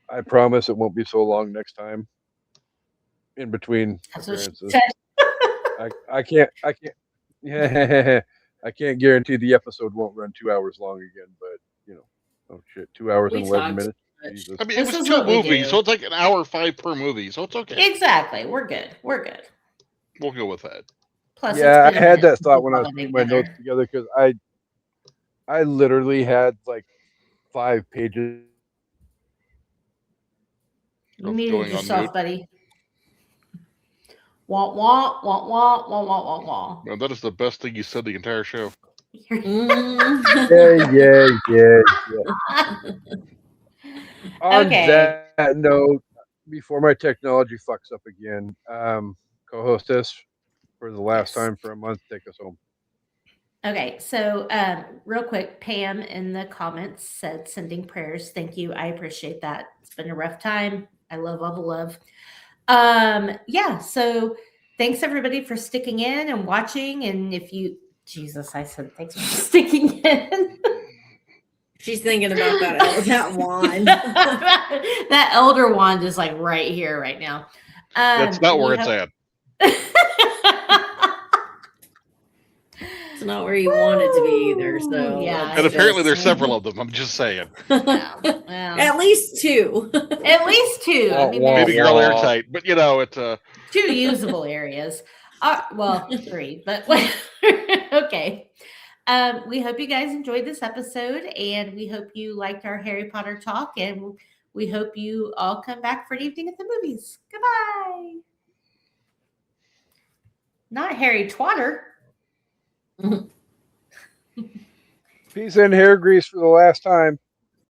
I promise it won't be so long next time. In between That's what she appearances, said. I can't yeah, I can't guarantee the episode won't run 2 hours long again, but you know, oh shit, 2 hours We and 11 talked minutes. too much. Jesus. I mean, it This was is two what we movies, do. so it's like an hour 5 per movie, so it's okay. Exactly. We're good. We're good. We'll go with that. Plus, Yeah, it's I been a had minute that since thought we've when I all was been putting my together. notes together because I literally had like 5 pages. You Of muted going on mute. yourself, buddy. Wah wah wah wah wah wah wah wah. No, that is the best thing you said the entire show. Yeah. On Okay. that note, before my technology fucks up again, co-hostess for the last Yes. time for a month, take us home. Okay, so real quick, Pam in the comments said sending prayers. Thank you. I appreciate that. It's been a rough time. I love all the love. Yeah, so thanks everybody for sticking in and watching. And if you Jesus, I said thanks for sticking in. She's thinking about that wand. That elder wand is like right here, right now. That's not we where it's hope- at. It's not where you want it to be either. So Ooh, yeah, let's And apparently just- there's several of them. I'm just saying. Yeah, well, At least two. at least two. I mean, Wah, there's Maybe girl wah. airtight, but you know, it's 2 usable areas. Well, 3, but okay. We hope you guys enjoyed this episode, and we hope you liked our Harry Potter talk, and we hope you all come back for an evening at the movies. Goodbye. Not Harry Twatter. Peace and hair grease for the last time.